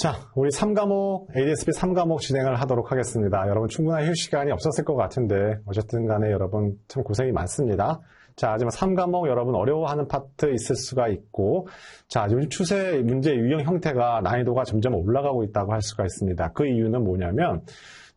자, 우리 3과목, ADS-B 3과목 진행을 하도록 하겠습니다. 여러분 충분한 휴식 시간이 없었을 것 같은데 어쨌든 간에 여러분 참 고생이 많습니다. 자, 하지만 3과목 여러분 어려워하는 파트 있을 수가 있고, 자, 요즘 추세 문제 유형 형태가 난이도가 점점 올라가고 있다고 할 수가 있습니다. 그 이유는 뭐냐면,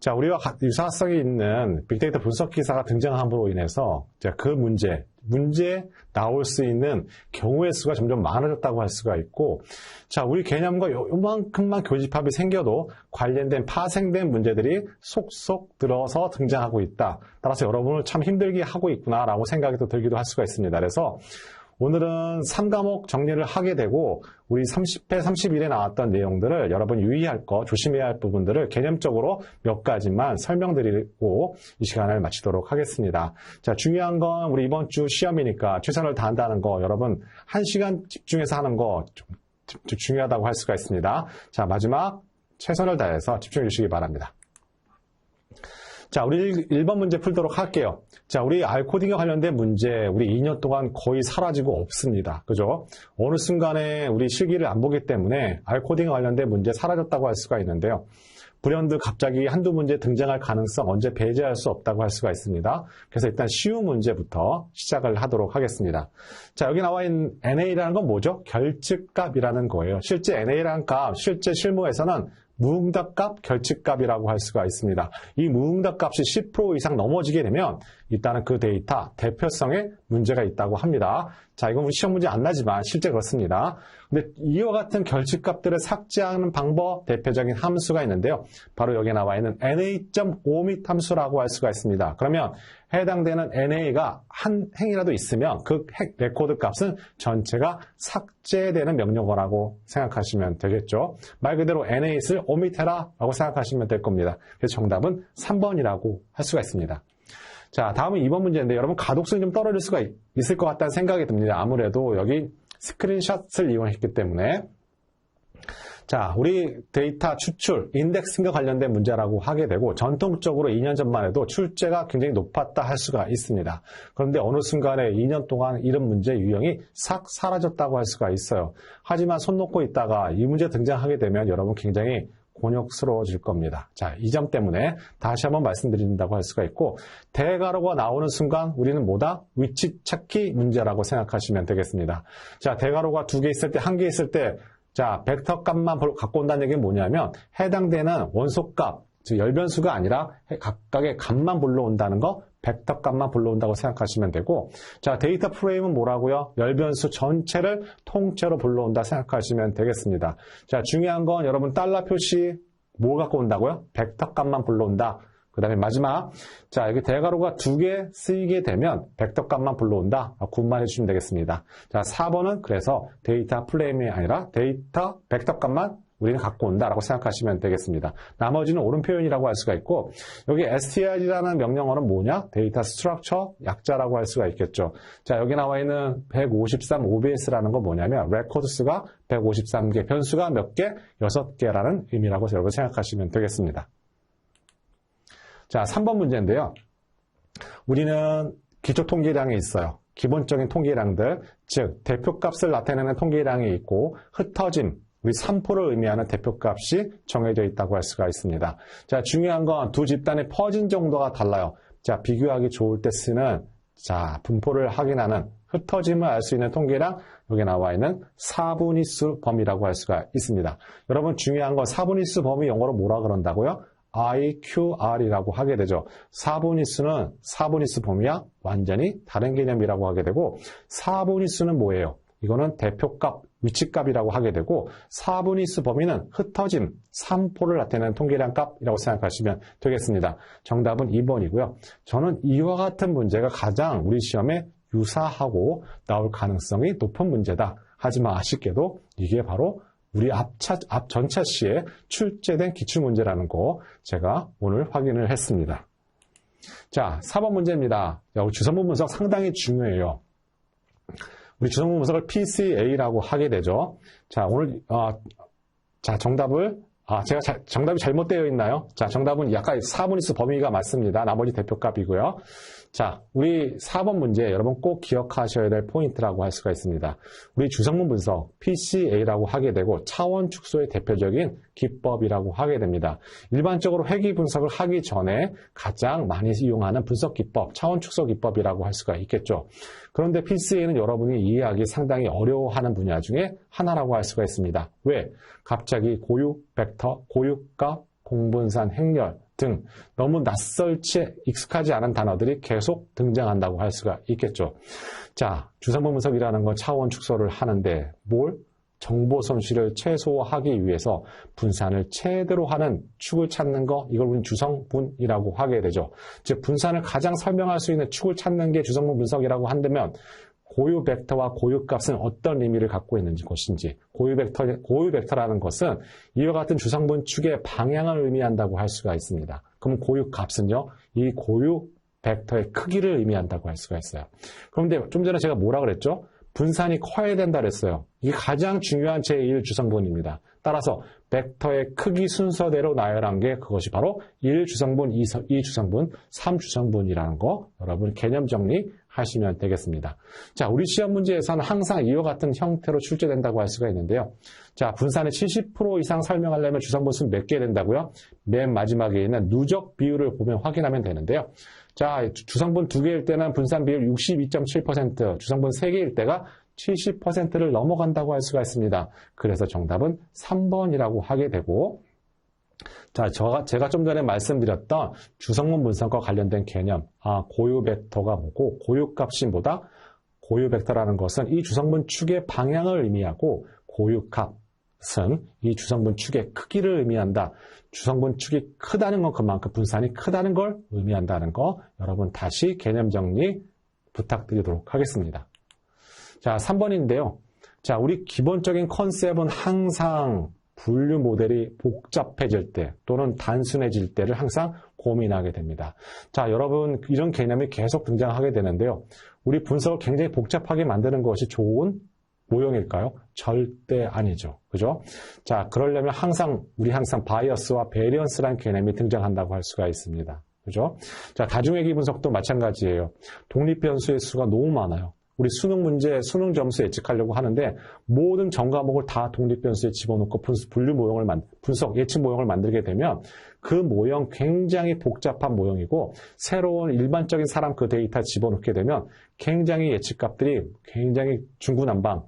자, 우리와 유사성이 있는 빅데이터 분석 기사가 등장함으로 인해서 그 문제에 나올 수 있는 경우의 수가 점점 많아졌다고 할 수가 있고, 자, 우리 개념과 요만큼만 교집합이 생겨도 관련된 파생된 문제들이 속속 들어서 등장하고 있다. 따라서 여러분을 참 힘들게 하고 있구나라고 생각이 또 들기도 할 수가 있습니다. 그래서 오늘은 3과목 정리를 하게 되고 우리 30회, 31회 나왔던 내용들을 여러분 유의할 거, 조심해야 할 부분들을 개념적으로 몇 가지만 설명드리고 이 시간을 마치도록 하겠습니다. 자, 중요한 건 우리 이번 주 시험이니까 최선을 다한다는 거 여러분 1시간 집중해서 하는 거 좀 중요하다고 할 수가 있습니다. 자, 마지막 최선을 다해서 집중해 주시기 바랍니다. 자, 우리 1번 문제 풀도록 할게요. 자, 우리 R코딩에 관련된 문제, 우리 2년 동안 거의 사라지고 없습니다. 그죠? 어느 순간에 우리 실기를 안 보기 때문에 R코딩에 관련된 문제 사라졌다고 할 수가 있는데요. 불현듯 갑자기 한두 문제 등장할 가능성 언제 배제할 수 없다고 할 수가 있습니다. 그래서 일단 쉬운 문제부터 시작을 하도록 하겠습니다. 자, 여기 나와 있는 NA라는 건 뭐죠? 결측값이라는 거예요. 실제 NA라는 값, 실제 실무에서는 무응답값, 결측값이라고 할 수가 있습니다. 이 무응답값이 10% 이상 넘어지게 되면 일단은 그 데이터 대표성에 문제가 있다고 합니다. 자, 이건 우리 시험 문제 안 나지만 실제 그렇습니다. 근데 이와 같은 결측값들을 삭제하는 방법, 대표적인 함수가 있는데요. 바로 여기에 나와 있는 NA.omitt 함수라고 할 수가 있습니다. 그러면 해당되는 NA가 한 행이라도 있으면 그 레코드 값은 전체가 삭제되는 명령어라고 생각하시면 되겠죠. 말 그대로 NA를 omit해라라고 생각하시면 될 겁니다. 그래서 정답은 3번이라고 할 수가 있습니다. 자, 다음은 2번 문제인데 여러분 가독성이 좀 떨어질 수가 있을 것 같다는 생각이 듭니다. 아무래도 여기 스크린샷을 이용했기 때문에. 자, 우리 데이터 추출, 인덱싱과 관련된 문제라고 하게 되고 전통적으로 2년 전만 해도 출제가 굉장히 높았다 할 수가 있습니다. 그런데 어느 순간에 2년 동안 이런 문제 유형이 싹 사라졌다고 할 수가 있어요. 하지만 손 놓고 있다가 이 문제 등장하게 되면 여러분 굉장히 곤욕스러워질 겁니다. 자, 이 점 때문에 다시 한번 말씀드린다고 할 수가 있고, 대괄호가 나오는 순간 우리는 뭐다? 위치 찾기 문제라고 생각하시면 되겠습니다. 자, 대괄호가 2개 있을 때, 1개 있을 때, 자, 벡터 값만 갖고 온다는 얘기는 뭐냐면 해당되는 원소값, 즉 열변수가 아니라 각각의 값만 불러온다는 거, 벡터 값만 불러온다고 생각하시면 되고, 자, 데이터 프레임은 뭐라고요? 열변수 전체를 통째로 불러온다 생각하시면 되겠습니다. 자, 중요한 건 여러분 달러 표시 뭐 갖고 온다고요? 벡터 값만 불러온다. 그 다음에 마지막, 자, 여기 대괄호가 2개 쓰이게 되면 벡터 값만 불러온다. 구분만 해주시면 되겠습니다. 자, 4번은 그래서 데이터 프레임이 아니라 데이터 벡터 값만 우리는 갖고 온다라고 생각하시면 되겠습니다. 나머지는 옳은 표현이라고 할 수가 있고, 여기 str이라는 명령어는 뭐냐? 데이터 스트럭처 약자라고 할 수가 있겠죠. 자, 여기 나와 있는 153 OBS라는 건 뭐냐면 레코드 수가 153개, 변수가 몇 개? 6개라는 의미라고 여러분 생각하시면 되겠습니다. 자, 3번 문제인데요. 우리는 기초 통계량이 있어요. 기본적인 통계량들, 즉 대표값을 나타내는 통계량이 있고 흩어짐, 우리 3%를 의미하는 대표값이 정해져 있다고 할 수가 있습니다. 자, 중요한 건 두 집단의 퍼진 정도가 달라요. 자, 비교하기 좋을 때 쓰는 자, 분포를 확인하는 흩어짐을 알 수 있는 통계량, 여기 나와 있는 사분위수 범위라고 할 수가 있습니다. 여러분 중요한 건 사분위수 범위 영어로 뭐라 그런다고요? IQR이라고 하게 되죠. 사분위수는 사분위수 범위와 완전히 다른 개념이라고 하게 되고, 사분위수는 뭐예요? 이거는 대표값, 위치값이라고 하게 되고, 사분위수 범위는 흩어짐, 3%를 나타내는 통계량 값이라고 생각하시면 되겠습니다. 정답은 2번이고요. 저는 이와 같은 문제가 가장 우리 시험에 유사하고 나올 가능성이 높은 문제다. 하지만 아쉽게도 이게 바로 우리 앞 전차 시에 출제된 기출문제라는 거 제가 오늘 확인을 했습니다. 자, 4번 문제입니다. 주성분 분석 상당히 중요해요. 우리 주성분 분석을 PCA라고 하게 되죠. 자, 오늘, 자, 정답을, 정답이 잘못되어 있나요? 자, 정답은 약간 사분위수 범위가 맞습니다. 나머지 대표값이고요. 자, 우리 4번 문제 여러분 꼭 기억하셔야 될 포인트라고 할 수가 있습니다. 우리 주성분 분석, PCA라고 하게 되고 차원 축소의 대표적인 기법이라고 하게 됩니다. 일반적으로 회귀 분석을 하기 전에 가장 많이 이용하는 분석 기법, 차원 축소 기법이라고 할 수가 있겠죠. 그런데 PCA는 여러분이 이해하기 상당히 어려워하는 분야 중에 하나라고 할 수가 있습니다. 왜? 갑자기 고유, 벡터, 고유값, 공분산, 행렬 등 너무 낯설지 익숙하지 않은 단어들이 계속 등장한다고 할 수가 있겠죠. 자, 주성분 분석이라는 건 차원 축소를 하는데 뭘? 정보 손실을 최소화하기 위해서 분산을 최대로 하는 축을 찾는 거, 이걸 우리는 주성분이라고 하게 되죠. 즉 분산을 가장 설명할 수 있는 축을 찾는 게 주성분 분석이라고 한다면 고유 벡터와 고유 값은 어떤 의미를 갖고 있는지 것인지, 고유 벡터라는 것은 이와 같은 주성분 축의 방향을 의미한다고 할 수가 있습니다. 그럼 고유 값은요, 이 고유 벡터의 크기를 의미한다고 할 수가 있어요. 그런데 좀 전에 제가 뭐라 그랬죠? 분산이 커야 된다 그랬어요. 이게 가장 중요한 제1주성분입니다. 따라서 벡터의 크기 순서대로 나열한 게 그것이 바로 1주성분, 2주성분, 3주성분이라는 거 여러분 개념 정리하시면 되겠습니다. 자, 우리 시험 문제에서는 항상 이와 같은 형태로 출제된다고 할 수가 있는데요. 자, 분산의 70% 이상 설명하려면 주성분 수 몇 개 된다고요? 맨 마지막에 있는 누적 비율을 보면 확인하면 되는데요. 자, 주성분 2개일 때는 분산 비율 62.7%, 주성분 3개일 때가 70%를 넘어간다고 할 수가 있습니다. 그래서 정답은 3번이라고 하게 되고, 자, 제가 좀 전에 말씀드렸던 주성분 분석과 관련된 개념, 고유 벡터가 뭐고, 고유 값이 뭐다? 고유 벡터라는 것은 이 주성분 축의 방향을 의미하고, 고유 값은 이 주성분 축의 크기를 의미한다. 주성분 축이 크다는 건 그만큼 분산이 크다는 걸 의미한다는 거, 여러분 다시 개념 정리 부탁드리도록 하겠습니다. 자, 3번인데요. 자, 우리 기본적인 컨셉은 항상 분류 모델이 복잡해질 때 또는 단순해질 때를 항상 고민하게 됩니다. 자, 여러분 이런 개념이 계속 등장하게 되는데요. 우리 분석을 굉장히 복잡하게 만드는 것이 좋은 모형일까요? 절대 아니죠. 그죠? 자, 그러려면 우리 항상 바이어스와 베리언스라는 개념이 등장한다고 할 수가 있습니다. 그죠? 자, 다중회귀 분석도 마찬가지예요. 독립변수의 수가 너무 많아요. 우리 수능 문제, 수능 점수 예측하려고 하는데 모든 전 과목을 다 독립변수에 집어넣고 분류 모형을 분석 예측 모형을 만들게 되면 그 모형 굉장히 복잡한 모형이고 새로운 일반적인 사람 그 데이터 집어넣게 되면 굉장히 예측값들이 굉장히 중구난방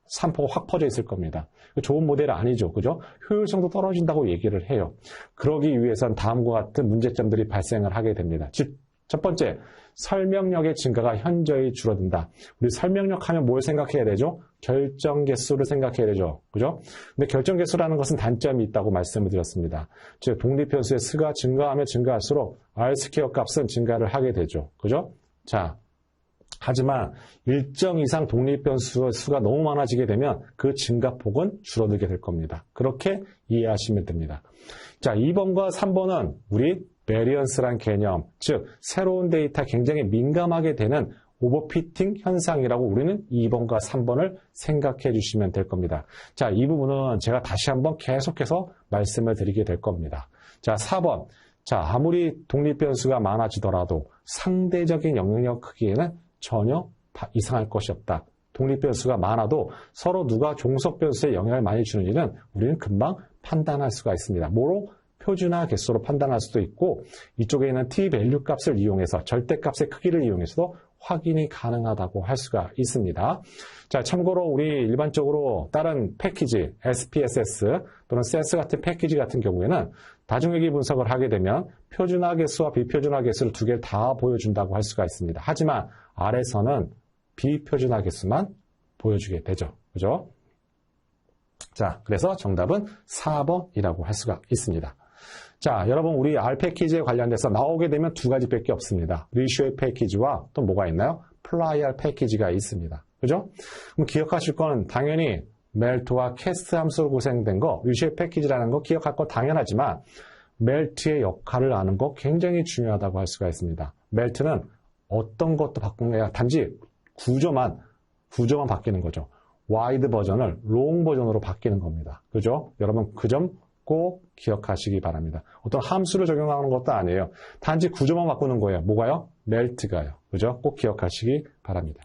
산포가 확 퍼져 있을 겁니다. 좋은 모델이 아니죠. 그죠? 효율성도 떨어진다고 얘기를 해요. 그러기 위해선 다음과 같은 문제점들이 발생을 하게 됩니다. 즉, 첫 번째, 설명력의 증가가 현저히 줄어든다. 우리 설명력 하면 뭘 생각해야 되죠? 결정 개수를 생각해야 되죠. 그죠? 근데 결정 개수라는 것은 단점이 있다고 말씀을 드렸습니다. 즉, 독립변수의 수가 증가하면 증가할수록 R스퀘어 값은 증가를 하게 되죠. 그죠? 자, 하지만 일정 이상 독립변수의 수가 너무 많아지게 되면 그 증가폭은 줄어들게 될 겁니다. 그렇게 이해하시면 됩니다. 자, 2번과 3번은 우리 베리언스란 개념, 즉 새로운 데이터 굉장히 민감하게 되는 오버피팅 현상이라고 우리는 2번과 3번을 생각해 주시면 될 겁니다. 자, 이 부분은 제가 다시 한번 계속해서 말씀을 드리게 될 겁니다. 자, 4번. 자, 아무리 독립변수가 많아지더라도 상대적인 영향력 크기에는 전혀 이상할 것이 없다. 독립변수가 많아도 서로 누가 종속변수에 영향을 많이 주는지는 우리는 금방 판단할 수가 있습니다. 뭐로? 표준화 개수로 판단할 수도 있고 이쪽에 있는 t-밸류 값을 이용해서 절대값의 크기를 이용해서도 확인이 가능하다고 할 수가 있습니다. 자, 참고로 우리 일반적으로 다른 패키지, SPSS 또는 SES 같은 패키지 같은 경우에는 다중회귀 분석을 하게 되면 표준화 개수와 비표준화 개수를 두 개를 다 보여준다고 할 수가 있습니다. 하지만 R에서는 비표준화 개수만 보여주게 되죠. 그죠? 자, 그래서 정답은 4번이라고 할 수가 있습니다. 자, 여러분 우리 R 패키지에 관련돼서 나오게 되면 두 가지밖에 없습니다. 리쇼 패키지와 또 뭐가 있나요? 플라이알 패키지가 있습니다. 그죠? 그럼 기억하실 건 당연히 멜트와 캐스트 함수로 구성된 거, 리쇼 패키지라는 거 기억할 거 당연하지만 멜트의 역할을 아는 거 굉장히 중요하다고 할 수가 있습니다. 멜트는 어떤 것도 바꾸는 게 아니라 단지 구조만 바뀌는 거죠. 와이드 버전을 롱 버전으로 바뀌는 겁니다. 그죠? 여러분 그 점 꼭 기억하시기 바랍니다. 어떤 함수를 적용하는 것도 아니에요. 단지 구조만 바꾸는 거예요. 뭐가요? 멜트가요. 그죠? 꼭 기억하시기 바랍니다.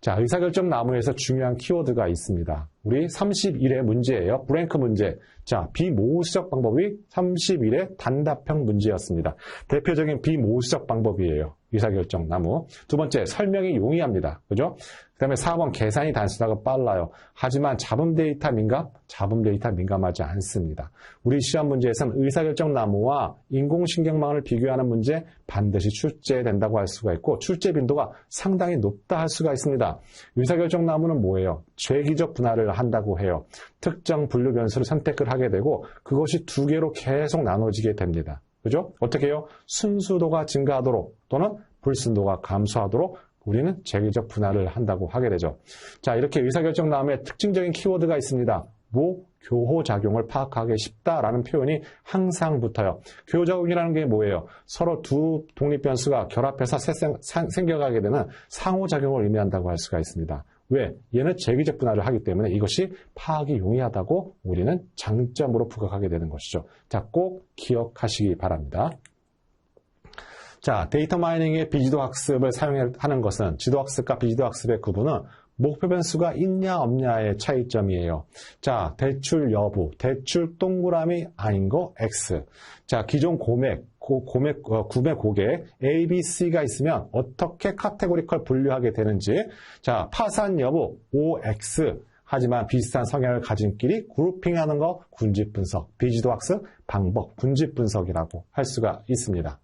자, 의사결정 나무에서 중요한 키워드가 있습니다. 우리 31의 문제예요. 브랭크 문제. 자, 비모수적 방법이 31의 단답형 문제였습니다. 대표적인 비모수적 방법이에요. 의사결정 나무. 두 번째, 설명이 용이합니다. 그죠? 그 다음에 4번, 계산이 단순하고 빨라요. 하지만 잡음 데이터 민감하지 않습니다. 우리 시험 문제에서는 의사결정 나무와 인공신경망을 비교하는 문제 반드시 출제된다고 할 수가 있고, 출제 빈도가 상당히 높다 할 수가 있습니다. 의사결정 나무는 뭐예요? 죄기적 분할을 한다고 해요. 특정 분류 변수를 선택을 하게 되고, 그것이 두 개로 계속 나눠지게 됩니다. 그죠? 어떻게 해요? 순수도가 증가하도록 또는 불순도가 감소하도록 우리는 재기적 분할을 한다고 하게 되죠. 자, 이렇게 의사결정 다음에 특징적인 키워드가 있습니다. 교호작용을 파악하기 쉽다라는 표현이 항상 붙어요. 교호작용이라는 게 뭐예요? 서로 두 독립변수가 결합해서 생겨가게 되는 상호작용을 의미한다고 할 수가 있습니다. 왜? 얘는 재기적 분할을 하기 때문에 이것이 파악이 용이하다고 우리는 장점으로 부각하게 되는 것이죠. 자, 꼭 기억하시기 바랍니다. 자, 데이터 마이닝의 비지도 학습을 사용하는 것은 지도학습과 비지도 학습의 구분은 목표 변수가 있냐 없냐의 차이점이에요. 자, 대출 여부, 대출 동그라미 아닌 거 X. 자, 기존 구매 고객 A, B, C가 있으면 어떻게 카테고리컬 분류하게 되는지. 자, 파산 여부 OX. 하지만 비슷한 성향을 가진 끼리 그룹핑하는 거 군집분석, 비지도 학습 방법 군집분석이라고 할 수가 있습니다.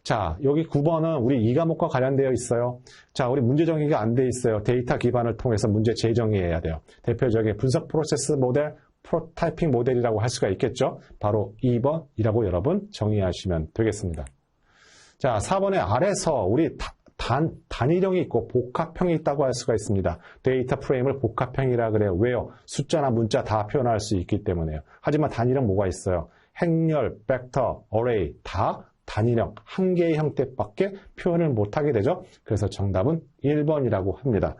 자, 여기 9번은 우리 2과목과 관련되어 있어요. 자, 우리 문제 정의가 안 돼 있어요. 데이터 기반을 통해서 문제 재정의해야 돼요. 대표적인 분석 프로세스 모델, 프로타이핑 모델이라고 할 수가 있겠죠. 바로 2번이라고 여러분 정의하시면 되겠습니다. 자, 4번의 아래서 우리 단일형이 있고 복합형이 있다고 할 수가 있습니다. 데이터 프레임을 복합형이라 그래요. 왜요? 숫자나 문자 다 표현할 수 있기 때문에요. 하지만 단일형 뭐가 있어요? 행렬, 벡터, 어레이 다 단일형, 한 개의 형태밖에 표현을 못하게 되죠. 그래서 정답은 1번이라고 합니다.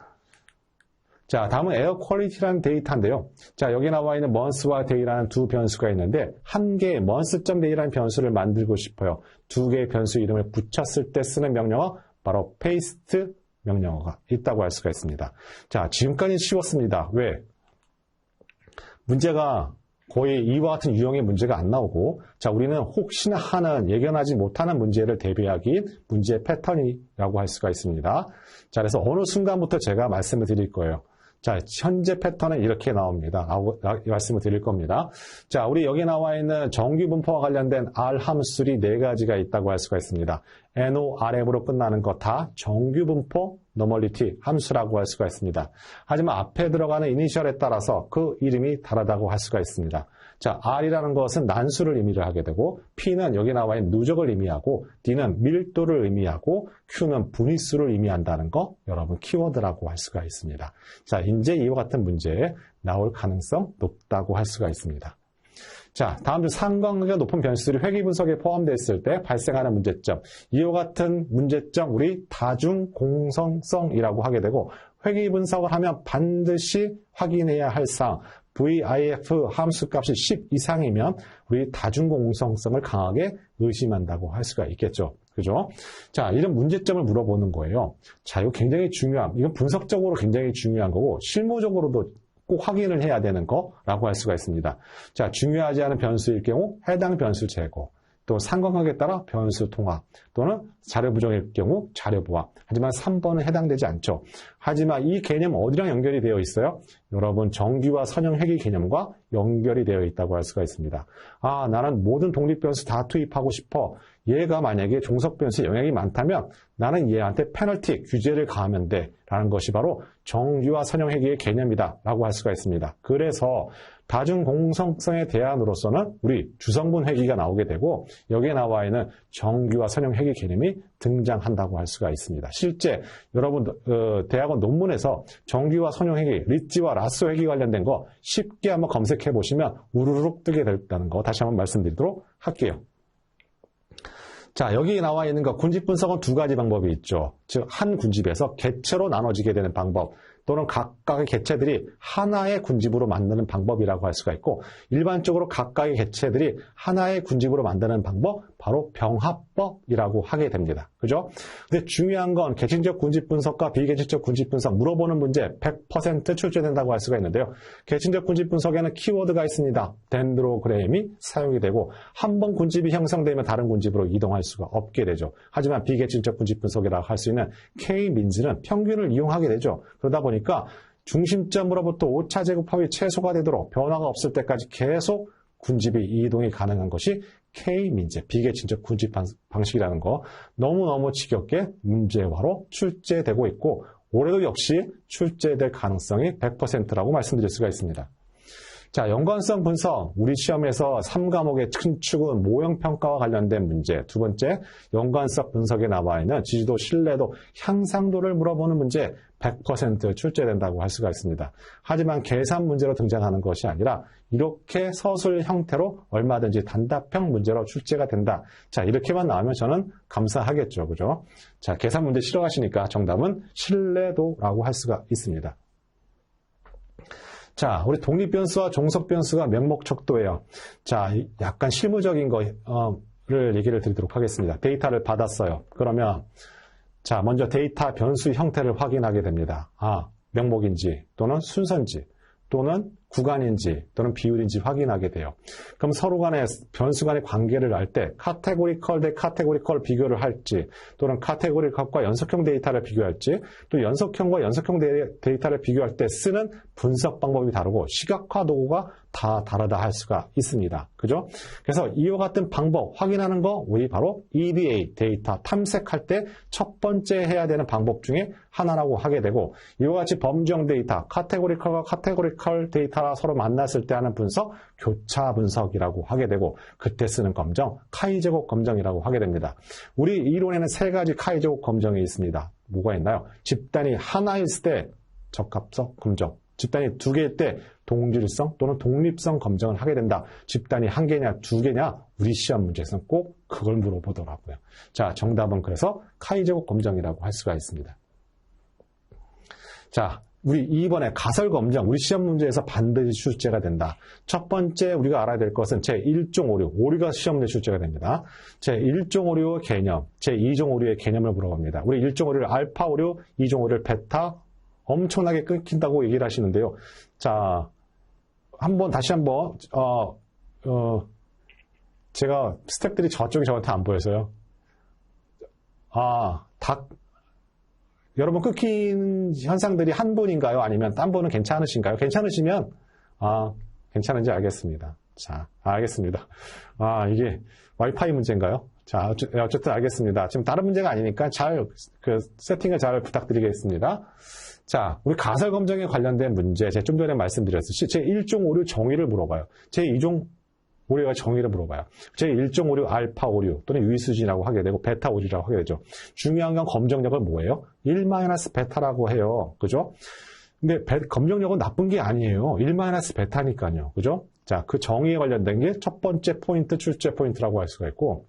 자, 다음은 에어 퀄리티라는 데이터인데요. 자, 여기 나와 있는 months와 day라는 두 변수가 있는데 한 개의 months.day라는 변수를 만들고 싶어요. 두 개의 변수 이름을 붙였을 때 쓰는 명령어 바로 paste 명령어가 있다고 할 수가 있습니다. 자, 지금까지 쉬웠습니다. 왜? 문제가 거의 이와 같은 유형의 문제가 안 나오고, 자, 우리는 혹시나 하는 예견하지 못하는 문제를 대비하기 문제 패턴이라고 할 수가 있습니다. 자, 그래서 어느 순간부터 제가 말씀을 드릴 거예요. 자, 현재 패턴은 이렇게 나옵니다. 말씀을 드릴 겁니다. 자, 우리 여기 나와 있는 정규 분포와 관련된 R 함수들이 4가지가 있다고 할 수가 있습니다. NORM으로 끝나는 거 다 정규 분포 노멀리티 함수라고 할 수가 있습니다. 하지만 앞에 들어가는 이니셜에 따라서 그 이름이 다르다고 할 수가 있습니다. 자, R이라는 것은 난수를 의미를 하게 되고, P는 여기 나와 있는 누적을 의미하고, D는 밀도를 의미하고, Q는 분위수를 의미한다는 거 여러분 키워드라고 할 수가 있습니다. 자, 이제 이와 같은 문제에 나올 가능성 높다고 할 수가 있습니다. 자, 다음 중 상관관계가 높은 변수들이 회귀 분석에 포함되어 때 발생하는 문제점. 이와 같은 문제점 우리 다중 공성성이라고 하게 되고, 회귀 분석을 하면 반드시 확인해야 할 사항. VIF 함수값이 10 이상이면 우리 다중공성성을 강하게 의심한다고 할 수가 있겠죠. 그죠? 자, 이런 문제점을 물어보는 거예요. 자, 이거 굉장히 이건 분석적으로 굉장히 중요한 거고, 실무적으로도 꼭 확인을 해야 되는 거라고 할 수가 있습니다. 자, 중요하지 않은 변수일 경우 해당 변수 제거, 또 상관관계에 따라 변수 통합, 또는 자료 부정일 경우 자료 보완. 하지만 3번은 해당되지 않죠. 하지만 이 개념 어디랑 연결이 되어 있어요? 여러분 정규와 선형 회귀 개념과 연결이 되어 있다고 할 수가 있습니다. 아, 나는 모든 독립변수 다 투입하고 싶어. 얘가 만약에 종속변수에 영향이 많다면 나는 얘한테 페널티, 규제를 가하면 돼. 라는 것이 바로 정규와 선형 회귀의 개념이다. 라고 할 수가 있습니다. 그래서 다중공성성의 대안으로서는 우리 주성분 회귀가 나오게 되고, 여기에 나와 있는 정규와 선형 회귀 개념이 등장한다고 할 수가 있습니다. 실제 여러분 대학원 논문에서 정규와 선형 회귀, 리츠와 라sso 회귀 관련된 거 쉽게 한번 검색해 보시면 우르르 뜨게 됐다는 거 다시 한번 말씀드리도록 할게요. 자, 여기 나와 있는 거 군집 분석은 2가지 방법이 있죠. 즉 한 군집에서 개체로 나눠지게 되는 방법. 또는 각각의 개체들이 하나의 군집으로 만드는 방법이라고 할 수가 있고, 일반적으로 각각의 개체들이 하나의 군집으로 만드는 방법, 바로 병합법이라고 하게 됩니다. 그죠? 근데 중요한 건 개체적 군집 분석과 비개체적 군집 분석 물어보는 문제 100% 출제된다고 할 수가 있는데요. 개체적 군집 분석에는 키워드가 있습니다. 덴드로그램이 사용이 되고 한 번 군집이 형성되면 다른 군집으로 이동할 수가 없게 되죠. 하지만 비개체적 군집 분석이라고 할 수 있는 K-민즈는 평균을 이용하게 되죠. 그러다 보니까 중심점으로부터 오차제곱합이 최소가 되도록 변화가 없을 때까지 계속 군집이 이동이 가능한 것이 K-민즈, 비개체적 군집 방식이라는 거 너무너무 지겹게 문제화로 출제되고 있고 올해도 역시 출제될 가능성이 100%라고 말씀드릴 수가 있습니다. 자, 연관성 분석, 우리 시험에서 3과목의 큰 축은 모형평가와 관련된 문제. 두 번째, 연관성 분석에 나와 있는 지지도, 신뢰도, 향상도를 물어보는 문제 100% 출제된다고 할 수가 있습니다. 하지만 계산 문제로 등장하는 것이 아니라 이렇게 서술 형태로 얼마든지 단답형 문제로 출제가 된다. 자, 이렇게만 나오면 저는 감사하겠죠. 그죠? 자, 계산 문제 싫어하시니까 정답은 신뢰도라고 할 수가 있습니다. 자, 우리 독립변수와 종속변수가 명목척도예요. 자, 약간 실무적인 거를 얘기를 드리도록 하겠습니다. 데이터를 받았어요. 그러면 자, 먼저 데이터 변수 형태를 확인하게 됩니다. 아, 명목인지 또는 순서인지 또는 구간인지 또는 비율인지 확인하게 돼요. 그럼 서로 간에 변수 간의 관계를 알 때 카테고리컬 대 카테고리컬 비교를 할지 또는 카테고리컬과 연속형 데이터를 비교할지 또 연속형과 연속형 데이터를 비교할 때 쓰는 분석 방법이 다르고 시각화 도구가 다 다르다 할 수가 있습니다. 그죠? 그래서 이와 같은 방법 확인하는 거 우리 바로 EDA 데이터 탐색할 때 첫 번째 해야 되는 방법 중에 하나라고 하게 되고 이와 같이 범정 데이터 카테고리컬과 카테고리컬 데이터가 서로 만났을 때 하는 분석 교차 분석이라고 하게 되고 그때 쓰는 검정 카이제곱 검정이라고 하게 됩니다. 우리 이론에는 세 가지 카이제곱 검정이 있습니다. 뭐가 있나요? 집단이 하나일 때 적합성 검정, 집단이 두 개일 때 동질성 또는 독립성 검정을 하게 된다. 집단이 한 개냐 두 개냐 우리 시험 문제에서는 꼭 그걸 물어보더라고요. 자, 정답은 그래서 카이제곱 검정이라고 할 수가 있습니다. 자, 우리 이번에 가설 검정, 우리 시험 문제에서 반드시 출제가 된다. 첫 번째 우리가 알아야 될 것은 제1종 오류, 오류가 시험 문제 출제가 됩니다. 제1종 오류 개념, 제2종 오류의 개념을 물어봅니다. 우리 1종 오류를 알파 오류, 2종 오류를 베타, 엄청나게 끊긴다고 얘기를 하시는데요. 자, 다시 한번, 제가 스태프들이 저쪽이 저한테 안 보여서요. 여러분 끊긴 현상들이 한 분인가요? 아니면 딴 분은 괜찮으신가요? 괜찮으시면, 괜찮은지 알겠습니다. 자, 알겠습니다. 이게 와이파이 문제인가요? 자, 어쨌든 알겠습니다. 지금 다른 문제가 아니니까 세팅을 잘 부탁드리겠습니다. 자, 우리 가설 검정에 관련된 문제, 제가 좀 전에 말씀드렸듯이 제1종 오류 정의를 물어봐요. 제2종 오류가 정의를 물어봐요. 제1종 오류 알파 오류 또는 유의수준이라고 하게 되고 베타 오류라고 하게 되죠. 중요한 건 검정력은 뭐예요? 1-베타라고 해요. 그죠? 근데 검정력은 나쁜 게 아니에요. 1-베타니까요. 그죠? 자, 그 정의에 관련된 게 첫 번째 포인트, 출제 포인트라고 할 수가 있고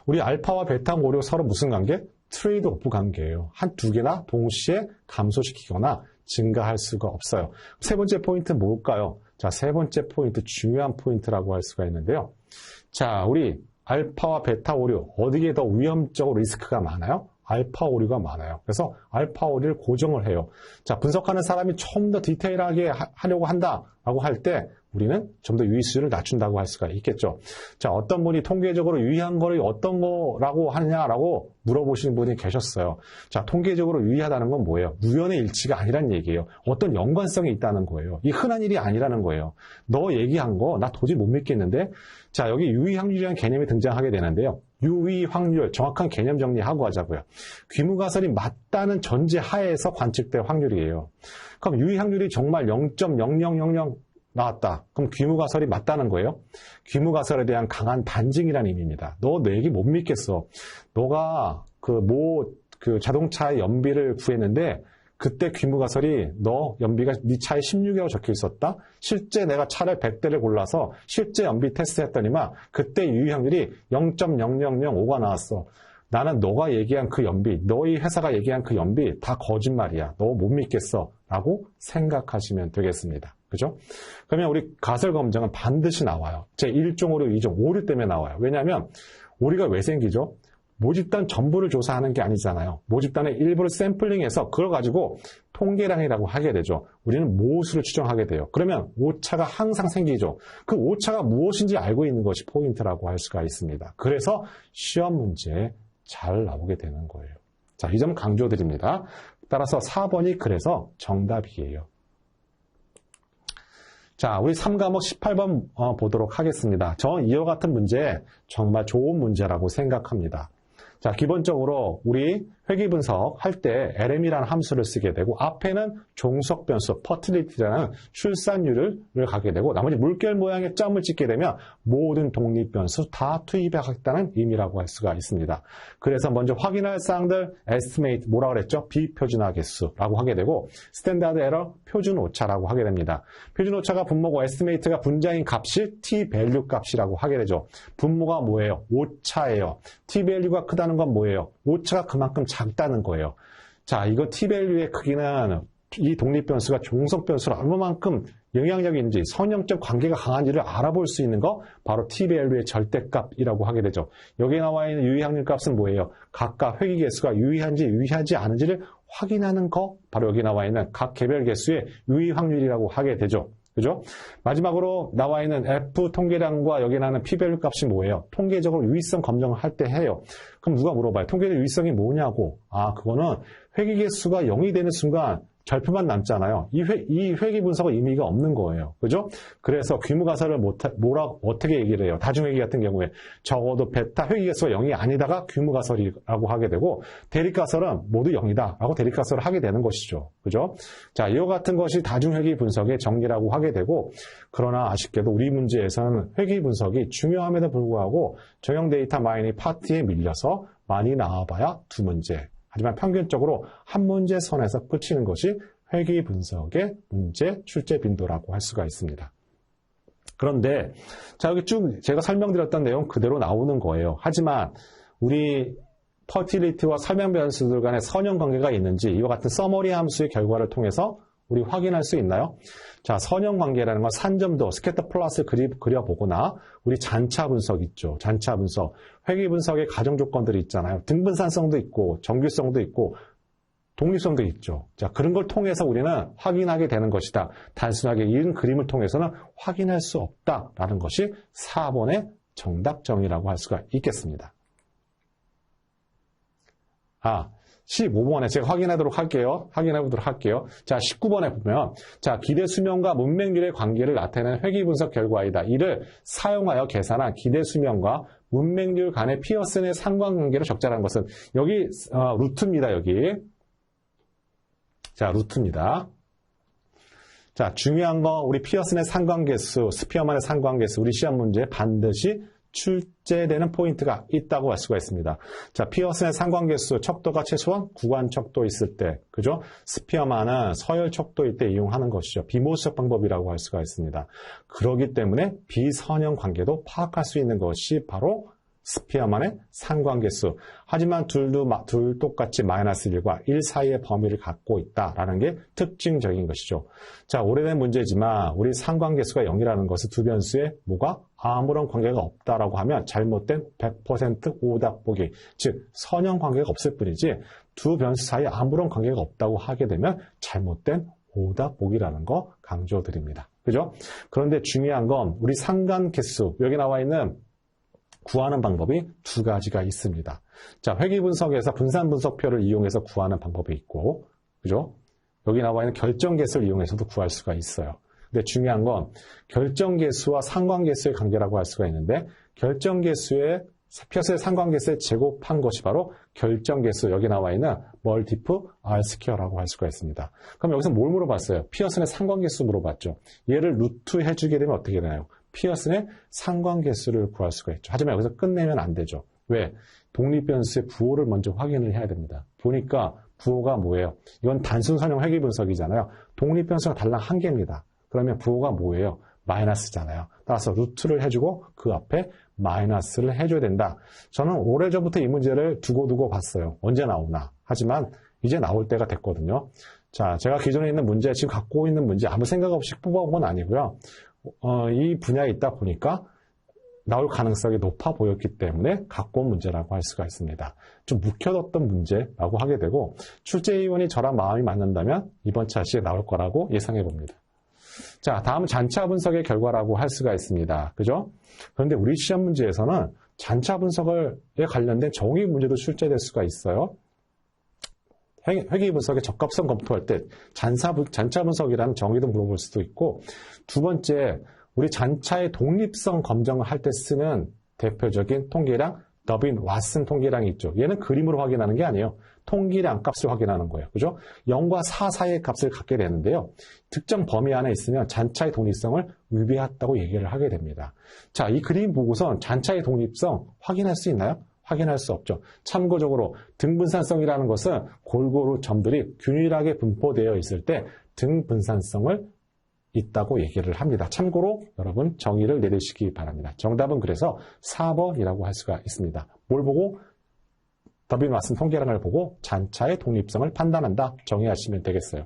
우리 알파와 베타 오류 서로 무슨 관계? 트레이드 오프 관계예요. 두 개나 동시에 감소시키거나 증가할 수가 없어요. 세 번째 포인트 뭘까요? 자, 세 번째 포인트, 중요한 포인트라고 할 수가 있는데요. 자, 우리 알파와 베타 오류, 어디에 더 위험적으로 리스크가 많아요? 알파 오류가 많아요. 그래서 알파 오류를 고정을 해요. 자, 분석하는 사람이 좀 더 디테일하게 하려고 한다라고 할 때 우리는 좀 더 유의 수준을 낮춘다고 할 수가 있겠죠. 자, 어떤 분이 통계적으로 유의한 거를 어떤 거라고 하느냐라고 물어보시는 분이 계셨어요. 자, 통계적으로 유의하다는 건 뭐예요? 우연의 일치가 아니란 얘기예요. 어떤 연관성이 있다는 거예요. 이 흔한 일이 아니라는 거예요. 너 얘기한 거 나 도저히 못 믿겠는데? 자, 여기 유의 확률이라는 개념이 등장하게 되는데요. 유의 확률, 정확한 개념 정리하고 하자고요. 귀무가설이 맞다는 전제 하에서 관측될 확률이에요. 그럼 유의 확률이 정말 0.0000 나왔다. 그럼 귀무가설이 맞다는 거예요. 귀무가설에 대한 강한 반증이라는 의미입니다. 너 내 얘기 못 믿겠어. 너가 그 자동차의 연비를 구했는데 그때 귀무가설이 너 연비가 네 차에 16이라고 적혀 있었다. 실제 내가 차를 100대를 골라서 실제 연비 테스트 했더니만 그때 유의 확률이 0.0005가 나왔어. 나는 너가 얘기한 그 연비, 너희 회사가 얘기한 그 연비 다 거짓말이야. 너 못 믿겠어. 라고 생각하시면 되겠습니다. 그죠? 그러면 우리 가설 검증은 반드시 나와요. 제1종 오류, 2종 오류 때문에 나와요. 왜냐하면 오류가 왜 생기죠? 모집단 전부를 조사하는 게 아니잖아요. 모집단의 일부를 샘플링해서 그걸 가지고 통계량이라고 하게 되죠. 우리는 모수를 추정하게 돼요. 그러면 오차가 항상 생기죠. 그 오차가 무엇인지 알고 있는 것이 포인트라고 할 수가 있습니다. 그래서 시험 문제에 잘 나오게 되는 거예요. 자, 이 점 강조드립니다. 따라서 4번이 그래서 정답이에요. 자, 우리 3과목 18번 보도록 하겠습니다. 저는 이와 같은 문제 정말 좋은 문제라고 생각합니다. 자, 기본적으로 우리 회귀 분석할 때 LM이라는 함수를 쓰게 되고 앞에는 종속 변수, 퍼틸리티라는 출산율을 가게 되고 나머지 물결 모양의 점을 찍게 되면 모든 독립 변수 다 투입하겠다는 의미라고 할 수가 있습니다. 그래서 먼저 확인할 사항들 estimate 뭐라고 그랬죠? 비표준화 개수라고 하게 되고 스탠다드 에러 표준 오차라고 하게 됩니다. 표준 오차가 분모고 estimate가 분자인 값이 t 밸류 값이라고 하게 되죠. 분모가 뭐예요? 오차예요. t 밸류가 크다는 건 뭐예요? 오차가 그만큼 작다는 거예요. 자, 이거 t-밸류의 크기는 이 독립변수가 종속변수로 얼마만큼 영향력이 있는지 선형적 관계가 강한지를 알아볼 수 있는 거 바로 t-밸류의 절대값이라고 하게 되죠. 여기에 나와 있는 유의확률 값은 뭐예요? 각각 회귀 개수가 유의한지 유의하지 않은지를 확인하는 거 바로 여기 나와 있는 각 개별 개수의 유의확률이라고 하게 되죠. 그죠? 마지막으로 나와 있는 F 통계량과 여기 나는 P-밸류 값이 뭐예요? 통계적으로 유의성 검증을 할 때 해요. 그럼 누가 물어봐요? 통계적 유의성이 뭐냐고. 아, 그거는 회귀 개수가 0이 되는 순간 절표만 남잖아요. 이 회귀 분석은 의미가 없는 거예요. 그죠? 그래서 규모 가설을 어떻게 얘기를 해요? 다중회귀 같은 경우에 적어도 베타 회귀 개수가 0이 아니다가 규모 가설이라고 하게 되고 대립 가설은 모두 0이다 라고 대립 가설을 하게 되는 것이죠. 그죠? 자, 이와 같은 것이 다중회귀 분석의 정리라고 하게 되고 그러나 아쉽게도 우리 문제에서는 회귀 분석이 중요함에도 불구하고 정형 데이터 마이닝 파트에 밀려서 많이 나와봐야 두 문제. 하지만 평균적으로 한 문제 선에서 끝이는 것이 회귀 분석의 문제 출제 빈도라고 할 수가 있습니다. 그런데 자, 여기 쭉 제가 설명드렸던 내용 그대로 나오는 거예요. 하지만 우리 퍼틸리티와 설명 변수들 간의 선형 관계가 있는지 이와 같은 서머리 함수의 결과를 통해서 우리 확인할 수 있나요? 자, 선형 관계라는 건 산점도, 스캐터 플러스 그려보거나 우리 잔차 분석 있죠. 잔차 분석. 회귀 분석의 가정 조건들이 있잖아요. 등분산성도 있고 정규성도 있고 독립성도 있죠. 자, 그런 걸 통해서 우리는 확인하게 되는 것이다. 단순하게 이런 그림을 통해서는 확인할 수 없다라는 것이 4번의 정답정의라고 할 수가 있겠습니다. 15번에 제가 확인하도록 할게요. 자, 19번에 보면, 자, 기대 수명과 문맹률의 관계를 나타내는 회귀 분석 결과이다. 이를 사용하여 계산한 기대 수명과 문맹률 간의 피어슨의 상관관계를 적자라는 것은, 여기, 루트입니다, 여기. 자, 루트입니다. 자, 중요한 거, 우리 피어슨의 상관계수, 스피어만의 상관계수, 우리 시험 문제에 반드시 출제되는 포인트가 있다고 할 수가 있습니다. 자, 피어슨의 상관계수 척도가 최소한 구간 척도 있을 때, 그죠? 스피어만은 서열 척도일 때 이용하는 것이죠. 비모수적 방법이라고 할 수가 있습니다. 그렇기 때문에 비선형 관계도 파악할 수 있는 것이 바로 스피어만의 상관계수. 하지만 둘 똑같이 마이너스 1과 1 사이의 범위를 갖고 있다라는 게 특징적인 것이죠. 자, 오래된 문제지만 우리 상관계수가 0이라는 것은 두 변수에 뭐가 아무런 관계가 없다라고 하면 잘못된 100% 오답 보기. 즉, 선형 관계가 없을 뿐이지 두 변수 사이에 아무런 관계가 없다고 하게 되면 잘못된 오답 보기라는 거 강조드립니다. 그죠? 그런데 중요한 건 우리 상관계수, 여기 나와 있는 구하는 방법이 두 가지가 있습니다. 자, 회귀 분석에서 분산 분석표를 이용해서 구하는 방법이 있고, 그죠? 여기 나와 있는 결정계수를 이용해서도 구할 수가 있어요. 근데 중요한 건 결정계수와 상관계수의 관계라고 할 수가 있는데, 결정계수의 피어스의 상관계수에 제곱한 것이 바로 결정계수, 여기 나와 있는 멀티프 R스퀘어라고 할 수가 있습니다. 그럼 여기서 뭘 물어봤어요? 피어슨의 상관계수 물어봤죠. 얘를 루트 해주게 되면 어떻게 되나요? 피어슨의 상관계수를 구할 수가 있죠. 하지만 여기서 끝내면 안 되죠. 왜? 독립변수의 부호를 먼저 확인을 해야 됩니다. 보니까 부호가 뭐예요? 이건 단순 선형 회귀 분석이잖아요. 독립변수가 달랑 한 개입니다. 그러면 부호가 뭐예요? 마이너스잖아요. 따라서 루트를 해주고 그 앞에 마이너스를 해줘야 된다. 저는 오래전부터 이 문제를 두고 봤어요. 언제 나오나. 하지만 이제 나올 때가 됐거든요. 자, 제가 기존에 있는 문제, 지금 갖고 있는 문제 아무 생각 없이 뽑아온 건 아니고요. 이 분야에 있다 보니까 나올 가능성이 높아 보였기 때문에 갖고 온 문제라고 할 수가 있습니다. 좀 묵혀뒀던 문제라고 하게 되고 출제위원이 저랑 마음이 맞는다면 이번 차시에 나올 거라고 예상해 봅니다. 자, 다음은 잔차 분석의 결과라고 할 수가 있습니다. 그죠? 그런데 우리 시험 문제에서는 잔차 분석에 관련된 정의 문제도 출제될 수가 있어요. 회계 분석의 적합성 검토할 때 잔차 분석이라는 정의도 물어볼 수도 있고, 두 번째, 우리 잔차의 독립성 검정을 할 때 쓰는 대표적인 통계량, 더빈 왓슨 통계량이 있죠. 얘는 그림으로 확인하는 게 아니에요. 통계량 값을 확인하는 거예요. 그죠? 0과 4 사이의 값을 갖게 되는데요. 특정 범위 안에 있으면 잔차의 독립성을 위배했다고 얘기를 하게 됩니다. 자, 이 그림 보고선 잔차의 독립성 확인할 수 있나요? 확인할 수 없죠. 참고적으로 등분산성이라는 것은 골고루 점들이 균일하게 분포되어 있을 때 등분산성을 있다고 얘기를 합니다. 참고로 여러분 정의를 내리시기 바랍니다. 정답은 그래서 4번이라고 할 수가 있습니다. 뭘 보고? 더빈 왓슨 통계량을 보고 잔차의 독립성을 판단한다. 정의하시면 되겠어요.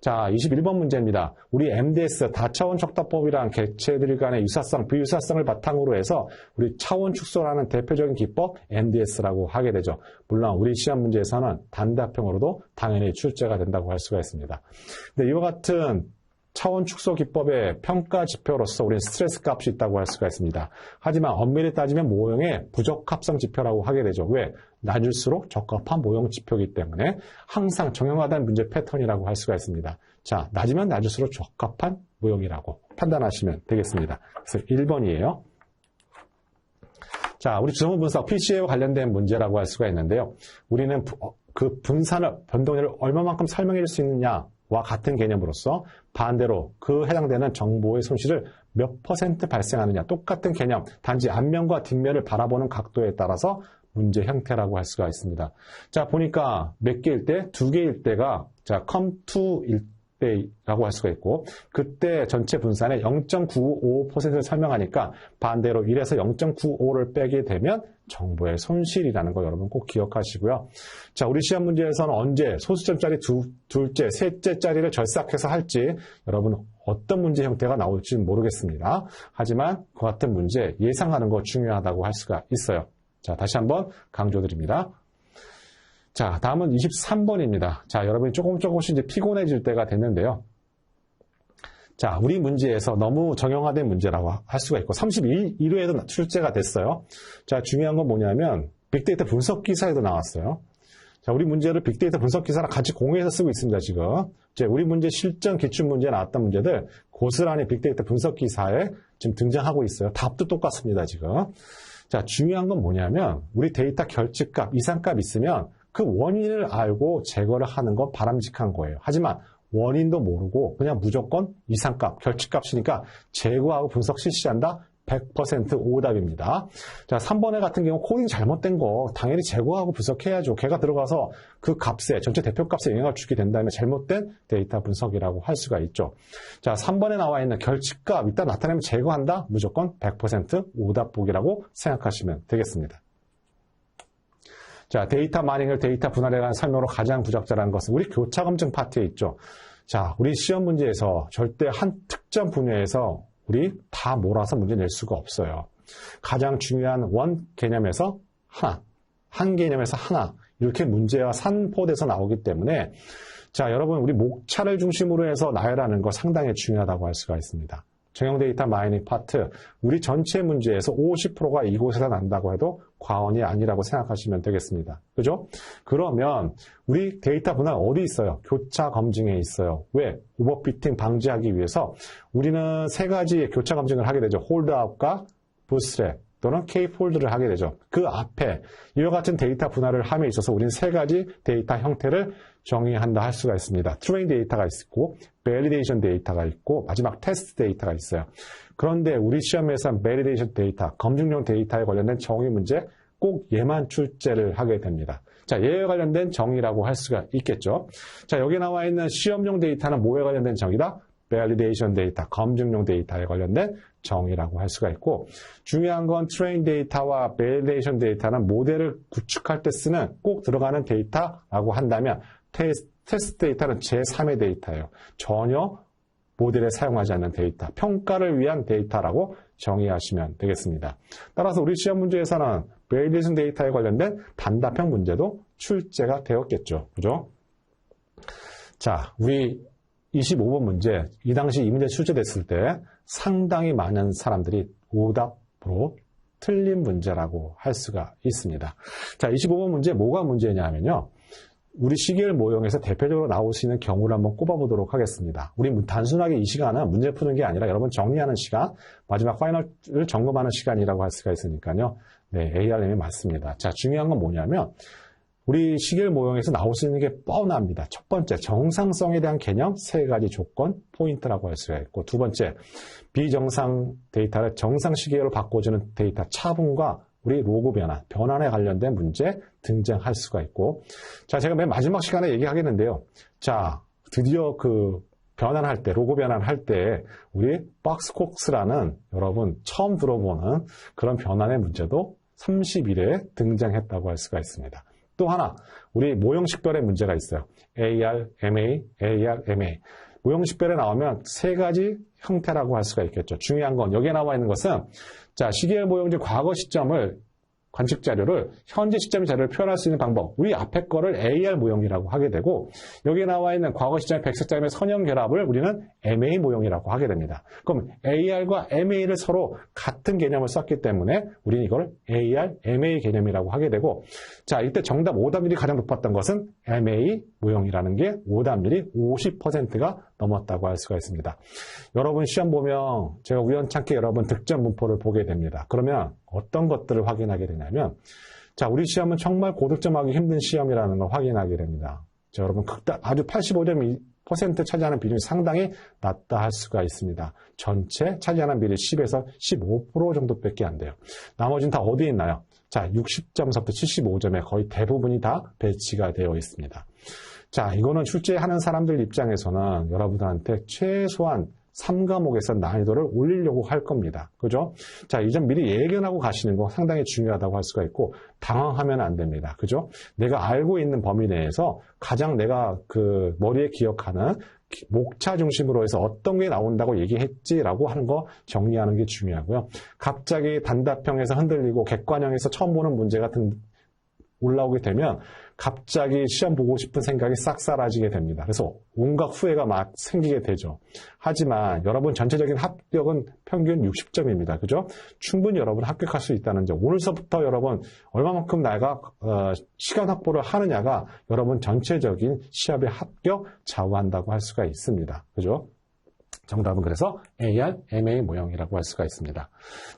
자, 21번 문제입니다. 우리 MDS 다차원 척도법이란 객체들 간의 유사성, 비유사성을 바탕으로 해서 우리 차원 축소라는 대표적인 기법 MDS라고 하게 되죠. 물론 우리 시험 문제에서는 단답형으로도 당연히 출제가 된다고 할 수가 있습니다. 근데 이와 같은 차원 축소 기법의 평가 지표로서 우리는 스트레스 값이 있다고 할 수가 있습니다. 하지만 엄밀히 따지면 모형의 부적합성 지표라고 하게 되죠. 왜? 낮을수록 적합한 모형 지표이기 때문에 항상 정형화된 문제 패턴이라고 할 수가 있습니다. 자, 낮으면 낮을수록 적합한 모형이라고 판단하시면 되겠습니다. 그래서 1번이에요. 자, 우리 주성분 분석 PCA와 관련된 문제라고 할 수가 있는데요. 우리는 그 분산을, 변동률을 얼마만큼 설명해 줄 수 있느냐 와 같은 개념으로서 반대로 그 해당되는 정보의 손실을 몇 % 발생하느냐 똑같은 개념, 단지 앞면과 뒷면을 바라보는 각도에 따라서 문제 형태라고 할 수가 있습니다. 자, 보니까 몇 개일 때? 2개일 때가 자, come to일 때라고 할 수가 있고, 그때 전체 분산의 0.955%를 설명하니까 반대로 1에서 0.95를 빼게 되면 정보의 손실이라는 거 여러분 꼭 기억하시고요. 자, 우리 시험 문제에서는 언제 소수점짜리 둘째, 셋째짜리를 절삭해서 할지 여러분 어떤 문제 형태가 나올지는 모르겠습니다. 하지만 그 같은 문제 예상하는 거 중요하다고 할 수가 있어요. 자, 다시 한번 강조드립니다. 자, 다음은 23번입니다. 자, 여러분이 조금씩 이제 피곤해질 때가 됐는데요. 자, 우리 문제에서 너무 정형화된 문제라고 할 수가 있고 31회에도 출제가 됐어요. 자, 중요한 건 뭐냐면 빅데이터 분석 기사에도 나왔어요. 자, 우리 문제를 빅데이터 분석 기사랑 같이 공유해서 쓰고 있습니다, 지금. 이제 우리 문제 실전 기출 문제에 나왔던 문제들 고스란히 빅데이터 분석 기사에 지금 등장하고 있어요. 답도 똑같습니다, 지금. 자, 중요한 건 뭐냐면 우리 데이터 결집값, 이상값 있으면 그 원인을 알고 제거를 하는 건 바람직한 거예요. 하지만 원인도 모르고 그냥 무조건 이상값, 결집값이니까 제거하고 분석 실시한다? 100% 오답입니다. 자, 3번에 같은 경우 코딩 잘못된 거 당연히 제거하고 분석해야죠. 걔가 들어가서 그 값에, 전체 대표값에 영향을 주게 된다면 잘못된 데이터 분석이라고 할 수가 있죠. 자, 3번에 나와 있는 결집값 이따 나타내면 제거한다? 무조건 100% 오답 보기라고 생각하시면 되겠습니다. 자, 데이터 마이닝을 데이터 분할에 관한 설명으로 가장 부적절한 것은 우리 교차 검증 파트에 있죠. 자, 우리 시험 문제에서 절대 한 특정 분야에서 우리 다 몰아서 문제 낼 수가 없어요. 가장 중요한 원 개념에서 하나, 한 개념에서 하나, 이렇게 문제가 산포돼서 나오기 때문에 자, 여러분 우리 목차를 중심으로 해서 나열하는 거 상당히 중요하다고 할 수가 있습니다. 정형 데이터 마이닝 파트, 우리 전체 문제에서 50%가 이곳에서 난다고 해도 과언이 아니라고 생각하시면 되겠습니다. 그죠? 그러면 우리 데이터 분할 어디 있어요? 교차 검증에 있어요. 왜? 오버피팅 방지하기 위해서 우리는 세 가지 교차 검증을 하게 되죠. 홀드아웃과 부스트랩 또는 K-폴드를 하게 되죠. 그 앞에 이와 같은 데이터 분할을 함에 있어서 우리는 세 가지 데이터 형태를 정의한다 할 수가 있습니다. 트레인 데이터가 있고, 밸리데이션 데이터가 있고, 마지막 테스트 데이터가 있어요. 그런데 우리 시험에서는 밸리데이션 데이터, 검증용 데이터에 관련된 정의 문제 꼭 얘만 출제를 하게 됩니다. 자, 얘에 관련된 정의라고 할 수가 있겠죠. 자, 여기 나와 있는 시험용 데이터는 뭐에 관련된 정의다? 밸리데이션 데이터, 검증용 데이터에 관련된 정의라고 할 수가 있고, 중요한 건 트레인 데이터와 밸리데이션 데이터는 모델을 구축할 때 쓰는 꼭 들어가는 데이터라고 한다면 테스트 데이터는 제3의 데이터예요. 전혀 모델에 사용하지 않는 데이터, 평가를 위한 데이터라고 정의하시면 되겠습니다. 따라서 우리 시험 문제에서는 밸리데이션 데이터에 관련된 단답형 문제도 출제가 되었겠죠. 그죠? 자, 우리 25번 문제, 이 당시 이 문제 출제됐을 때 상당히 많은 사람들이 오답으로 틀린 문제라고 할 수가 있습니다. 자, 25번 문제 뭐가 문제냐 하면요. 우리 시계열 모형에서 대표적으로 나올 수 있는 경우를 한번 꼽아보도록 하겠습니다. 우리 단순하게 이 시간은 문제 푸는 게 아니라 여러분 정리하는 시간, 마지막 파이널을 점검하는 시간이라고 할 수가 있으니까요. 네, ARM이 맞습니다. 자, 중요한 건 뭐냐면 우리 시계열 모형에서 나올 수 있는 게 뻔합니다. 첫 번째, 정상성에 대한 개념, 세 가지 조건, 포인트라고 할 수가 있고, 두 번째, 비정상 데이터를 정상 시계열로 바꿔주는 데이터 차분과 우리 로그 변환에 관련된 문제 등장할 수가 있고, 자, 제가 맨 마지막 시간에 얘기하겠는데요. 자, 드디어 변환할 때, 로그 변환할 때, 우리 박스콕스라는 여러분 처음 들어보는 그런 변환의 문제도 30일에 등장했다고 할 수가 있습니다. 또 하나, 우리 모형식별의 문제가 있어요. AR, MA, AR, MA. 모형식별에 나오면 세 가지 형태라고 할 수가 있겠죠. 중요한 건 여기에 나와 있는 것은 자, 시계열 모형제 과거 시점을 관측 자료를 현재 시점의 자료를 표현할 수 있는 방법. 우리 앞에 거를 AR 모형이라고 하게 되고 여기에 나와 있는 과거 시점의 백색점의 선형 결합을 우리는 MA 모형이라고 하게 됩니다. 그럼 AR과 MA를 서로 같은 개념을 썼기 때문에 우리는 이걸 AR, MA 개념이라고 하게 되고 자, 이때 정답 오답률이 가장 높았던 것은 MA 모형이라는 게 오답률이 50%가 넘었다고 할 수가 있습니다. 여러분 시험 보면 제가 우연찮게 여러분 득점 문포를 보게 됩니다. 그러면 어떤 것들을 확인하게 되냐면 자, 우리 시험은 정말 고득점하기 힘든 시험이라는 걸 확인하게 됩니다. 자, 여러분 아주 85% 차지하는 비중이 상당히 낮다 할 수가 있습니다. 전체 차지하는 비율이 10에서 15% 정도밖에 안 돼요. 나머지는 다 어디에 있나요? 자, 60점서부터 75점에 거의 대부분이 다 배치가 되어 있습니다. 자, 이거는 출제하는 사람들 입장에서는 여러분들한테 최소한 3과목에서 난이도를 올리려고 할 겁니다. 그죠? 자, 이 점 미리 예견하고 가시는 거 상당히 중요하다고 할 수가 있고, 당황하면 안 됩니다. 그죠? 내가 알고 있는 범위 내에서 가장 내가 머리에 기억하는 목차 중심으로 해서 어떤 게 나온다고 얘기했지라고 하는 거 정리하는 게 중요하고요. 갑자기 단답형에서 흔들리고 객관형에서 처음 보는 문제 같은 올라오게 되면 갑자기 시험 보고 싶은 생각이 싹 사라지게 됩니다. 그래서 온갖 후회가 막 생기게 되죠. 하지만 여러분 전체적인 합격은 평균 60점입니다. 그죠? 충분히 여러분 합격할 수 있다는 점. 오늘서부터 여러분 얼마만큼 내가 시간 확보를 하느냐가 여러분 전체적인 시합의 합격 좌우한다고 할 수가 있습니다. 그죠? 정답은 그래서 AR, MA 모형이라고 할 수가 있습니다.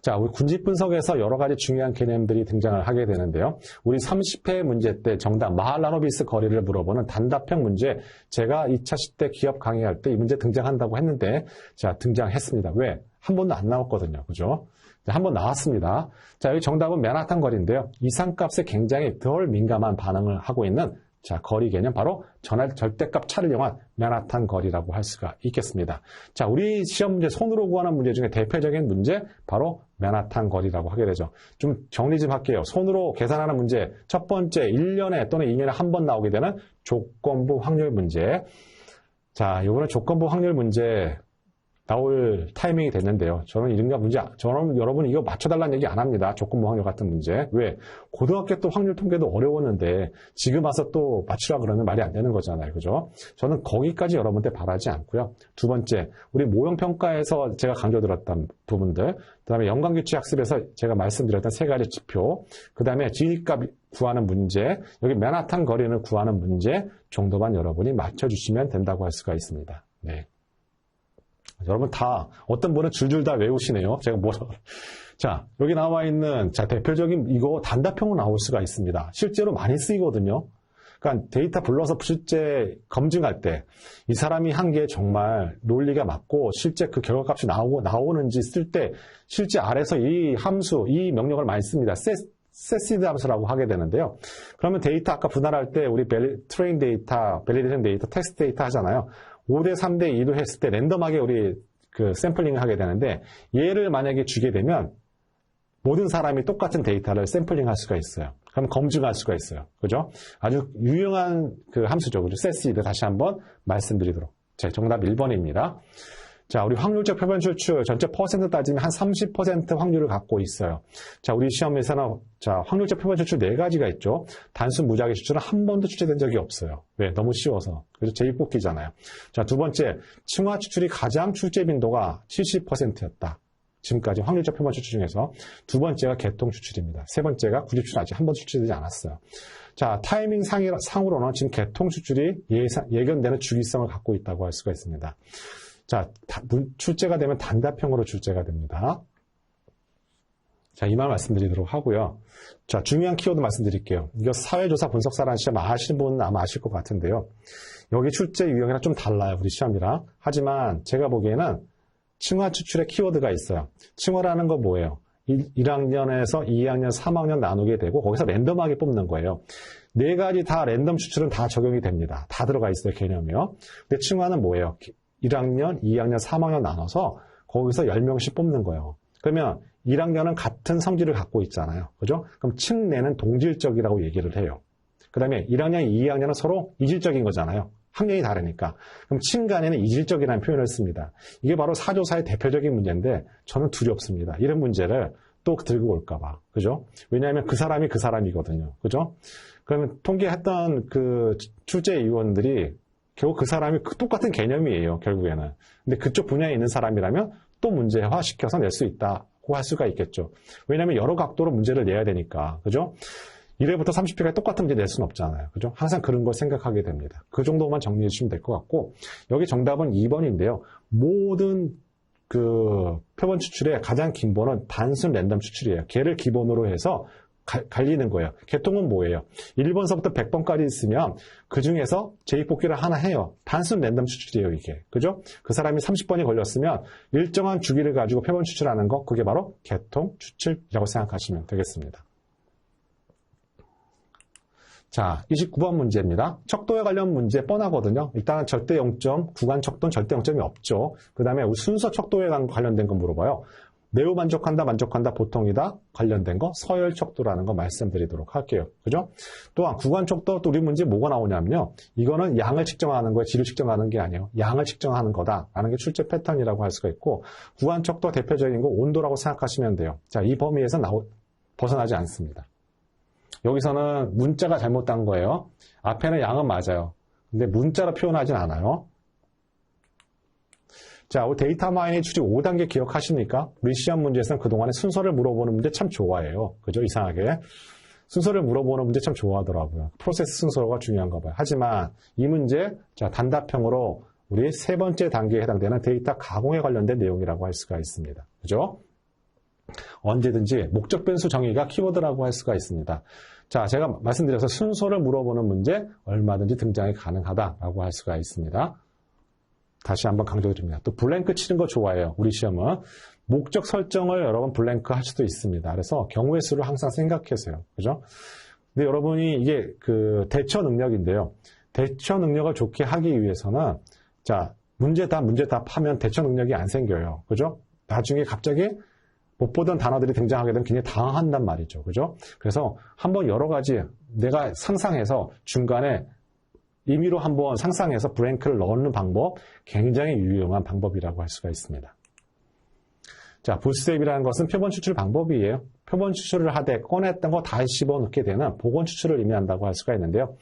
자, 우리 군집 분석에서 여러 가지 중요한 개념들이 등장을 하게 되는데요. 우리 30회 문제 때 정답 마할라노비스 거리를 물어보는 단답형 문제, 제가 2차 시대 기업 강의할 때 이 문제 등장한다고 했는데 자, 등장했습니다. 왜? 한 번도 안 나왔거든요. 그죠? 한 번 나왔습니다. 자, 여기 정답은 맨하탄 거리인데요. 이상값에 굉장히 덜 민감한 반응을 하고 있는 자, 거리 개념 바로 절대값 차를 이용한 맨하탄 거리라고 할 수가 있겠습니다. 자, 우리 시험 문제 손으로 구하는 문제 중에 대표적인 문제 바로 맨하탄 거리라고 하게 되죠. 좀 정리 좀 할게요. 손으로 계산하는 문제 첫 번째 1년에 또는 2년에 한 번 나오게 되는 조건부 확률 문제. 자, 이번에 조건부 확률 문제 나올 타이밍이 됐는데요. 저는 여러분 이거 맞춰달라는 얘기 안 합니다. 조건부 확률 같은 문제. 왜? 고등학교 또 확률 통계도 어려웠는데 지금 와서 또 맞추라 그러면 말이 안 되는 거잖아요. 그죠? 저는 거기까지 여러분한테 바라지 않고요. 두 번째, 우리 모형평가에서 제가 강조드렸던 부분들, 그 다음에 연관규칙학습에서 제가 말씀드렸던 세 가지 지표, 그 다음에 지휘값 구하는 문제, 여기 맨하탄 거리를 구하는 문제 정도만 여러분이 맞춰주시면 된다고 할 수가 있습니다. 네. 여러분 다 어떤 분은 줄줄 다 외우시네요. 제가 자, 여기 나와 있는 자, 대표적인 이거 단답형으로 나올 수가 있습니다. 실제로 많이 쓰이거든요. 그러니까 데이터 불러서 실제 검증할 때 이 사람이 한 게 정말 논리가 맞고 실제 그 결과값이 나오는지 쓸 때 실제 아래서 이 함수, 이 명령을 많이 씁니다. 세시드 함수라고 하게 되는데요. 그러면 데이터 아까 분할할 때 우리 트레인 데이터, 밸리데이션 데이터, 테스트 데이터 하잖아요. 5대 3대 2로 했을 때 랜덤하게 우리 그 샘플링을 하게 되는데 얘를 만약에 주게 되면 모든 사람이 똑같은 데이터를 샘플링할 수가 있어요. 그럼 검증할 수가 있어요. 그죠? 아주 유용한 그 함수죠. 그죠? 세시드 다시 한번 말씀드리도록. 자, 정답 1번입니다. 자, 우리 확률적 표본 추출 전체 퍼센트 따지면 한 30% 확률을 갖고 있어요. 자, 우리 시험에서는 자, 확률적 표본 추출 4가지가 있죠. 단순 무작위 추출은 한 번도 출제된 적이 없어요. 왜? 너무 쉬워서. 그래서 제2뽑기잖아요. 자, 두 번째, 층화 추출이 가장 출제 빈도가 70%였다. 지금까지 확률적 표본 추출 중에서 두 번째가 개통 추출입니다. 세 번째가 구집 추출 아직 한 번 출제되지 않았어요. 자, 타이밍 상으로는 지금 개통 추출이 예견되는 주기성을 갖고 있다고 할 수가 있습니다. 자, 출제가 되면 단답형으로 출제가 됩니다. 자, 이 말 말씀드리도록 하고요. 자, 중요한 키워드 말씀드릴게요. 이거 사회조사 분석사라는 시험 아시는 분은 아마 아실 것 같은데요. 여기 출제 유형이랑 좀 달라요, 우리 시험이랑. 하지만 제가 보기에는 층화 추출의 키워드가 있어요. 층화라는 건 뭐예요? 1학년에서 2학년, 3학년 나누게 되고 거기서 랜덤하게 뽑는 거예요. 4가지 다 랜덤 추출은 다 적용이 됩니다. 다 들어가 있어요, 개념이요. 근데 층화는 뭐예요? 1학년, 2학년, 3학년 나눠서 거기서 10명씩 뽑는 거예요. 그러면 1학년은 같은 성질을 갖고 있잖아요. 그죠? 그럼 층내는 동질적이라고 얘기를 해요. 그 다음에 1학년, 2학년은 서로 이질적인 거잖아요. 학년이 다르니까. 그럼 층 간에는 이질적이라는 표현을 씁니다. 이게 바로 사조사의 대표적인 문제인데 저는 두렵습니다. 이런 문제를 또 들고 올까봐. 그죠? 왜냐하면 그 사람이 그 사람이거든요. 그죠? 그러면 통계했던 그 출제위원들이 결국 그 사람이 똑같은 개념이에요, 결국에는. 근데 그쪽 분야에 있는 사람이라면 또 문제화 시켜서 낼 수 있다고 할 수가 있겠죠. 왜냐하면 여러 각도로 문제를 내야 되니까. 그죠? 1회부터 30회까지 똑같은 문제 낼 수는 없잖아요. 그죠? 항상 그런 걸 생각하게 됩니다. 그 정도만 정리해 주시면 될 것 같고, 여기 정답은 2번인데요. 모든 그 표본 추출의 가장 기본은 단순 랜덤 추출이에요. 걔를 기본으로 해서 갈리는 거예요. 개통은 뭐예요? 1번서부터 100번까지 있으면 그 중에서 제2뽑기를 하나 해요. 단순 랜덤 추출이에요, 이게. 그죠? 그 사람이 30번이 걸렸으면 일정한 주기를 가지고 표본 추출하는 거, 그게 바로 개통 추출이라고 생각하시면 되겠습니다. 자, 29번 문제입니다. 척도에 관련 문제 뻔하거든요. 일단은 절대 0점, 구간 척도는 절대 0점이 없죠. 그 다음에 순서 척도에 관련된 거 물어봐요. 매우 만족한다, 만족한다, 보통이다, 관련된 거, 서열 척도라는 거 말씀드리도록 할게요. 그죠? 또한 구간 척도, 또 우리 문제 뭐가 나오냐면요. 이거는 양을 측정하는 거예요. 질을 측정하는 게 아니에요. 양을 측정하는 거다라는 게 출제 패턴이라고 할 수가 있고, 구간 척도 대표적인 거 온도라고 생각하시면 돼요. 자, 이 범위에서 벗어나지 않습니다. 여기서는 문자가 잘못된 거예요. 앞에는 양은 맞아요. 근데 문자로 표현하진 않아요. 자, 우리 데이터 마이닝 추측 5단계 기억하십니까? 우리 시험 문제에서는 그동안에 순서를 물어보는 문제 참 좋아해요. 그죠? 이상하게. 순서를 물어보는 문제 참 좋아하더라고요. 프로세스 순서가 중요한가 봐요. 하지만 이 문제, 자, 단답형으로 우리 세 번째 단계에 해당되는 데이터 가공에 관련된 내용이라고 할 수가 있습니다. 그죠? 언제든지 목적 변수 정의가 키워드라고 할 수가 있습니다. 자, 제가 말씀드려서 순서를 물어보는 문제 얼마든지 등장이 가능하다라고 할 수가 있습니다. 다시 한번 강조드립니다. 또 블랭크 치는 거 좋아해요. 우리 시험은 목적 설정을 여러분 블랭크 할 수도 있습니다. 그래서 경우의 수를 항상 생각하세요. 그죠? 근데 여러분이 이게 그 대처 능력인데요. 대처 능력을 좋게 하기 위해서는 자, 문제 답하면 대처 능력이 안 생겨요. 그죠? 나중에 갑자기 못 보던 단어들이 등장하게 되면 굉장히 당황한단 말이죠. 그죠? 그래서 한번 여러 가지 내가 상상해서 중간에 임의로 한번 상상해서 브랭크를 넣는 방법, 굉장히 유용한 방법이라고 할 수가 있습니다. 자, 부스텝이라는 것은 표본 추출 방법이에요. 표본 추출을 하되 꺼냈던 거 다시 집어넣게 되는 복원 추출을 의미한다고 할 수가 있는데요.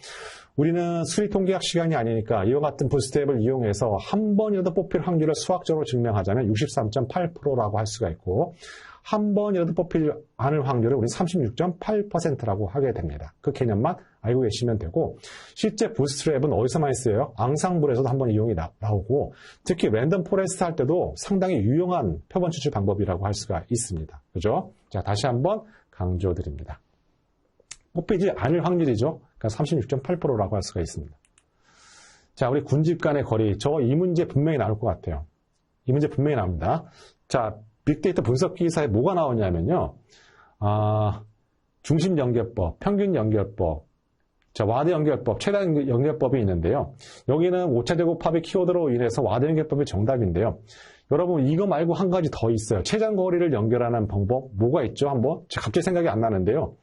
우리는 수리통계학 시간이 아니니까 이와 같은 부스텝을 이용해서 한 번이라도 뽑힐 확률을 수학적으로 증명하자면 63.8%라고 할 수가 있고 한 번이라도 뽑힐 않을 확률을 우리 36.8%라고 하게 됩니다. 그 개념만 알고 계시면 되고 실제 부스트랩은 어디서 많이 쓰여요? 앙상블에서도 한번 이용이 나오고 특히 랜덤 포레스트 할 때도 상당히 유용한 표본 추출 방법이라고 할 수가 있습니다. 그죠? 자, 다시 한번 강조드립니다. 뽑히지 않을 확률이죠. 그러니까 36.8%라고 할 수가 있습니다. 자, 우리 군집 간의 거리. 이 문제 분명히 나올 것 같아요. 이 문제 분명히 나옵니다. 자, 빅데이터 분석 기사에 뭐가 나오냐면요. 중심 연결법, 평균 연결법, 자, 와드 연결법, 최다 연결법이 있는데요. 여기는 오차 제곱합의 키워드로 인해서 와드 연결법이 정답인데요. 여러분 이거 말고 한 가지 더 있어요. 최장거리를 연결하는 방법 뭐가 있죠? 한번 갑자기 생각이 안 나는데요.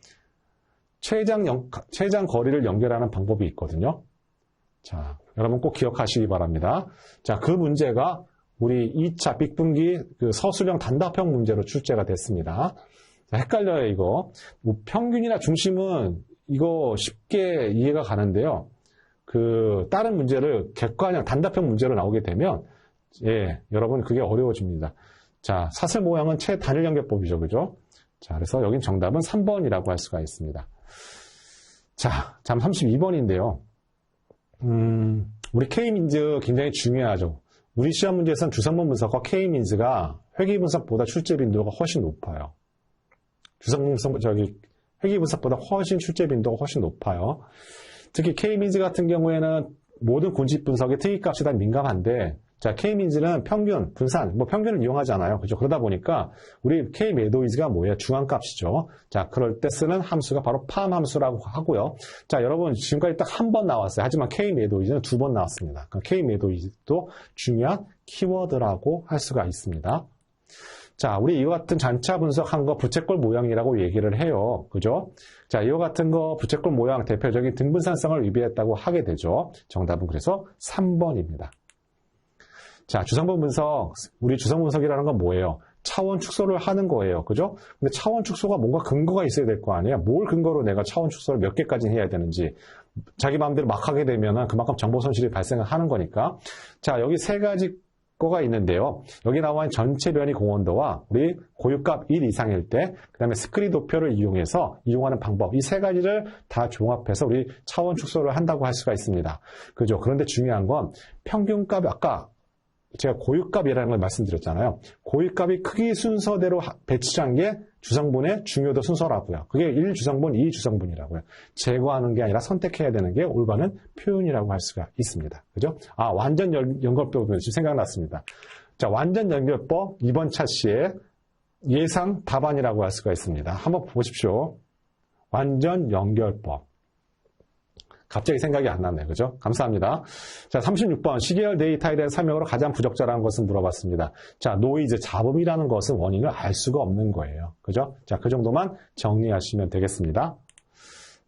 최장거리를 연결하는 방법이 있거든요. 자, 여러분 꼭 기억하시기 바랍니다. 자, 그 문제가 우리 2차 빅분기 그 서술형 단답형 문제로 출제가 됐습니다. 자, 헷갈려요, 이거. 뭐 평균이나 중심은 이거 쉽게 이해가 가는데요. 그 다른 문제를 객관형 단답형 문제로 나오게 되면 예, 여러분 그게 어려워집니다. 자, 사슬 모양은 최단일 연결법이죠. 그죠? 자, 그래서 여긴 정답은 3번이라고 할 수가 있습니다. 자, 다음 32번인데요. 우리 K민즈 굉장히 중요하죠. 우리 시험 문제에서는 주성분 분석과 K민즈가 회귀 분석보다 출제 빈도가 훨씬 높아요. 주성분 분석, 회귀 분석보다 훨씬 출제 빈도가 훨씬 높아요. 특히 K민즈 같은 경우에는 모든 군집 분석의 특이값이 다 민감한데, 자, K민즈는 평균, 분산, 평균을 이용하잖아요. 그죠? 그러다 보니까 우리 K매도이즈가 뭐예요? 중앙값이죠. 자, 그럴 때 쓰는 함수가 바로 팜 함수라고 하고요. 자, 여러분 지금까지 딱 한 번 나왔어요. 하지만 K매도이즈는 2번 나왔습니다. 그러니까 K매도이즈도 중요한 키워드라고 할 수가 있습니다. 자, 우리 이와 같은 잔차 분석한 거 부채꼴 모양이라고 얘기를 해요. 그죠? 자, 이와 같은 거 부채꼴 모양 대표적인 등분산성을 위배했다고 하게 되죠. 정답은 그래서 3번입니다. 자, 주성분 분석, 우리 주성분 분석이라는 건 뭐예요? 차원 축소를 하는 거예요. 그죠? 근데 차원 축소가 뭔가 근거가 있어야 될 거 아니에요? 뭘 근거로 내가 차원 축소를 몇 개까지 해야 되는지. 자기 마음대로 막 하게 되면은 그만큼 정보 손실이 발생을 하는 거니까. 자, 여기 세 가지 거가 있는데요. 여기 나와 있는 전체 변이 공원도와 우리 고유값 1 이상일 때, 그 다음에 스크린 도표를 이용하는 방법, 이 세 가지를 다 종합해서 우리 차원 축소를 한다고 할 수가 있습니다. 그죠? 그런데 중요한 건 평균값, 아까 제가 고유값이라는 걸 말씀드렸잖아요. 고유값이 크기 순서대로 배치한 게 주성분의 중요도 순서라고요. 그게 1주성분, 2주성분이라고요. 제거하는 게 아니라 선택해야 되는 게 올바른 표현이라고 할 수가 있습니다. 그죠? 아, 완전 연결법은 지금 생각났습니다. 자, 완전 연결법 이번 차시의 예상 답안이라고 할 수가 있습니다. 한번 보십시오. 완전 연결법. 갑자기 생각이 안 나네요. 그죠? 감사합니다. 자, 36번. 시계열 데이터에 대한 설명으로 가장 부적절한 것은 물어봤습니다. 자, 노이즈, 잡음이라는 것은 원인을 알 수가 없는 거예요. 그죠? 자, 그 정도만 정리하시면 되겠습니다.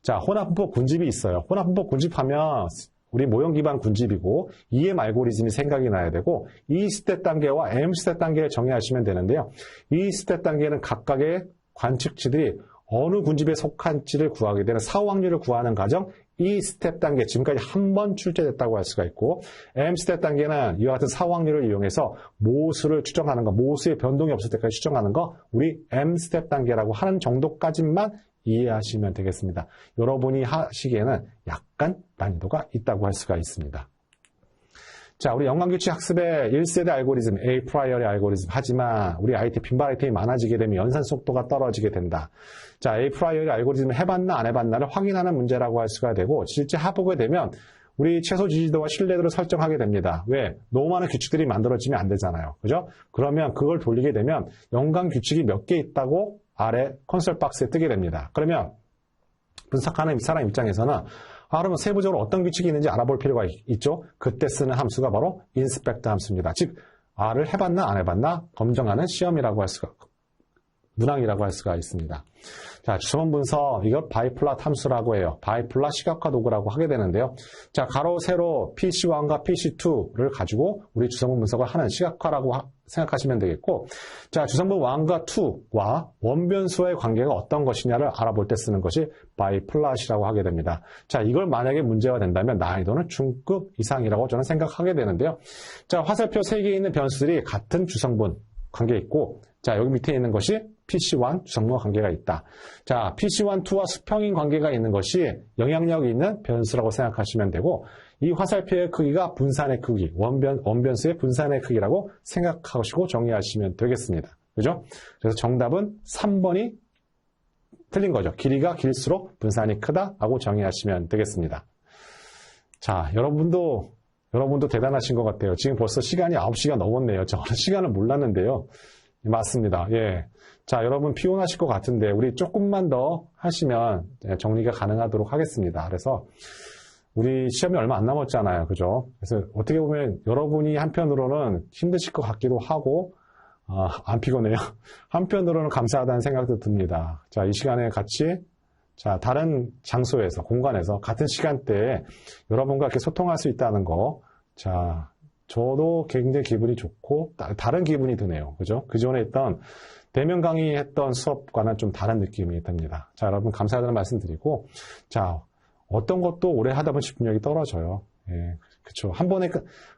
자, 혼합분법 군집이 있어요. 혼합분법 군집하면 우리 모형 기반 군집이고 EM 알고리즘이 생각이 나야 되고 E 스텝 단계와 M 스텝 단계를 정의하시면 되는데요. E 스텝 단계는 각각의 관측치들이 어느 군집에 속한지를 구하게 되는 사후 확률을 구하는 과정, 이 스텝 단계, 지금까지 한 번 출제됐다고 할 수가 있고, M 스텝 단계는 이와 같은 사후 확률을 이용해서 모수를 추정하는 거, 모수의 변동이 없을 때까지 추정하는 거, 우리 M 스텝 단계라고 하는 정도까지만 이해하시면 되겠습니다. 여러분이 하시기에는 약간 난이도가 있다고 할 수가 있습니다. 자, 우리 연관규칙 학습의 1세대 알고리즘, A 프라이어리 알고리즘. 하지만 우리 빈발 아이템이 많아지게 되면 연산 속도가 떨어지게 된다. 자, A 프라이어리 알고리즘을 해봤나 안 해봤나를 확인하는 문제라고 할 수가 되고, 실제 해보게 되면 우리 최소 지지도와 신뢰도를 설정하게 됩니다. 왜? 너무 많은 규칙들이 만들어지면 안 되잖아요. 그죠? 그러면 그걸 돌리게 되면 연관규칙이 몇 개 있다고 아래 컨솔 박스에 뜨게 됩니다. 그러면 분석하는 사람 입장에서는 그러면 세부적으로 어떤 규칙이 있는지 알아볼 필요가 있죠. 그때 쓰는 함수가 바로 인스펙트 함수입니다. 즉, R을 해봤나 안 해봤나 검증하는 시험이라고 할 수가, 문항이라고 할 수가 있습니다. 자, 주소문 분석, 이걸 바이플랏 함수라고 해요. 바이플랏 시각화 도구라고 하게 되는데요. 자, 가로, 세로 PC1과 PC2를 가지고 우리 주소문 분석을 하는 시각화라고 생각하시면 되겠고, 자, 주성분 1과 2와 원변수의 관계가 어떤 것이냐를 알아볼 때 쓰는 것이 바이플롯이라고 하게 됩니다. 자, 이걸 만약에 문제가 된다면 난이도는 중급 이상이라고 저는 생각하게 되는데요. 자, 화살표 3개에 있는 변수들이 같은 주성분 관계 있고, 자, 여기 밑에 있는 것이 PC1 주성분과 관계가 있다. 자, PC1, 2와 수평인 관계가 있는 것이 영향력이 있는 변수라고 생각하시면 되고, 이 화살표의 크기가 분산의 크기, 원변수의 분산의 크기라고 생각하시고 정의하시면 되겠습니다. 그죠? 그래서 정답은 3번이 틀린 거죠. 길이가 길수록 분산이 크다라고 정의하시면 되겠습니다. 자, 여러분도 대단하신 것 같아요. 지금 벌써 시간이 9시가 넘었네요. 저는 시간을 몰랐는데요. 맞습니다. 예. 자, 여러분 피곤하실 것 같은데 우리 조금만 더 하시면 정리가 가능하도록 하겠습니다. 그래서 우리 시험이 얼마 안 남았잖아요. 그죠? 그래서 어떻게 보면 여러분이 한편으로는 힘드실 것 같기도 하고, 안 피곤해요. 한편으로는 감사하다는 생각도 듭니다. 자, 이 시간에 같이, 자, 다른 장소에서, 공간에서, 같은 시간대에 여러분과 이렇게 소통할 수 있다는 거, 자, 저도 굉장히 기분이 좋고, 다른 기분이 드네요. 그죠? 그 전에 했던, 대면 강의했던 수업과는 좀 다른 느낌이 듭니다. 자, 여러분 감사하다는 말씀 드리고, 자, 어떤 것도 오래 하다 보면 집중력이 떨어져요. 예, 그쵸.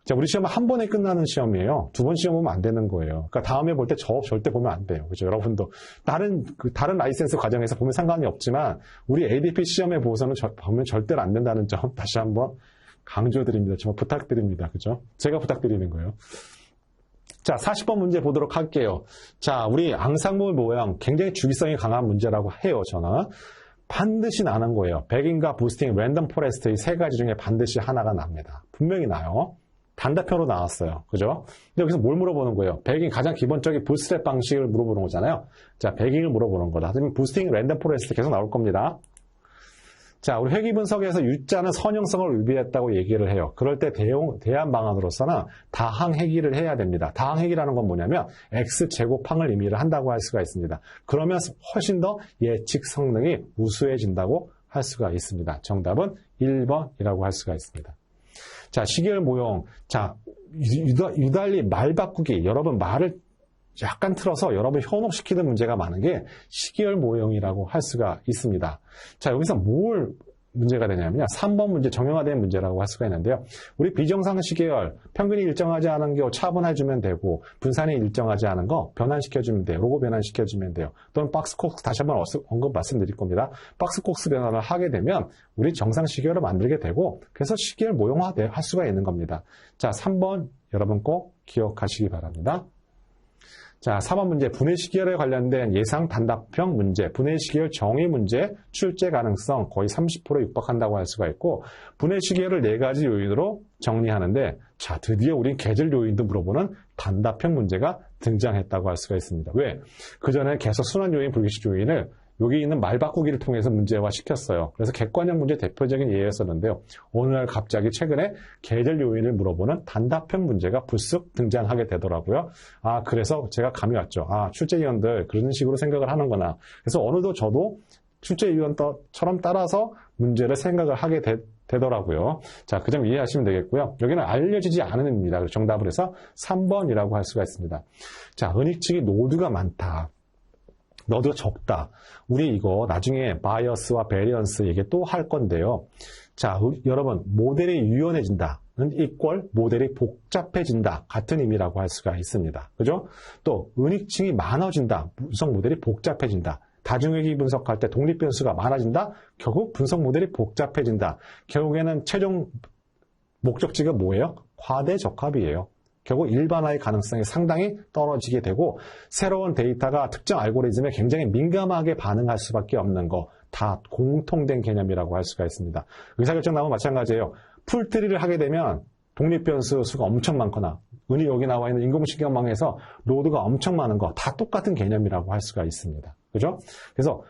자, 우리 시험은 한 번에 끝나는 시험이에요. 두 번 시험 보면 안 되는 거예요. 그러니까 다음에 볼 때 절대 보면 안 돼요. 그죠. 여러분도 다른 라이센스 과정에서 보면 상관이 없지만, 우리 ADP 시험에 보고서는 보면 절대로 안 된다는 점 다시 한번 강조드립니다. 정말 부탁드립니다. 그죠. 제가 부탁드리는 거예요. 자, 40번 문제 보도록 할게요. 자, 우리 앙상블 모형 굉장히 주기성이 강한 문제라고 해요, 저는. 반드시 나는 거예요. 백인과 부스팅, 랜덤 포레스트 이 세 가지 중에 반드시 하나가 납니다. 분명히 나요. 단답형으로 나왔어요. 그죠? 근데 여기서 뭘 물어보는 거예요? 백인 가장 기본적인 부스트랩 방식을 물어보는 거잖아요. 자, 백인을 물어보는 거다. 하지만 부스팅, 랜덤 포레스트 계속 나올 겁니다. 자, 우리 회귀 분석에서 U자는 선형성을 의미했다고 얘기를 해요. 그럴 때 대안 방안으로서는 다항 회귀를 해야 됩니다. 다항 회귀라는 건 뭐냐면 X제곱항을 의미를 한다고 할 수가 있습니다. 그러면 훨씬 더 예측 성능이 우수해진다고 할 수가 있습니다. 정답은 1번이라고 할 수가 있습니다. 자, 시계열 모형. 자, 유달리 말 바꾸기. 여러분 말을 약간 틀어서 여러분 현혹시키는 문제가 많은 게 시계열 모형이라고 할 수가 있습니다. 자, 여기서 뭘 문제가 되냐면요. 3번 문제 정형화된 문제라고 할 수가 있는데요. 우리 비정상 시계열, 평균이 일정하지 않은 거 차분해주면 되고, 분산이 일정하지 않은 거 변환시켜주면 돼요. 로고 변환시켜주면 돼요. 또는 박스콕스 다시 한번 언급 말씀드릴 겁니다. 박스콕스 변환을 하게 되면 우리 정상 시계열을 만들게 되고, 그래서 시계열 모형화 할 수가 있는 겁니다. 자, 3번 여러분 꼭 기억하시기 바랍니다. 자, 4번 문제, 분해 시계열에 관련된 예상 단답형 문제, 분해 시계열 정의 문제, 출제 가능성 거의 30%에 육박한다고 할 수가 있고, 분해 시계열을 4가지 요인으로 정리하는데, 자, 드디어 우린 계절 요인도 물어보는 단답형 문제가 등장했다고 할 수가 있습니다. 왜? 그전에 계속 순환 요인, 불규칙 요인을 여기 있는 말 바꾸기를 통해서 문제화 시켰어요. 그래서 객관형 문제 대표적인 예였었는데요. 오늘날 갑자기 최근에 계절 요인을 물어보는 단답형 문제가 불쑥 등장하게 되더라고요. 아, 그래서 제가 감이 왔죠. 아, 출제위원들 그런 식으로 생각을 하는구나. 그래서 어느덧 저도 출제위원처럼 따라서 문제를 생각을 하게 되더라고요. 자, 그 점 이해하시면 되겠고요. 여기는 알려지지 않은 의미입니다. 정답을 해서 3번이라고 할 수가 있습니다. 자, 은익측이 노드가 많다. 너도 적다. 우리 이거 나중에 바이어스와 베리언스 얘기 또 할 건데요. 자, 여러분 모델이 유연해진다는 이퀄 모델이 복잡해진다. 같은 의미라고 할 수가 있습니다. 그죠? 또 은익층이 많아진다. 분석 모델이 복잡해진다. 다중회귀 분석할 때 독립 변수가 많아진다. 결국 분석 모델이 복잡해진다. 결국에는 최종 목적지가 뭐예요? 과대적합이에요. 결국 일반화의 가능성이 상당히 떨어지게 되고 새로운 데이터가 특정 알고리즘에 굉장히 민감하게 반응할 수밖에 없는 거 다 공통된 개념이라고 할 수가 있습니다. 의사결정 나오면 마찬가지예요. 풀트리를 하게 되면 독립변수 수가 엄청 많거나 은이 여기 나와 있는 인공신경망에서 로드가 엄청 많은 거 다 똑같은 개념이라고 할 수가 있습니다. 그죠? 그래서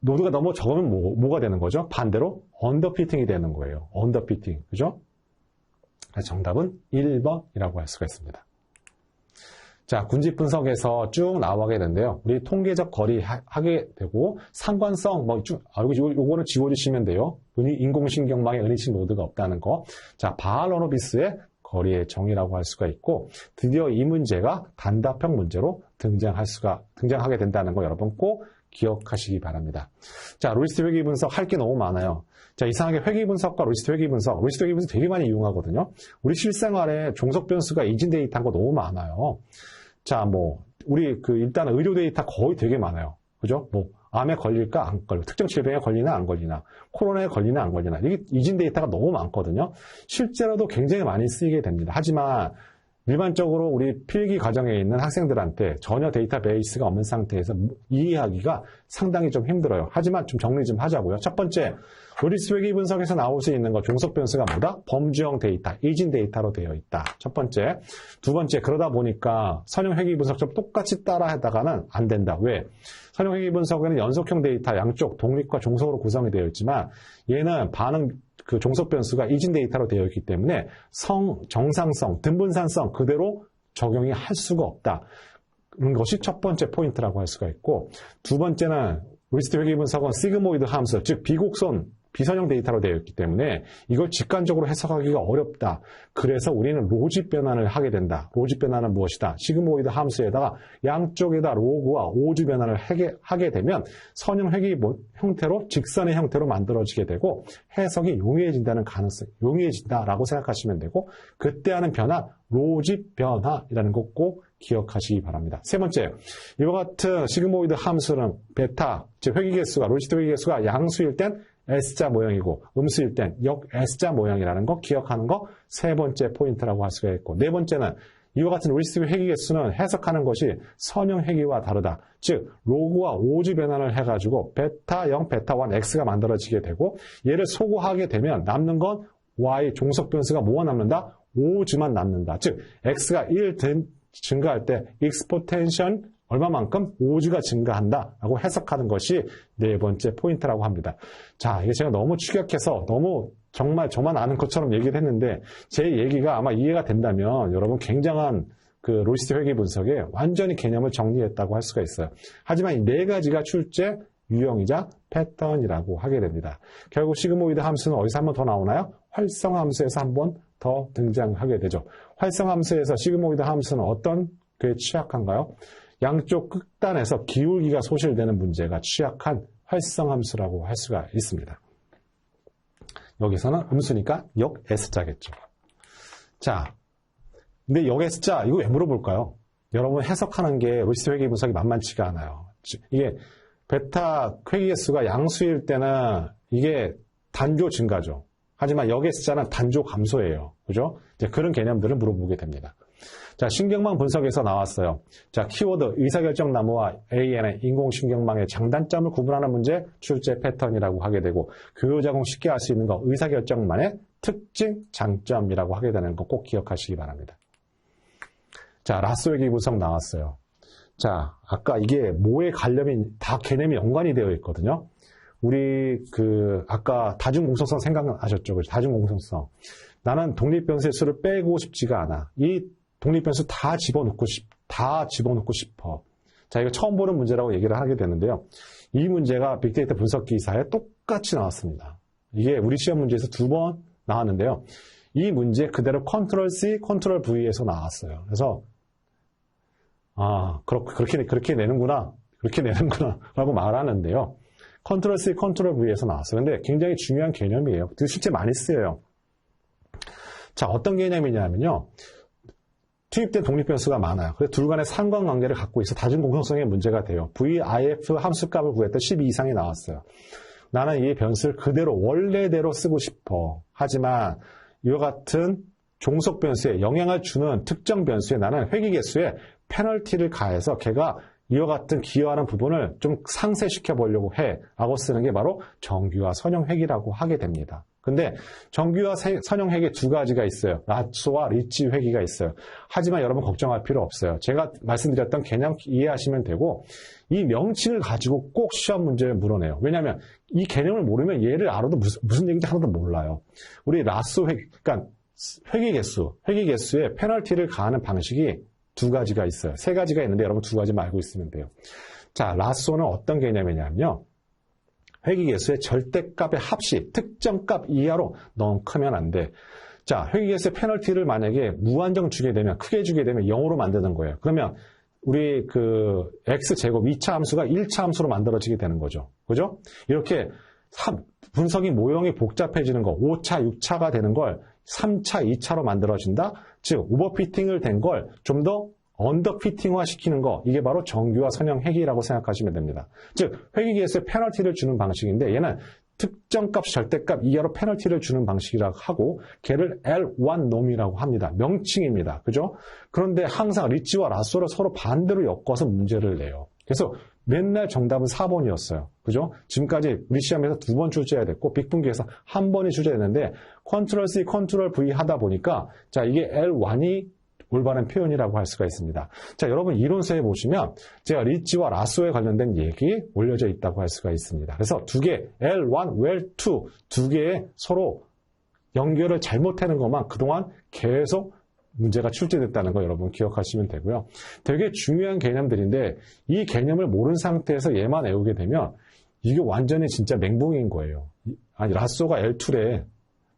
로드가 너무 적으면 뭐가 되는 거죠? 반대로 언더피팅이 되는 거예요. 언더피팅. 그죠? 정답은 1번이라고 할 수가 있습니다. 자, 군집 분석에서 쭉 나오게 되는데요. 우리 통계적 거리 하게 되고 상관성 요거는 지워주시면 돼요. 인공신경망에 은이식 노드가 없다는 거. 자, 바알로노비스의 거리의 정의라고 할 수가 있고 드디어 이 문제가 단답형 문제로 등장하게 된다는 거 여러분 꼭 기억하시기 바랍니다. 자, 로지스트 회귀 분석 할 게 너무 많아요. 자, 이상하게 회귀 분석과 로지스트 회귀 분석 되게 많이 이용하거든요. 우리 실생활에 종속 변수가 이진 데이터한 거 너무 많아요. 자, 우리 일단 의료 데이터 거의 되게 많아요. 그죠? 암에 걸릴까 안 걸려, 특정 질병에 걸리나 안 걸리나, 코로나에 걸리나 안 걸리나, 이게 이진 데이터가 너무 많거든요. 실제로도 굉장히 많이 쓰이게 됩니다. 하지만 일반적으로 우리 필기 과정에 있는 학생들한테 전혀 데이터베이스가 없는 상태에서 이해하기가 상당히 좀 힘들어요. 하지만 좀 정리 좀 하자고요. 첫 번째, 로지스트 회귀 분석에서 나올 수 있는 거 종속 변수가 뭐다? 범주형 데이터, 이진 데이터로 되어 있다. 첫 번째. 두 번째, 그러다 보니까 선형 회귀 분석처럼 똑같이 따라 하다가는 안 된다. 왜? 선형 회귀 분석에는 연속형 데이터 양쪽 독립과 종속으로 구성이 되어 있지만 얘는 반응 그 종속 변수가 이진 데이터로 되어 있기 때문에 정상성, 등분산성 그대로 적용이 할 수가 없다. 그런 것이 첫 번째 포인트라고 할 수가 있고, 두 번째는 로지스틱 회귀 분석은 시그모이드 함수, 즉 비곡선, 비선형 데이터로 되어 있기 때문에 이걸 직관적으로 해석하기가 어렵다. 그래서 우리는 로짓 변환을 하게 된다. 로짓 변환은 무엇이다? 시그모이드 함수에다가 양쪽에다 로그와 오즈 변환을 하게 되면 선형 회귀 형태로, 직선의 형태로 만들어지게 되고 해석이 용이해진다는 가능성, 용이해진다라고 생각하시면 되고, 그때 하는 변화, 로짓 변화이라는 것 꼭 기억하시기 바랍니다. 세 번째, 이와 같은 시그모이드 함수는 베타, 즉 회귀 개수가, 로지스틱 회귀 개수가 양수일 땐 S자 모형이고 음수일 땐 역 S자 모형이라는 거 기억하는 거 세 번째 포인트라고 할 수가 있고, 네 번째는 이와 같은 로지스틱 회귀 개수는 해석하는 것이 선형 회귀와 다르다. 즉 로그와 오즈 변환을 해가지고 베타 0, 베타 1, X가 만들어지게 되고, 얘를 소거하게 되면 남는 건 Y 종속 변수가 뭐가 남는다? 오즈만 남는다. 즉 X가 1 증가할 때 익스포텐션 얼마만큼 오즈가 증가한다라고 해석하는 것이 네 번째 포인트라고 합니다. 자, 이게 제가 너무 축약해서 너무 정말 저만 아는 것처럼 얘기를 했는데, 제 얘기가 아마 이해가 된다면 여러분 굉장한 그 로지스틱 회귀 분석에 완전히 개념을 정리했다고 할 수가 있어요. 하지만 이 네 가지가 출제 유형이자 패턴이라고 하게 됩니다. 결국 시그모이드 함수는 어디서 한 번 더 나오나요? 활성화 함수에서 한 번 더 등장하게 되죠. 활성화 함수에서 시그모이드 함수는 어떤 게 취약한가요? 양쪽 끝단에서 기울기가 소실되는 문제가 취약한 활성함수라고 할 수가 있습니다. 여기서는 음수니까 역 S자겠죠. 자, 근데 역 S자 이거 왜 물어볼까요? 여러분 해석하는 게 로지스틱 회귀 분석이 만만치가 않아요. 이게 베타 회귀 개수가 양수일 때는 이게 단조 증가죠. 하지만 역 S자는 단조 감소예요. 그죠? 이제 그런 개념들을 물어보게 됩니다. 자, 신경망 분석에서 나왔어요. 자, 키워드 의사결정 나무와 AN의 인공신경망의 장단점을 구분하는 문제 출제 패턴이라고 하게 되고, 교요작용 쉽게 할 수 있는 거 의사결정만의 특징, 장점이라고 하게 되는 거 꼭 기억하시기 바랍니다. 자, 라쏘 회귀 분석 나왔어요. 자, 아까 이게 뭐의 관련이 다 개념이 연관이 되어 있거든요. 우리 아까 다중공성성 생각하셨죠? 그렇죠? 다중공성성. 나는 독립변수의 수를 빼고 싶지가 않아. 이 독립변수 다 집어넣고 싶어. 자, 이거 처음 보는 문제라고 얘기를 하게 되는데요. 이 문제가 빅데이터 분석 기사에 똑같이 나왔습니다. 이게 우리 시험 문제에서 2번 나왔는데요. 이 문제 그대로 컨트롤 C, 컨트롤 V에서 나왔어요. 그래서 그렇게 내는구나 라고 말하는데요. 컨트롤 C, 컨트롤 V에서 나왔어요. 근데 굉장히 중요한 개념이에요. 실제 많이 쓰여요. 자, 어떤 개념이냐면요. 투입된 독립변수가 많아요. 그래서 둘 간의 상관관계를 갖고 있어 다중공성성의 문제가 돼요. VIF 함수값을 구했더니 12 이상이 나왔어요. 나는 이 변수를 그대로 원래대로 쓰고 싶어. 하지만 이와 같은 종속 변수에 영향을 주는 특정 변수에 나는 회귀 개수에 페널티를 가해서 걔가 이와 같은 기여하는 부분을 좀 상쇄시켜 보려고 해 라고 쓰는 게 바로 정규화 선형 회귀라고 하게 됩니다. 근데 정규화 선형 회귀 두 가지가 있어요. 라쏘와 리치 회귀가 있어요. 하지만 여러분 걱정할 필요 없어요. 제가 말씀드렸던 개념 이해하시면 되고, 이 명칭을 가지고 꼭 시험 문제를 물어내요. 왜냐하면 이 개념을 모르면 얘를 알아도 무슨 얘기인지 하나도 몰라요. 우리 라쏘 회귀, 그러니까 회귀 개수에 페널티를 가하는 방식이 두 가지가 있어요. 세 가지가 있는데 여러분 두 가지만 알고 있으면 돼요. 자, 라쏘는 어떤 개념이냐면요. 회귀 개수의 절대값의 합시 특정 값 이하로 너무 크면 안 돼. 자, 회귀 개수의 페널티를 만약에 무한정 주게 되면, 크게 주게 되면 0으로 만드는 거예요. 그러면 우리 x제곱 2차 함수가 1차 함수로 만들어지게 되는 거죠. 그죠? 이렇게 분석이 모형이 복잡해지는 거, 5차, 6차가 되는 걸 3차, 2차로 만들어진다? 즉, 오버피팅을 된 걸 좀 더 언더피팅화 시키는 거, 이게 바로 정규화 선형 회귀라고 생각하시면 됩니다. 즉, 회귀 개수에 페널티를 주는 방식인데, 얘는 특정 값, 절대값 이하로 페널티를 주는 방식이라고 하고, 걔를 L1 놈이라고 합니다. 명칭입니다. 그죠? 그런데 항상 리치와 라쏘를 서로 반대로 엮어서 문제를 내요. 그래서 맨날 정답은 4번이었어요. 그죠? 지금까지 우리 시험에서 2번 출제해야 됐고, 빅분기에서 1번이 출제됐는데, 컨트롤 C, 컨트롤 V 하다 보니까, 자, 이게 L1이 올바른 표현이라고 할 수가 있습니다. 자, 여러분 이론서에 보시면 제가 리치와 라쏘에 관련된 얘기 올려져 있다고 할 수가 있습니다. 그래서 두 개, L1, L2 두 개의 서로 연결을 잘못하는 것만 그동안 계속 문제가 출제됐다는 거 여러분 기억하시면 되고요. 되게 중요한 개념들인데 이 개념을 모르는 상태에서 얘만 외우게 되면 이게 완전히 진짜 맹붕인 거예요. 아니 라쏘가 L2래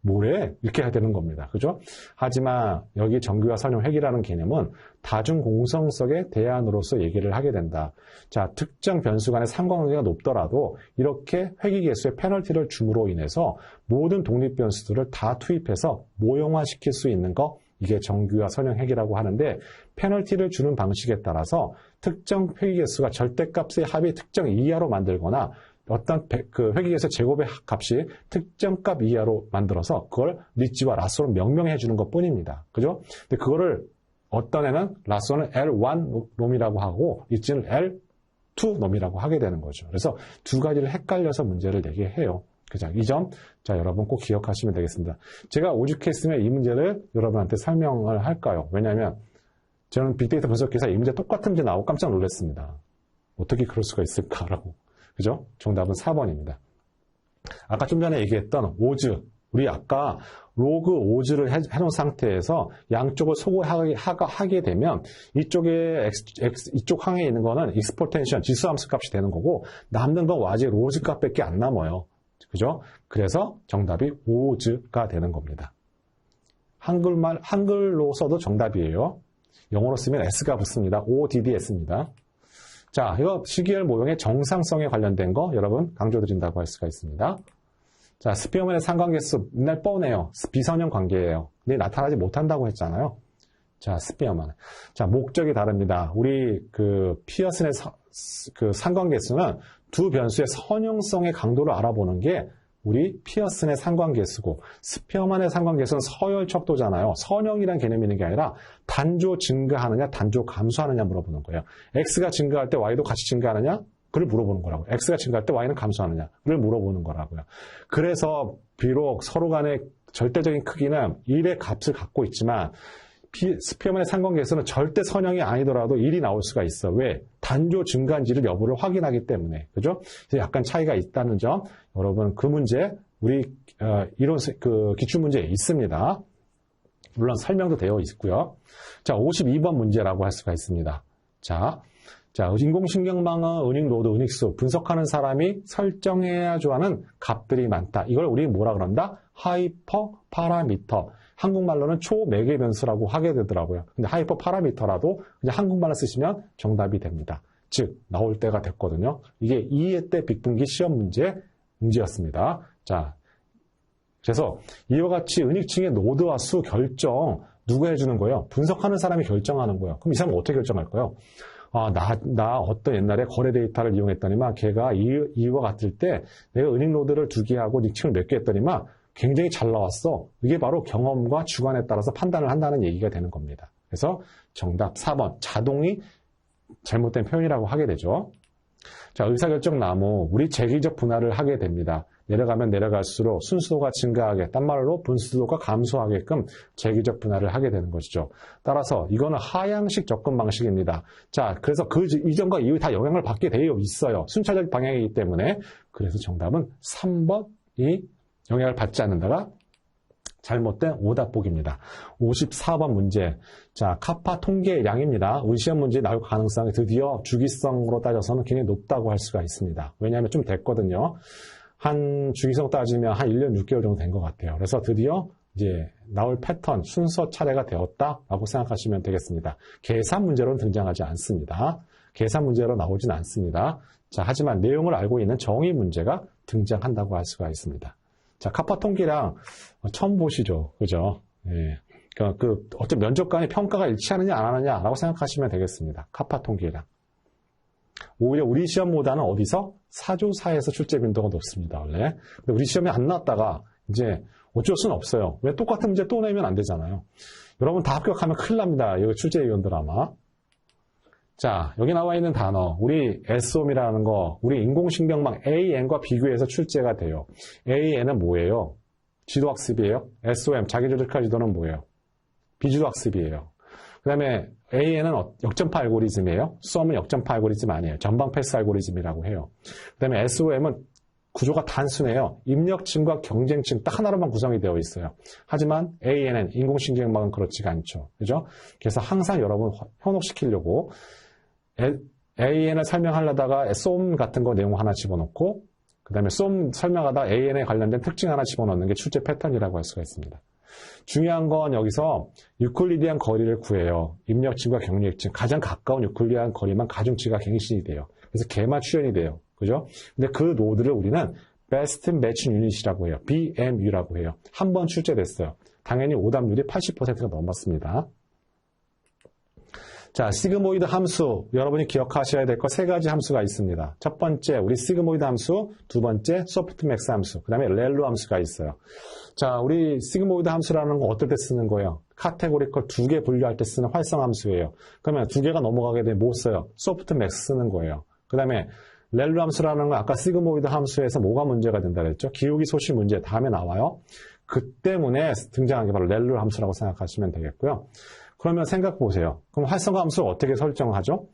뭐래? 이렇게 해야 되는 겁니다. 그죠? 하지만 여기 정규화 선형 회귀라는 개념은 다중공성성의 대안으로서 얘기를 하게 된다. 자, 특정 변수 간의 상관관계가 높더라도 이렇게 회귀 개수의 페널티를 줌으로 인해서 모든 독립 변수들을 다 투입해서 모형화시킬 수 있는 거 이게 정규화 선형 회귀라고 하는데 페널티를 주는 방식에 따라서 특정 회귀 개수가 절대값의 합이 특정 이하로 만들거나 어떤 그 회귀에서 제곱의 값이 특정 값 이하로 만들어서 그걸 리치와 라쏘로 명명해 주는 것 뿐입니다. 그죠? 근데 그거를 어떤 애는 라쏘는 L1 놈이라고 하고 리치는 L2 놈이라고 하게 되는 거죠. 그래서 두 가지를 헷갈려서 문제를 내게 해요. 그죠? 이 점, 자, 여러분 꼭 기억하시면 되겠습니다. 제가 오죽했으면 이 문제를 여러분한테 설명을 할까요? 왜냐하면 저는 빅데이터 분석기사 이 문제 똑같은 문제 나오고 깜짝 놀랐습니다. 어떻게 그럴 수가 있을까라고. 그죠? 정답은 4번입니다. 아까 좀 전에 얘기했던 오즈. 우리 아까 로그 오즈를 해놓은 상태에서 양쪽을 소거하게 되면 이쪽에 이쪽 항에 있는 거는 익스포텐션, 지수함수 값이 되는 거고 남는 건 와지 로즈 값밖에 안 남아요. 그죠? 그래서 정답이 오즈가 되는 겁니다. 한글로 써도 정답이에요. 영어로 쓰면 S가 붙습니다. ODDS입니다. 자, 이거 시기열 모형의 정상성에 관련된 거 여러분 강조드린다고 할 수가 있습니다. 자, 스피어맨의 상관계수 맨날 뻔해요. 비선형 관계예요. 근데 나타나지 못한다고 했잖아요. 자, 스피어맨. 자, 목적이 다릅니다. 우리 그 피어슨의 그 상관계수는 두 변수의 선형성의 강도를 알아보는 게 우리 피어슨의 상관계수고 스피어만의 상관계수는 서열 척도잖아요. 선형이란 개념이 있는 게 아니라 단조 증가하느냐 단조 감소하느냐 물어보는 거예요. X가 증가할 때 Y도 같이 증가하느냐? 그걸 물어보는 거라고요. X가 증가할 때 Y는 감소하느냐? 그걸 물어보는 거라고요. 그래서 비록 서로 간의 절대적인 크기는 1의 값을 갖고 있지만 스피어만의 상관계수는 절대 선형이 아니더라도 1이 나올 수가 있어. 왜? 단조 증가인지를 여부를 확인하기 때문에. 그죠? 약간 차이가 있다는 점. 여러분, 그 문제, 우리, 이론, 그, 기출문제에 있습니다. 물론 설명도 되어 있고요. 자, 52번 문제라고 할 수가 있습니다. 자, 인공신경망의 은익노드, 은익수, 분석하는 사람이 설정해야 좋아하는 값들이 많다. 이걸 우리 뭐라 그런다? 하이퍼 파라미터. 한국말로는 초매개 변수라고 하게 되더라고요. 근데 하이퍼 파라미터라도 그냥 한국말로 쓰시면 정답이 됩니다. 즉, 나올 때가 됐거든요. 이게 2회 때 빅분기 시험 문제였습니다. 자, 그래서 이와 같이 은익층의 노드와 수 결정 누가 해주는 거예요? 분석하는 사람이 결정하는 거예요. 그럼 이 사람은 어떻게 결정할까요? 나 어떤 옛날에 거래 데이터를 이용했더니만 걔가 이와 같을 때 내가 은익 노드를 2개 하고 닉층을 몇 개 했더니만 굉장히 잘 나왔어. 이게 바로 경험과 주관에 따라서 판단을 한다는 얘기가 되는 겁니다. 그래서 정답 4번 자동이 잘못된 표현이라고 하게 되죠. 자, 의사결정 나무 우리 재기적 분할을 하게 됩니다. 내려가면 내려갈수록 순수도가 증가하게 딴 말로 분수도가 감소하게끔 재기적 분할을 하게 되는 것이죠. 따라서 이거는 하향식 접근 방식입니다. 자, 그래서 그 이전과 이후 다 영향을 받게 되어 있어요. 순차적 방향이기 때문에. 그래서 정답은 3번이 영향을 받지 않는다가 잘못된 오답복입니다. 54번 문제. 자, 카파 통계량입니다. 우리 시험 문제에 나올 가능성이 드디어 주기성으로 따져서는 굉장히 높다고 할 수가 있습니다. 왜냐하면 좀 됐거든요. 한 주기성 따지면 한 1년 6개월 정도 된 것 같아요. 그래서 드디어 이제 나올 패턴, 순서 차례가 되었다라고 생각하시면 되겠습니다. 계산 문제로는 등장하지 않습니다. 계산 문제로 나오진 않습니다. 자, 하지만 내용을 알고 있는 정의 문제가 등장한다고 할 수가 있습니다. 자, 카파 통계량 처음 보시죠. 그죠? 예. 어떤 면접 간의 평가가 일치하느냐, 안 하느냐라고 생각하시면 되겠습니다. 카파 통계량. 오히려 우리 시험보다는 어디서? 사조사에서 출제 빈도가 높습니다, 원래. 근데 우리 시험에 안 나왔다가 이제 어쩔 수는 없어요. 왜 똑같은 문제 또 내면 안 되잖아요. 여러분 다 합격하면 큰일 납니다. 이거 출제위원들 아마. 자, 여기 나와 있는 단어, 우리 SOM이라는 거, 우리 인공신경망 AN과 비교해서 출제가 돼요. AN은 뭐예요? 지도학습이에요? SOM, 자기조직화 지도는 뭐예요? 비지도학습이에요. 그 다음에 AN은 역전파 알고리즘이에요. SOM은 역전파 알고리즘 아니에요. 전방 패스 알고리즘이라고 해요. 그 다음에 SOM은 구조가 단순해요. 입력층과 경쟁층 딱 하나로만 구성이 되어 있어요. 하지만 ANN, 인공신경막은 그렇지가 않죠. 그죠? 그래서 항상 여러분 현혹시키려고 AN을 설명하려다가 SOM 같은 거 내용 하나 집어넣고 그 다음에 SOM 설명하다 AN에 관련된 특징 하나 집어넣는 게 출제 패턴이라고 할 수가 있습니다. 중요한 건 여기서 유클리디안 거리를 구해요. 입력층과 경력층 가장 가까운 유클리디안 거리만 가중치가 갱신이 돼요. 그래서 걔만 출현이 돼요. 그죠? 근데 그 노드를 우리는 Best Match Unit이라고 해요. BMU라고 해요. 한 번 출제됐어요. 당연히 오답률이 80%가 넘었습니다. 자, 시그모이드 함수. 여러분이 기억하셔야 될 거 세 가지 함수가 있습니다. 첫 번째, 우리 시그모이드 함수. 두 번째, 소프트맥스 함수. 그 다음에 렐로 함수가 있어요. 자, 우리 시그모이드 함수라는 건 어떨 때 쓰는 거예요? 카테고리컬 두 개 분류할 때 쓰는 활성 함수예요. 그러면 두 개가 넘어가게 되면 뭐 써요? 소프트맥스 쓰는 거예요. 그 다음에 렐로 함수라는 건 아까 시그모이드 함수에서 뭐가 문제가 된다 그랬죠? 기울기 소시 문제 다음에 나와요. 그 때문에 등장한 게 바로 렐로 함수라고 생각하시면 되겠고요. 그러면 생각해 보세요. 그럼 활성화 함수를 어떻게 설정하죠?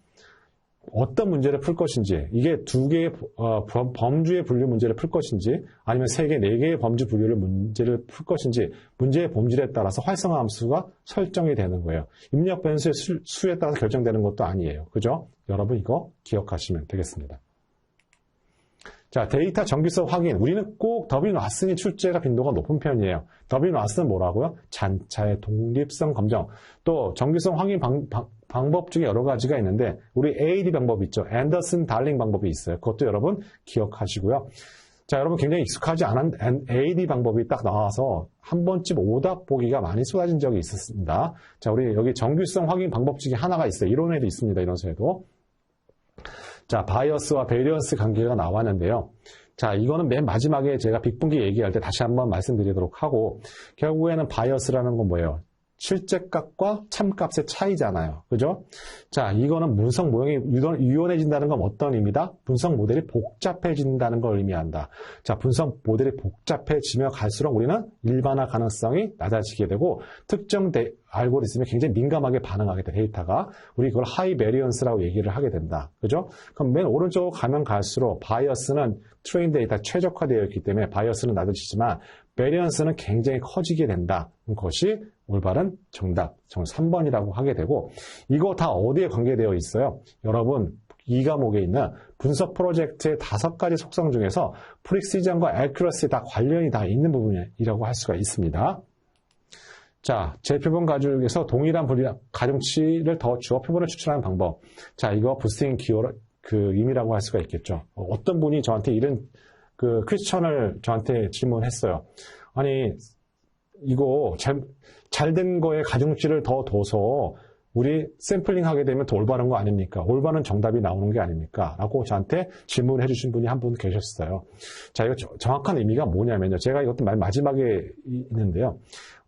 어떤 문제를 풀 것인지, 이게 두 개의 범주의 분류 문제를 풀 것인지, 아니면 세 개, 네 개의 범주 분류를 문제를 풀 것인지, 문제의 본질에 따라서 활성화 함수가 설정이 되는 거예요. 입력 변수의 수에 따라서 결정되는 것도 아니에요. 그죠? 여러분 이거 기억하시면 되겠습니다. 자, 데이터 정기성 확인. 우리는 꼭 더빈-왓슨이 출제가 빈도가 높은 편이에요. 더빈-왓슨은 뭐라고요? 잔차의 독립성 검정. 또 정기성 확인 방법 중에 여러 가지가 있는데 우리 AD 방법 있죠. 앤더슨 달링 방법이 있어요. 그것도 여러분 기억하시고요. 자, 여러분 굉장히 익숙하지 않은 AD 방법이 딱 나와서 한 번쯤 오답 보기가 많이 쏟아진 적이 있었습니다. 자, 우리 여기 정규성 확인 방법 중에 하나가 있어요. 이론에도 있습니다. 이론서에도. 자, 바이어스와 베리언스 관계가 나왔는데요. 자, 이거는 맨 마지막에 제가 빅분기 얘기할 때 다시 한번 말씀드리도록 하고, 결국에는 바이어스라는 건 뭐예요? 실제값과 참값의 차이잖아요. 그죠? 자, 이거는 분석 모형이 유연해진다는 건 어떤 의미다? 분석 모델이 복잡해진다는 걸 의미한다. 자, 분석 모델이 복잡해지며 갈수록 우리는 일반화 가능성이 낮아지게 되고 특정 알고리즘에 굉장히 민감하게 반응하게 돼, 데이터가. 우리 그걸 하이 베리언스라고 얘기를 하게 된다. 그죠? 그럼 맨 오른쪽으로 가면 갈수록 바이어스는 트레인 데이터 최적화되어 있기 때문에 바이어스는 낮아지지만 베리언스는 굉장히 커지게 된다는 것이 올바른 정답, 3번이라고 하게 되고, 이거 다 어디에 관계되어 있어요? 여러분, 이 과목에 있는 분석 프로젝트의 5가지 속성 중에서 프리시전과 애큐러시 다 관련이 다 있는 부분이라고 할 수가 있습니다. 자, 제표본 가죽에서 동일한 가중치를 더 주어 표본을 추출하는 방법. 자, 이거 부스팅 기호 의미라고 할 수가 있겠죠. 어떤 분이 저한테 이런 퀘스천을 저한테 질문했어요. 아니, 이거 잘 된 거에 가중치를 더 둬서 우리 샘플링 하게 되면 더 올바른 거 아닙니까? 올바른 정답이 나오는 게 아닙니까? 라고 저한테 질문을 해주신 분이 한 분 계셨어요. 자, 이거 정확한 의미가 뭐냐면요. 제가 이것도 마지막에 있는데요.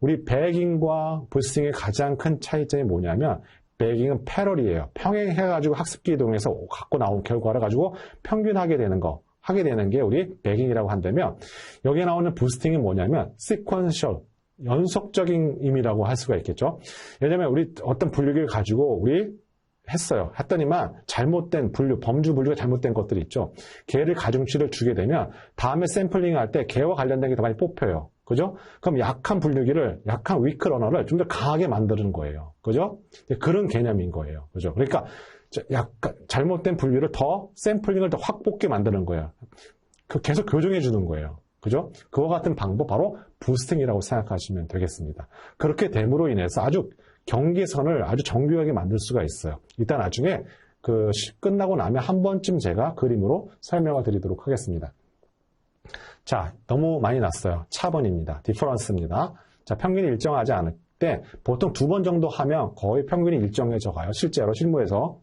우리 배깅과 부스팅의 가장 큰 차이점이 뭐냐면, 배깅은 패럴이에요. 평행해가지고 학습기 이동해서 갖고 나온 결과를 가지고 평균하게 되는 거. 하게 되는 게 우리 배깅이라고 한다면, 여기에 나오는 부스팅이 뭐냐면 sequential, 연속적인 의미라고 할 수가 있겠죠. 왜냐면 우리 어떤 분류기를 가지고 우리 했어요. 했더니만 잘못된 범주 분류가 잘못된 것들이 있죠. 걔를 가중치를 주게 되면 다음에 샘플링 할 때 걔와 관련된 게 더 많이 뽑혀요. 그죠? 그럼 약한 분류기를, 약한 위크 러너를 좀 더 강하게 만드는 거예요. 그죠? 그런 개념인 거예요. 그죠? 그러니까 약간 잘못된 분류를 더 샘플링을 더 확 뽑게 만드는 거예요. 계속 교정해 주는 거예요. 그죠? 그와 같은 방법 바로 부스팅이라고 생각하시면 되겠습니다. 그렇게 됨으로 인해서 아주 경계선을 아주 정교하게 만들 수가 있어요. 이따 나중에 끝나고 나면 한 번쯤 제가 그림으로 설명을 드리도록 하겠습니다. 자, 너무 많이 났어요. 차번입니다. 디퍼런스입니다. 자, 평균이 일정하지 않을 때 보통 2번 정도 하면 거의 평균이 일정해져 가요. 실제로 실무에서.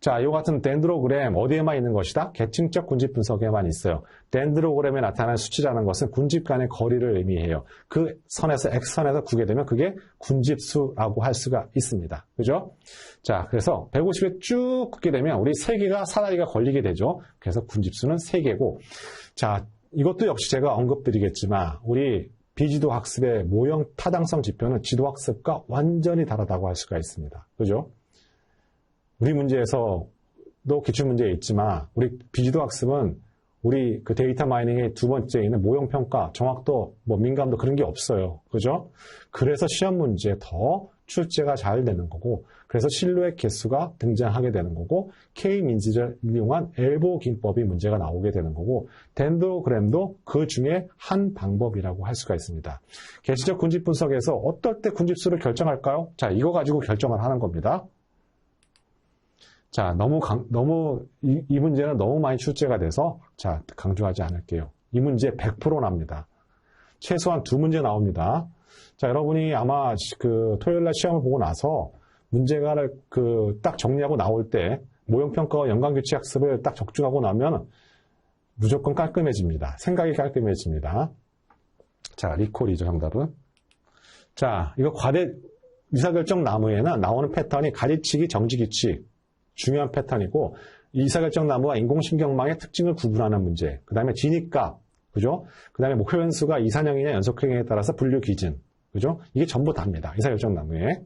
자, 이 같은 덴드로그램 어디에만 있는 것이다? 계층적 군집 분석에만 있어요. 덴드로그램에 나타나는 수치라는 것은 군집 간의 거리를 의미해요. 그 선에서 X선에서 구게 되면 그게 군집수라고 할 수가 있습니다. 그죠? 자, 그래서 150에 쭉 긋게 되면 우리 3개가 사다리가 걸리게 되죠. 그래서 군집수는 3개고, 자, 이것도 역시 제가 언급드리겠지만 우리 비지도 학습의 모형 타당성 지표는 지도 학습과 완전히 다르다고 할 수가 있습니다. 그죠? 우리 문제에서도 기출문제에 있지만 우리 비지도 학습은 우리 그 데이터 마이닝의 두 번째 있는 모형평가, 정확도, 뭐 민감도 그런 게 없어요. 그죠? 그래서 시험 문제에 더 출제가 잘 되는 거고, 그래서 실루엣 개수가 등장하게 되는 거고, K-민지를 이용한 엘보 기법이 문제가 나오게 되는 거고, 덴도그램도 그 중에 한 방법이라고 할 수가 있습니다. 개시적 군집 분석에서 어떨 때 군집수를 결정할까요? 자, 이거 가지고 결정을 하는 겁니다. 자, 이 문제는 너무 많이 출제가 돼서, 자, 강조하지 않을게요. 이 문제 100% 납니다. 최소한 2문제 나옵니다. 자, 여러분이 아마 그 토요일날 시험을 보고 나서 문제가 딱 정리하고 나올 때 모형평가와 연관규칙 학습을 딱 적중하고 나면 무조건 깔끔해집니다. 생각이 깔끔해집니다. 자, 리콜이죠, 정답은. 자, 이거 과대 의사결정 나무에는 나오는 패턴이 가지치기, 정지규칙. 중요한 패턴이고, 의사결정 나무와 인공신경망의 특징을 구분하는 문제. 그 다음에 진입값. 그죠? 그 다음에 목표 변수가 이산형이냐 연속형에 따라서 분류 기준. 그죠? 이게 전부 다입니다. 의사결정 나무에.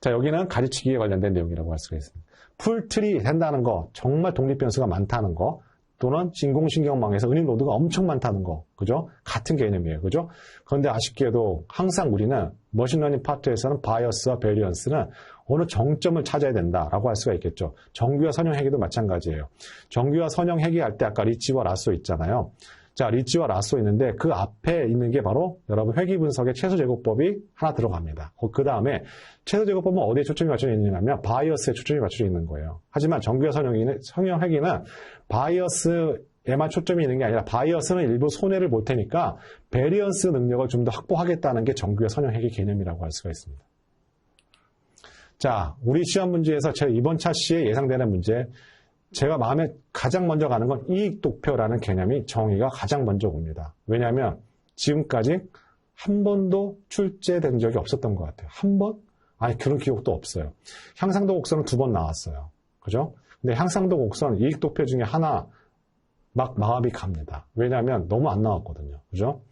자, 여기는 가지치기에 관련된 내용이라고 할 수가 있습니다. 풀트리 된다는 거, 정말 독립 변수가 많다는 거, 또는 인공신경망에서 은닉 노드가 엄청 많다는 거. 그죠? 같은 개념이에요. 그죠? 그런데 아쉽게도 항상 우리는 머신러닝 파트에서는 바이어스와 베리언스는 어느 정점을 찾아야 된다라고 할 수가 있겠죠. 정규와 선형 회계도 마찬가지예요. 정규와 선형 회계할 때 아까 리치와 라쏘 있잖아요. 자, 리치와 라쏘 있는데 그 앞에 있는 게 바로 여러분 회귀 분석의 최소제곱법이 하나 들어갑니다. 그 다음에 최소제곱법은 어디에 초점이 맞춰져 있느냐면 바이어스에 초점이 맞춰져 있는 거예요. 하지만 정규와 선형 회계는 바이어스에만 초점이 있는 게 아니라 바이어스는 일부 손해를 볼 테니까 베리언스 능력을 좀 더 확보하겠다는 게 정규와 선형 회계 개념이라고 할 수가 있습니다. 자, 우리 시험 문제에서 제 이번 차시에 예상되는 문제, 제가 마음에 가장 먼저 가는 건 이익도표라는 개념이 정의가 가장 먼저 옵니다. 왜냐하면 지금까지 한 번도 출제된 적이 없었던 것 같아요. 한 번? 아니, 그런 기억도 없어요. 향상도 곡선은 2번 나왔어요. 그죠? 근데 향상도 곡선 이익도표 중에 하나 막 마음이 갑니다. 왜냐하면 너무 안 나왔거든요. 그죠?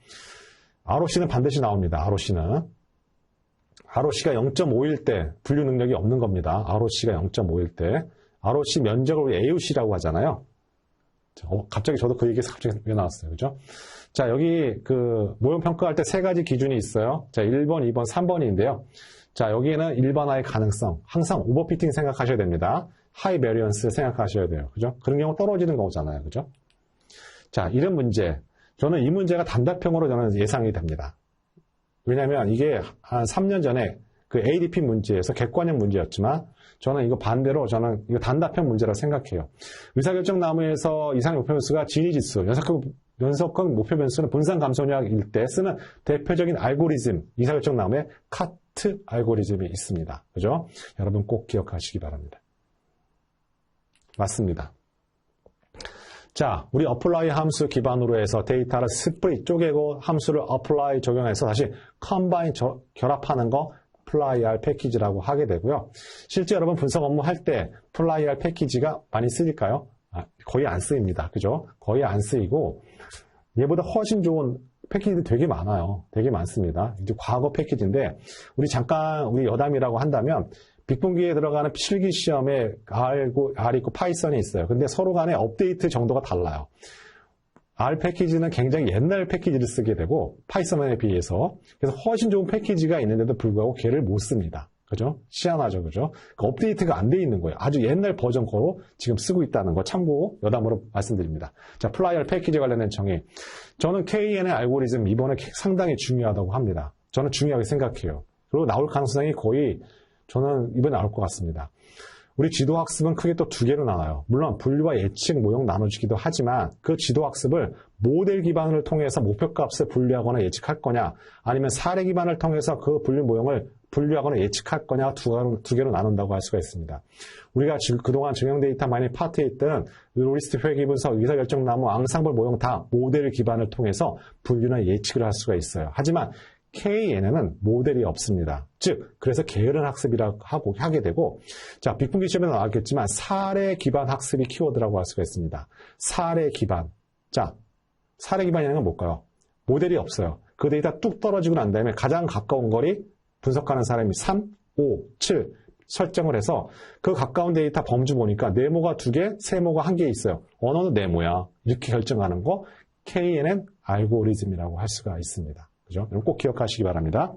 ROC는 반드시 나옵니다. ROC가 0.5일 때 분류 능력이 없는 겁니다. ROC가 0.5일 때. ROC 면적을 우리 AUC라고 하잖아요. 갑자기 저도 그 얘기에서 갑자기 왜 나왔어요. 그죠? 자, 여기 그 모형 평가할 때 3가지 기준이 있어요. 자, 1번, 2번, 3번인데요. 자, 여기에는 일반화의 가능성. 항상 오버피팅 생각하셔야 됩니다. 하이 베리언스 생각하셔야 돼요. 그죠? 그런 경우 떨어지는 거잖아요. 그죠? 자, 이런 문제. 저는 이 문제가 단답형으로 저는 예상이 됩니다. 왜냐면 이게 한 3년 전에 그 ADP 문제에서 객관형 문제였지만 저는 이거 반대로 저는 이거 단답형 문제라고 생각해요. 의사결정 나무에서 이상 목표 변수가 진위지수, 연속형 목표 변수는 분산 감소력일 때 쓰는 대표적인 알고리즘, 의사결정 나무에 카트 알고리즘이 있습니다. 그죠? 여러분 꼭 기억하시기 바랍니다. 맞습니다. 자, 우리 apply 함수 기반으로 해서 데이터를 스프릿 쪼개고 함수를 apply 적용해서 다시 combine 결합하는 거 플라이알 패키지라고 하게 되고요. 실제 여러분 분석 업무 할 때 플라이알 패키지가 많이 쓰일까요? 거의 안 쓰입니다. 그죠? 거의 안 쓰이고 얘보다 훨씬 좋은 패키지들이 되게 많아요. 되게 많습니다. 이제 과거 패키지인데 우리 여담이라고 한다면 빅분기에 들어가는 실기 시험에 R 있고 파이썬이 있어요. 근데 서로 간에 업데이트 정도가 달라요. R 패키지는 굉장히 옛날 패키지를 쓰게 되고 파이썬에 비해서 그래서 훨씬 좋은 패키지가 있는데도 불구하고 걔를 못 씁니다. 그죠? 희한하죠. 그죠? 그 업데이트가 안 돼 있는 거예요. 아주 옛날 버전 거로 지금 쓰고 있다는 거 참고 여담으로 말씀드립니다. 자, 플라이얼 패키지 관련된 정의. 저는 KN의 알고리즘 이번에 상당히 중요하다고 합니다. 저는 중요하게 생각해요. 그리고 나올 가능성이 거의 저는 이번에 나올 것 같습니다. 우리 지도학습은 크게 또 2개로 나와요. 물론 분류와 예측, 모형 나눠주기도 하지만 그 지도학습을 모델 기반을 통해서 목표값을 분류하거나 예측할 거냐 아니면 사례 기반을 통해서 그 분류 모형을 분류하거나 예측할 거냐 두 개로 나눈다고 할 수가 있습니다. 우리가 그동안 증형 데이터 마이닝 파트에 있던 로리스트 회귀 분석, 의사결정 나무, 앙상블 모형 다 모델 기반을 통해서 분류나 예측을 할 수가 있어요. 하지만 KN에는 모델이 없습니다. 즉, 그래서 게으른 학습이라고 하게 되고, 자, 빅분기 시험에도 나왔겠지만, 사례 기반 학습이 키워드라고 할 수가 있습니다. 사례 기반. 자, 사례 기반이라는 건 뭘까요? 모델이 없어요. 그 데이터 뚝 떨어지고 난 다음에 가장 가까운 거리 분석하는 사람이 3, 5, 7, 설정을 해서 그 가까운 데이터 범주 보니까 네모가 2개, 세모가 1개 있어요. 언어는 네모야. 이렇게 결정하는 거 KNN 알고리즘이라고 할 수가 있습니다. 그죠? 꼭 기억하시기 바랍니다.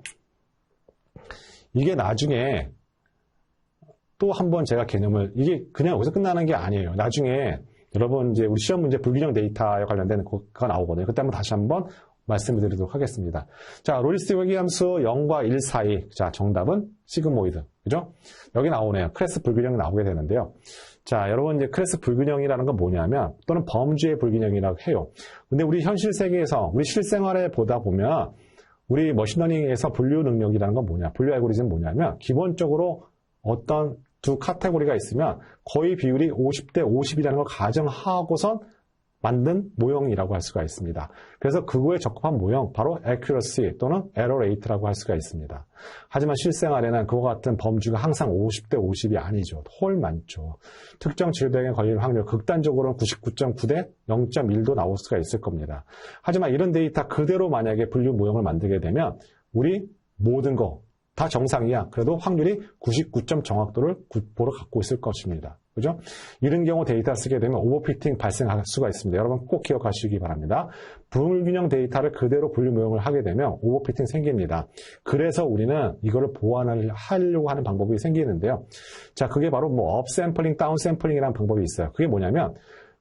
이게 나중에 또 한번 제가 개념을, 이게 그냥 여기서 끝나는 게 아니에요. 나중에 여러분 이제 우리 시험 문제 불균형 데이터에 관련된 거가 나오거든요. 그때 한번 다시 한번 말씀을 드리도록 하겠습니다. 자, 로지스틱 회계함수 0과 1 사이. 자, 정답은 시그모이드. 그죠? 여기 나오네요. 클래스 불균형이 나오게 되는데요. 자, 여러분 이제 클래스 불균형이라는 건 뭐냐면 또는 범주의 불균형이라고 해요. 근데 우리 현실 세계에서 우리 실생활에 보다 보면 우리 머신러닝에서 분류 능력이라는 건 뭐냐? 분류 알고리즘은 뭐냐면 기본적으로 어떤 두 카테고리가 있으면 거의 비율이 50대 50이라는 걸 가정하고선 만든 모형이라고 할 수가 있습니다. 그래서 그거에 적합한 모형, 바로 accuracy 또는 error rate라고 할 수가 있습니다. 하지만 실생활에는 그와 같은 범주가 항상 50대 50이 아니죠. 훨 많죠. 특정 질병에 걸릴 확률, 극단적으로는 99.9대 0.1도 나올 수가 있을 겁니다. 하지만 이런 데이터 그대로 만약에 분류 모형을 만들게 되면 우리 모든 거 다 정상이야. 그래도 확률이 99점 정확도를 보러 갖고 있을 것입니다. 그죠? 이런 경우 데이터 쓰게 되면 오버피팅 발생할 수가 있습니다. 여러분 꼭 기억하시기 바랍니다. 불균형 데이터를 그대로 분류 모형을 하게 되면 오버피팅 생깁니다. 그래서 우리는 이거를 보완을 하려고 하는 방법이 생기는데요. 자, 그게 바로 뭐 업샘플링, 다운샘플링이라는 방법이 있어요. 그게 뭐냐면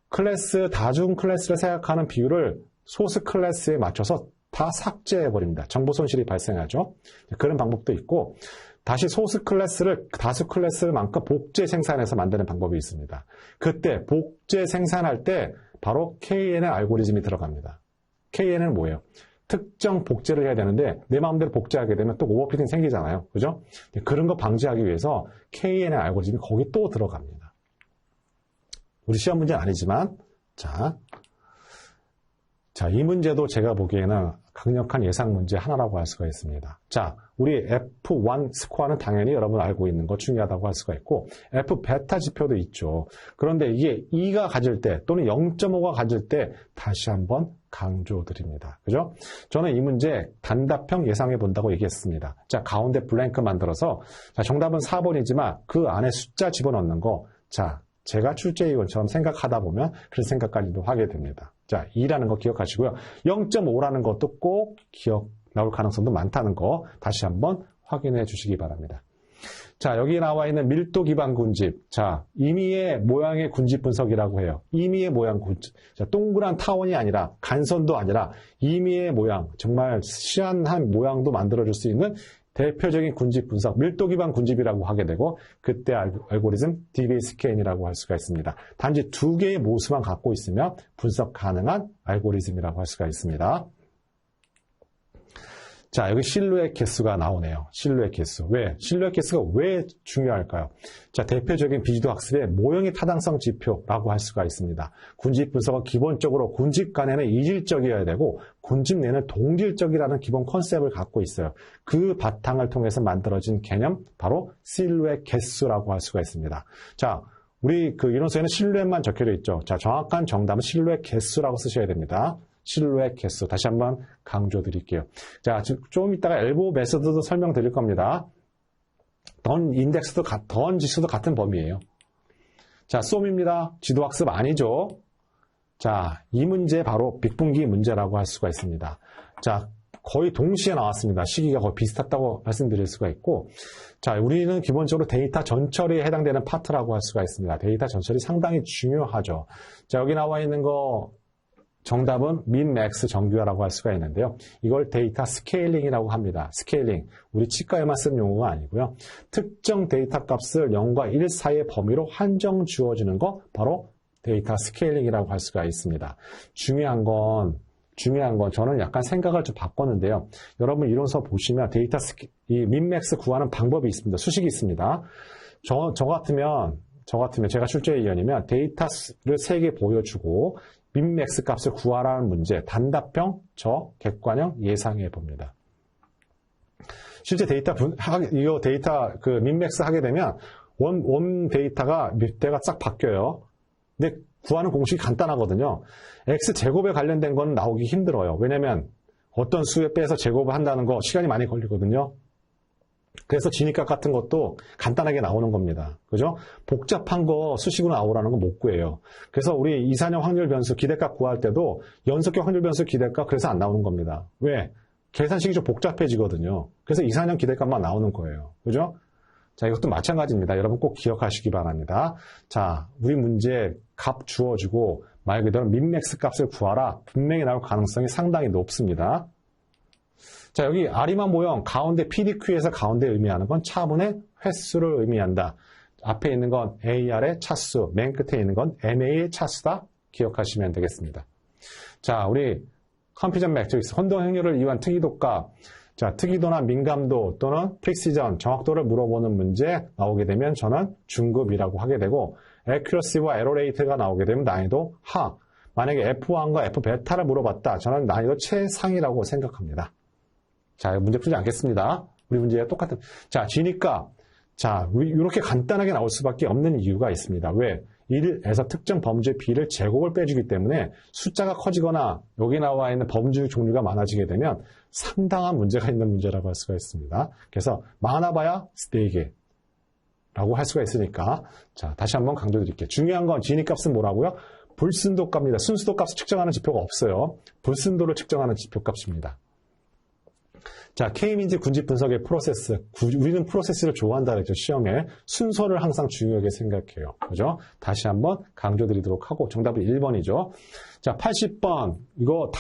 클래스, 다중 클래스를 생각하는 비율을 소스 클래스에 맞춰서 다 삭제해버립니다. 정보 손실이 발생하죠. 그런 방법도 있고 다시 소스 클래스를 다수 클래스만큼 복제 생산해서 만드는 방법이 있습니다. 그때 복제 생산할 때 바로 KNN 알고리즘이 들어갑니다. KNN은 뭐예요? 특정 복제를 해야 되는데 내 마음대로 복제하게 되면 또 오버피팅 생기잖아요. 그죠? 그런 거 방지하기 위해서 KNN 알고리즘이 거기 또 들어갑니다. 우리 시험 문제는 아니지만 자, 이 문제도 제가 보기에는 강력한 예상 문제 하나라고 할 수가 있습니다. 자, 우리 F1 스코어는 당연히 여러분 알고 있는 거 중요하다고 할 수가 있고 F 베타 지표도 있죠. 그런데 이게 2가 가질 때 또는 0.5가 가질 때 다시 한번 강조드립니다. 그죠? 저는 이 문제 단답형 예상해 본다고 얘기했습니다. 자, 가운데 블랭크 만들어서 자, 정답은 4번이지만 그 안에 숫자 집어넣는 거 자, 제가 출제위원처럼 생각하다 보면 그런 생각까지도 하게 됩니다. 자, 2라는 거 기억하시고요. 0.5라는 것도 꼭 기억 나올 가능성도 많다는 거 다시 한번 확인해 주시기 바랍니다. 자, 여기 나와 있는 밀도 기반 군집. 자, 임의의 모양의 군집 분석이라고 해요. 임의의 모양 군집. 자, 동그란 타원이 아니라 간선도 아니라 임의의 모양, 정말 시한한 모양도 만들어줄 수 있는 대표적인 군집 분석, 밀도 기반 군집이라고 하게 되고 그때 알고리즘 DBSKN이라고 할 수가 있습니다. 단지 2개의 모습만 갖고 있으면 분석 가능한 알고리즘이라고 할 수가 있습니다. 자, 여기 실루엣 개수가 나오네요. 실루엣 개수. 왜? 실루엣 개수가 왜 중요할까요? 자, 대표적인 비지도 학습의 모형의 타당성 지표라고 할 수가 있습니다. 군집 분석은 기본적으로 군집 간에는 이질적이어야 되고 군집 내는 동질적이라는 기본 컨셉을 갖고 있어요. 그 바탕을 통해서 만들어진 개념, 바로 실루엣 개수라고 할 수가 있습니다. 자, 우리 그 이론서에는 실루엣만 적혀져 있죠. 자, 정확한 정답은 실루엣 개수라고 쓰셔야 됩니다. 실루엣 개수. 다시 한번 강조 드릴게요. 자, 좀 이따가 엘보 메서드도 설명드릴 겁니다. 던 인덱스도, 던 지수도 같은 범위예요. 자, 쏨입니다. 지도학습 아니죠. 자, 이 문제 바로 빅분기 문제라고 할 수가 있습니다. 자, 거의 동시에 나왔습니다. 시기가 거의 비슷했다고 말씀드릴 수가 있고, 자, 우리는 기본적으로 데이터 전처리에 해당되는 파트라고 할 수가 있습니다. 데이터 전처리 상당히 중요하죠. 자, 여기 나와 있는 거, 정답은 민, 맥스, 정규화라고 할 수가 있는데요. 이걸 데이터 스케일링이라고 합니다. 스케일링. 우리 치과에만 쓰는 용어가 아니고요. 특정 데이터 값을 0과 1 사이의 범위로 한정 주어지는 거 바로 데이터 스케일링이라고 할 수가 있습니다. 중요한 건 저는 약간 생각을 좀 바꿨는데요. 여러분 이론서 보시면 데이터 이 민, 맥스 구하는 방법이 있습니다. 수식이 있습니다. 저 같으면 제가 출제위원이면 데이터를 3개 보여주고 민맥스 값을 구하라는 문제, 단답형, 객관형 예상해 봅니다. 실제 데이터 그 민맥스 하게 되면 원 데이터가 밑에가 싹 바뀌어요. 근데 구하는 공식이 간단하거든요. x 제곱에 관련된 건 나오기 힘들어요. 왜냐면 어떤 수에 빼서 제곱을 한다는 거 시간이 많이 걸리거든요. 그래서 진입값 같은 것도 간단하게 나오는 겁니다. 그죠? 복잡한 거 수식으로 나오라는 건 못 구해요. 그래서 우리 이산형 확률 변수 기대값 구할 때도 연속격 확률 변수 기대값 그래서 안 나오는 겁니다. 왜? 계산식이 좀 복잡해지거든요. 그래서 이산형 기대값만 나오는 거예요. 그죠? 자, 이것도 마찬가지입니다. 여러분 꼭 기억하시기 바랍니다. 자, 우리 문제 값 주어주고 말 그대로 민맥스 값을 구하라. 분명히 나올 가능성이 상당히 높습니다. 자, 여기 아리만 모형 가운데 PDQ에서 가운데 의미하는 건 차분의 횟수를 의미한다. 앞에 있는 건 AR의 차수, 맨 끝에 있는 건 MA의 차수다. 기억하시면 되겠습니다. 자, 우리 컨퓨전 매트릭스, 혼동 행렬을 이용한 특이도값. 자, 특이도나 민감도 또는 프리시전, 정확도를 물어보는 문제 나오게 되면 저는 중급이라고 하게 되고, accuracy와 error rate가 나오게 되면 난이도 하. 만약에 F1과 F베타를 물어봤다. 저는 난이도 최상이라고 생각합니다. 자, 문제 풀지 않겠습니다. 우리 문제와 똑같은. 자, G니까, 자, 이렇게 간단하게 나올 수밖에 없는 이유가 있습니다. 왜? 1에서 특정 범주의 B를 제곱을 빼주기 때문에 숫자가 커지거나 여기 나와 있는 범주 종류가 많아지게 되면 상당한 문제가 있는 문제라고 할 수가 있습니다. 그래서 많아봐야 4개라고 할 수가 있으니까. 자, 다시 한번 강조드릴게요. 중요한 건 G니 값은 뭐라고요? 불순도값입니다. 순수도 값을 측정하는 지표가 없어요. 불순도를 측정하는 지표값입니다. 자, K민지 군집 분석의 프로세스. 우리는 프로세스를 좋아한다 그랬죠, 시험에. 순서를 항상 중요하게 생각해요. 그죠? 다시 한번 강조드리도록 하고, 정답은 1번이죠. 자, 80번. 이거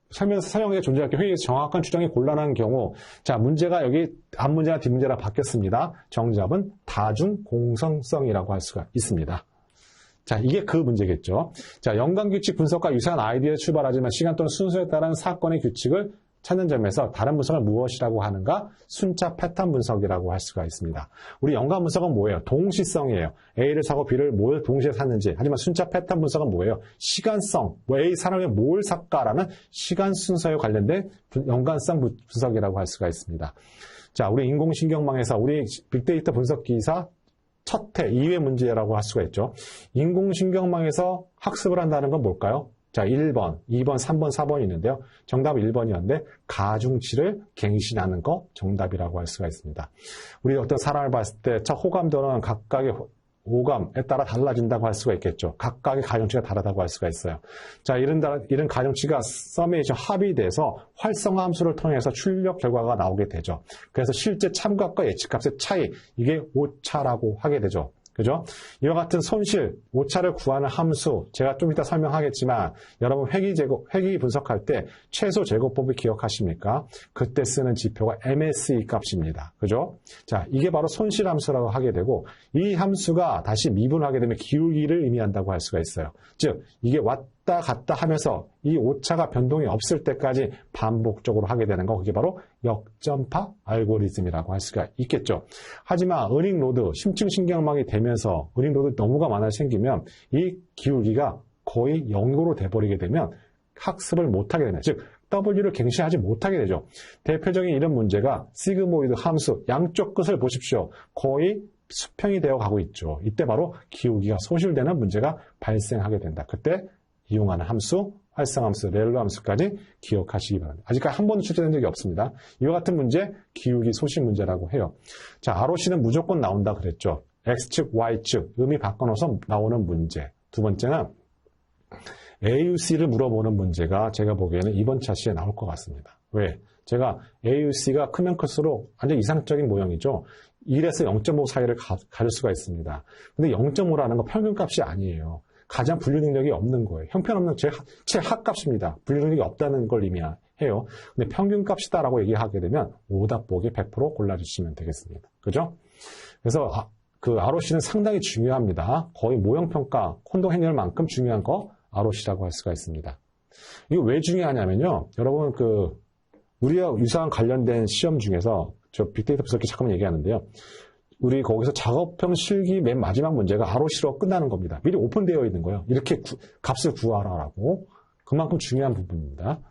설명에 존재할 게 회의에서 정확한 추정이 곤란한 경우. 자, 문제가 여기 앞문제나 뒷문제라 바뀌었습니다. 정답은 다중공성성이라고 할 수가 있습니다. 자, 이게 그 문제겠죠. 자, 연관규칙 분석과 유사한 아이디어에 출발하지만 시간 또는 순서에 따른 사건의 규칙을 찾는 점에서 다른 분석을 무엇이라고 하는가? 순차 패턴 분석이라고 할 수가 있습니다. 우리 연관 분석은 뭐예요? 동시성이에요. A를 사고 B를 뭘 동시에 샀는지. 하지만 순차 패턴 분석은 뭐예요? 시간성. A 사람이 뭘 샀까라는 시간 순서에 관련된 연관성 분석이라고 할 수가 있습니다. 자, 우리 인공신경망에서 우리 빅데이터 분석 기사 첫 회, 2회 문제라고 할 수가 있죠. 인공신경망에서 학습을 한다는 건 뭘까요? 자, 1번, 2번, 3번, 4번이 있는데요. 정답은 1번이었는데 가중치를 갱신하는 거 정답이라고 할 수가 있습니다. 우리 어떤 사람을 봤을 때 첫 호감도는 각각의 오감에 따라 달라진다고 할 수가 있겠죠. 각각의 가중치가 다르다고 할 수가 있어요. 자, 이런 가중치가 서메이션 합이 돼서 활성화 함수를 통해서 출력 결과가 나오게 되죠. 그래서 실제 참값과 예측값의 차이, 이게 오차라고 하게 되죠. 그죠? 이와 같은 손실, 오차를 구하는 함수, 제가 좀 이따 설명하겠지만, 여러분 회귀 분석할 때 최소 제곱법을 기억하십니까? 그때 쓰는 지표가 MSE 값입니다. 그죠? 자, 이게 바로 손실 함수라고 하게 되고, 이 함수가 다시 미분하게 되면 기울기를 의미한다고 할 수가 있어요. 즉, 이게 왔다 갔다 하면서 이 오차가 변동이 없을 때까지 반복적으로 하게 되는 거, 그게 바로 역전파 알고리즘이라고 할 수가 있겠죠. 하지만 어닝로드, 심층신경망이 되면서 어닝로드 너무가 많아 생기면 이 기울기가 거의 0으로 돼버리게 되면 학습을 못하게 됩니다. 즉, W를 갱신하지 못하게 되죠. 대표적인 이런 문제가 시그모이드 함수, 양쪽 끝을 보십시오. 거의 수평이 되어 가고 있죠. 이때 바로 기울기가 소실되는 문제가 발생하게 된다. 그때 이용하는 함수, 활성함수, 렐로 함수까지 기억하시기 바랍니다. 아직까지 한 번도 출제된 적이 없습니다. 이와 같은 문제, 기울기 소실 문제라고 해요. 자, ROC는 무조건 나온다 그랬죠. X축, Y축, 의미 바꿔놓아서 나오는 문제. 두 번째는 AUC를 물어보는 문제가 제가 보기에는 이번 차시에 나올 것 같습니다. 왜? 제가 AUC가 크면 클수록 완전 이상적인 모형이죠. 1에서 0.5 사이를 가질 수가 있습니다. 근데 0.5라는 건 평균값이 아니에요. 가장 분류 능력이 없는 거예요. 형편없는 최하값입니다. 분류 능력이 없다는 걸 의미해요. 근데 평균값이다라고 얘기하게 되면 오답 보기 100% 골라주시면 되겠습니다. 그죠? 그래서 그 ROC는 상당히 중요합니다. 거의 모형평가, 혼동 행렬만큼 중요한 거 ROC라고 할 수가 있습니다. 이게 왜 중요하냐면요. 여러분 우리와 유사한 관련된 시험 중에서 저 빅데이터 분석기 잠깐만 얘기하는데요. 우리 거기서 작업형 실기 맨 마지막 문제가 ROC로 끝나는 겁니다. 미리 오픈되어 있는 거예요. 이렇게 값을 구하라라고. 그만큼 중요한 부분입니다.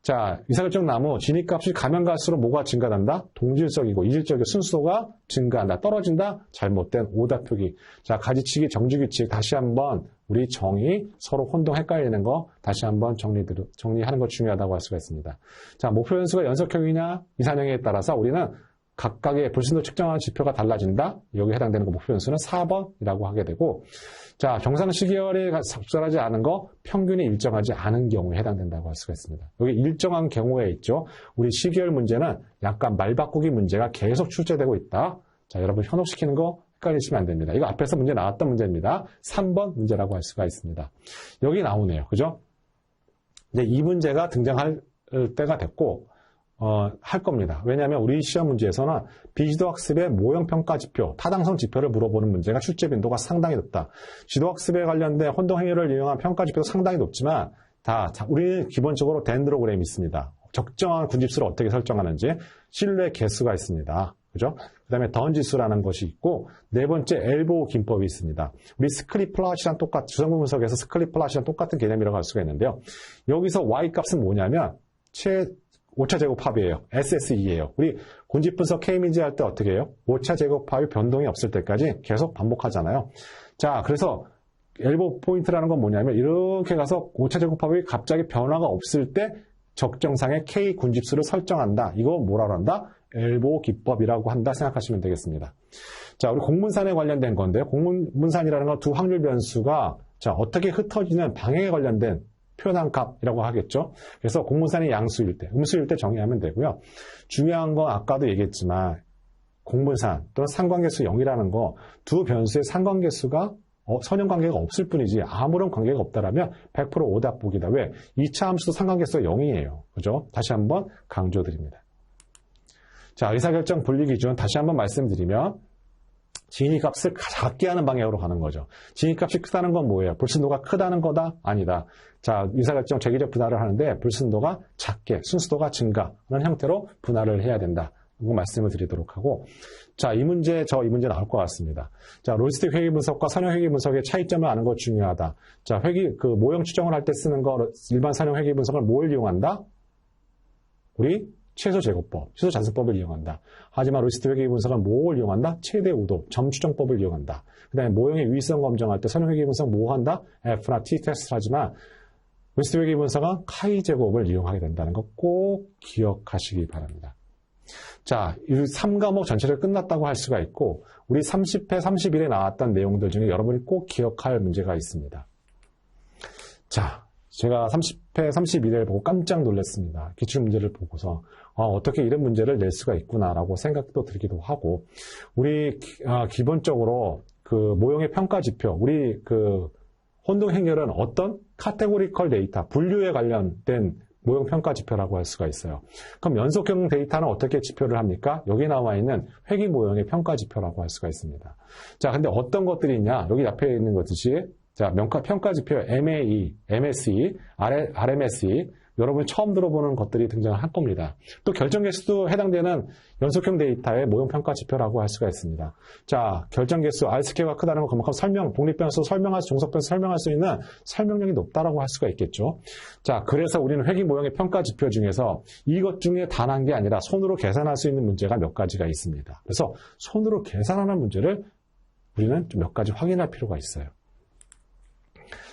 자, 이사결정 나무 진입값이 가면 갈수록 뭐가 증가한다? 동질적이고 이질적이고 순수도가 증가한다. 떨어진다? 잘못된 오답 표기. 자, 가지치기, 정주규칙 다시 한번 우리 정의 서로 혼동 헷갈리는 거 다시 한번 정리하는 거 중요하다고 할 수가 있습니다. 자, 목표 연수가 연속형이냐 이산형에 따라서 우리는 각각의 불순도 측정하는 지표가 달라진다. 여기 해당되는 거 목표 변수는 4번이라고 하게 되고, 자, 정상 시계열에 적절하지 않은 거, 평균이 일정하지 않은 경우에 해당된다고 할 수가 있습니다. 여기 일정한 경우에 있죠. 우리 시계열 문제는 약간 말바꾸기 문제가 계속 출제되고 있다. 자, 여러분 현혹시키는 거 헷갈리시면 안 됩니다. 이거 앞에서 문제 나왔던 문제입니다. 3번 문제라고 할 수가 있습니다. 여기 나오네요. 그죠? 이제 이 문제가 등장할 때가 됐고, 할 겁니다. 왜냐하면 우리 시험 문제에서는 비지도학습의 모형평가 지표, 타당성 지표를 물어보는 문제가 출제 빈도가 상당히 높다. 지도학습에 관련된 혼동행위를 이용한 평가 지표도 상당히 높지만, 우리는 기본적으로 덴드로그램이 있습니다. 적정한 군집수를 어떻게 설정하는지, 신뢰 개수가 있습니다. 그죠? 그 다음에 던지수라는 것이 있고, 네 번째 엘보우 기법이 있습니다. 우리 스크립플롯이랑 주성분 분석에서 스크립플롯이랑 똑같은 개념이라고 할 수가 있는데요. 여기서 y 값은 뭐냐면, 오차 제곱합이에요. SSE예요. 우리 군집 분석 K민지 할 때 어떻게 해요? 오차 제곱합이 변동이 없을 때까지 계속 반복하잖아요. 자, 그래서 엘보 포인트라는 건 뭐냐면 이렇게 가서 오차 제곱합이 갑자기 변화가 없을 때 적정상의 K 군집수를 설정한다. 이거 뭐라고 한다? 엘보 기법이라고 한다 생각하시면 되겠습니다. 자, 우리 공문산에 관련된 건데요. 공문산이라는 건 두 확률 변수가 자, 어떻게 흩어지는 방향에 관련된 표현한 값이라고 하겠죠. 그래서 공문산이 양수일 때, 음수일 때 정의하면 되고요. 중요한 건 아까도 얘기했지만 공문산 또는 상관계수 0이라는 거 두 변수의 상관계수가 선형관계가 없을 뿐이지 아무런 관계가 없다라면 100% 오답복이다. 왜? 2차 함수도 상관계수가 0이에요. 그죠? 다시 한번 강조드립니다. 자, 의사결정 분리기준 다시 한번 말씀드리면 진위값을 작게 하는 방향으로 가는 거죠. 진위값이 크다는 건 뭐예요? 불순도가 크다는 거다? 아니다. 자, 의사결정 재기적 분할을 하는데 불순도가 작게, 순수도가 증가하는 형태로 분할을 해야 된다. 이거 말씀을 드리도록 하고, 자, 이 문제 나올 것 같습니다. 자, 로지스틱 회계 분석과 선형 회계 분석의 차이점을 아는 것 중요하다. 자, 모형 추정을 할 때 쓰는 거, 일반 선형 회계 분석을 뭘 이용한다? 우리 최소 제곱법, 최소 잔승법을 이용한다. 하지만 로지스틱 회계 분석은 뭘 이용한다? 최대 우도, 점 추정법을 이용한다. 그 다음에 모형의 유의성 검정할 때 선형 회계 분석 뭐 한다? F나 T 테스트를 하지만 로지스틱 회계 분석은 카이 제곱을 이용하게 된다는 거 꼭 기억하시기 바랍니다. 자, 이 3과목 전체를 끝났다고 할 수가 있고, 우리 30회, 31회 나왔던 내용들 중에 여러분이 꼭 기억할 문제가 있습니다. 자, 제가 30회, 31회를 보고 깜짝 놀랐습니다. 기출문제를 보고서, 어떻게 이런 문제를 낼 수가 있구나라고 생각도 들기도 하고, 우리, 기본적으로 그 모형의 평가 지표, 우리 그 혼동행렬은 어떤 카테고리컬 데이터, 분류에 관련된 모형 평가 지표라고 할 수가 있어요. 그럼 연속형 데이터는 어떻게 지표를 합니까? 여기 나와 있는 회귀 모형의 평가 지표라고 할 수가 있습니다. 자, 근데 어떤 것들이 있냐? 여기 앞에 있는 것듯이 자, 평가 지표 MAE, MSE, RMSE 여러분이 처음 들어보는 것들이 등장을 할 겁니다. 또 결정계수도 해당되는 연속형 데이터의 모형평가 지표라고 할 수가 있습니다. 자, 결정계수 R스퀘어가 크다는 건 그만큼 독립변수 설명할 수, 종속변수 설명할 수 있는 설명력이 높다라고 할 수가 있겠죠. 자, 그래서 우리는 회귀 모형의 평가 지표 중에서 이것 중에 단 한 게 아니라 손으로 계산할 수 있는 문제가 몇 가지가 있습니다. 그래서 손으로 계산하는 문제를 우리는 좀 몇 가지 확인할 필요가 있어요.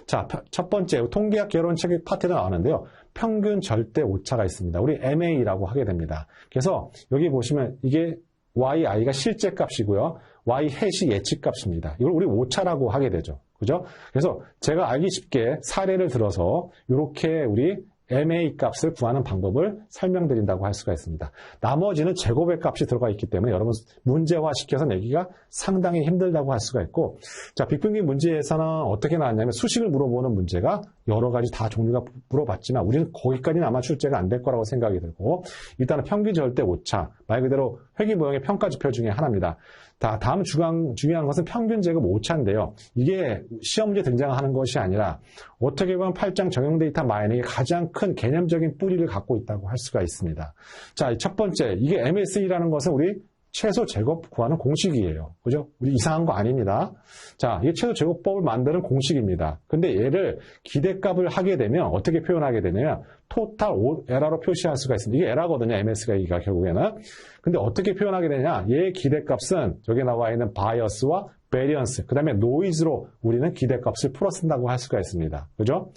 자, 첫 번째 통계학 개론책 파트가 나오는데요. 평균 절대 오차가 있습니다. 우리 MA라고 하게 됩니다. 그래서 여기 보시면 이게 YI가 실제 값이고요. Y 햇이 예측 값입니다. 이걸 우리 오차라고 하게 되죠. 그죠? 그래서 제가 알기 쉽게 사례를 들어서 이렇게 우리 MA 값을 구하는 방법을 설명드린다고 할 수가 있습니다. 나머지는 제곱의 값이 들어가 있기 때문에 여러분 문제화시켜서 내기가 상당히 힘들다고 할 수가 있고, 자, 빅뱅딩 문제에서는 어떻게 나왔냐면 수식을 물어보는 문제가 여러 가지 다 종류가 물어봤지만 우리는 거기까지는 아마 출제가 안 될 거라고 생각이 들고, 일단은 평균 절대 오차, 말 그대로 회귀 모형의 평가 지표 중에 하나입니다. 다음 중요한 것은 평균 제곱 오차인데요. 이게 시험 문제 등장하는 것이 아니라 어떻게 보면 8장 정형 데이터 마이닝의 가장 큰 개념적인 뿌리를 갖고 있다고 할 수가 있습니다. 자, 첫 번째, 이게 MSE라는 것은 우리 최소 제곱 구하는 공식이에요. 그죠? 우리 이상한 거 아닙니다. 자, 이게 최소 제곱법을 만드는 공식입니다. 근데 얘를 기대값을 하게 되면 어떻게 표현하게 되냐면 토탈 에러로 표시할 수가 있습니다. 이게 에러거든요. MSE가 결국에는. 근데 어떻게 표현하게 되냐? 얘의 기대값은 여기 나와 있는 바이어스와 베리언스, 그 다음에 노이즈로 우리는 기대값을 풀어 쓴다고 할 수가 있습니다. 그죠?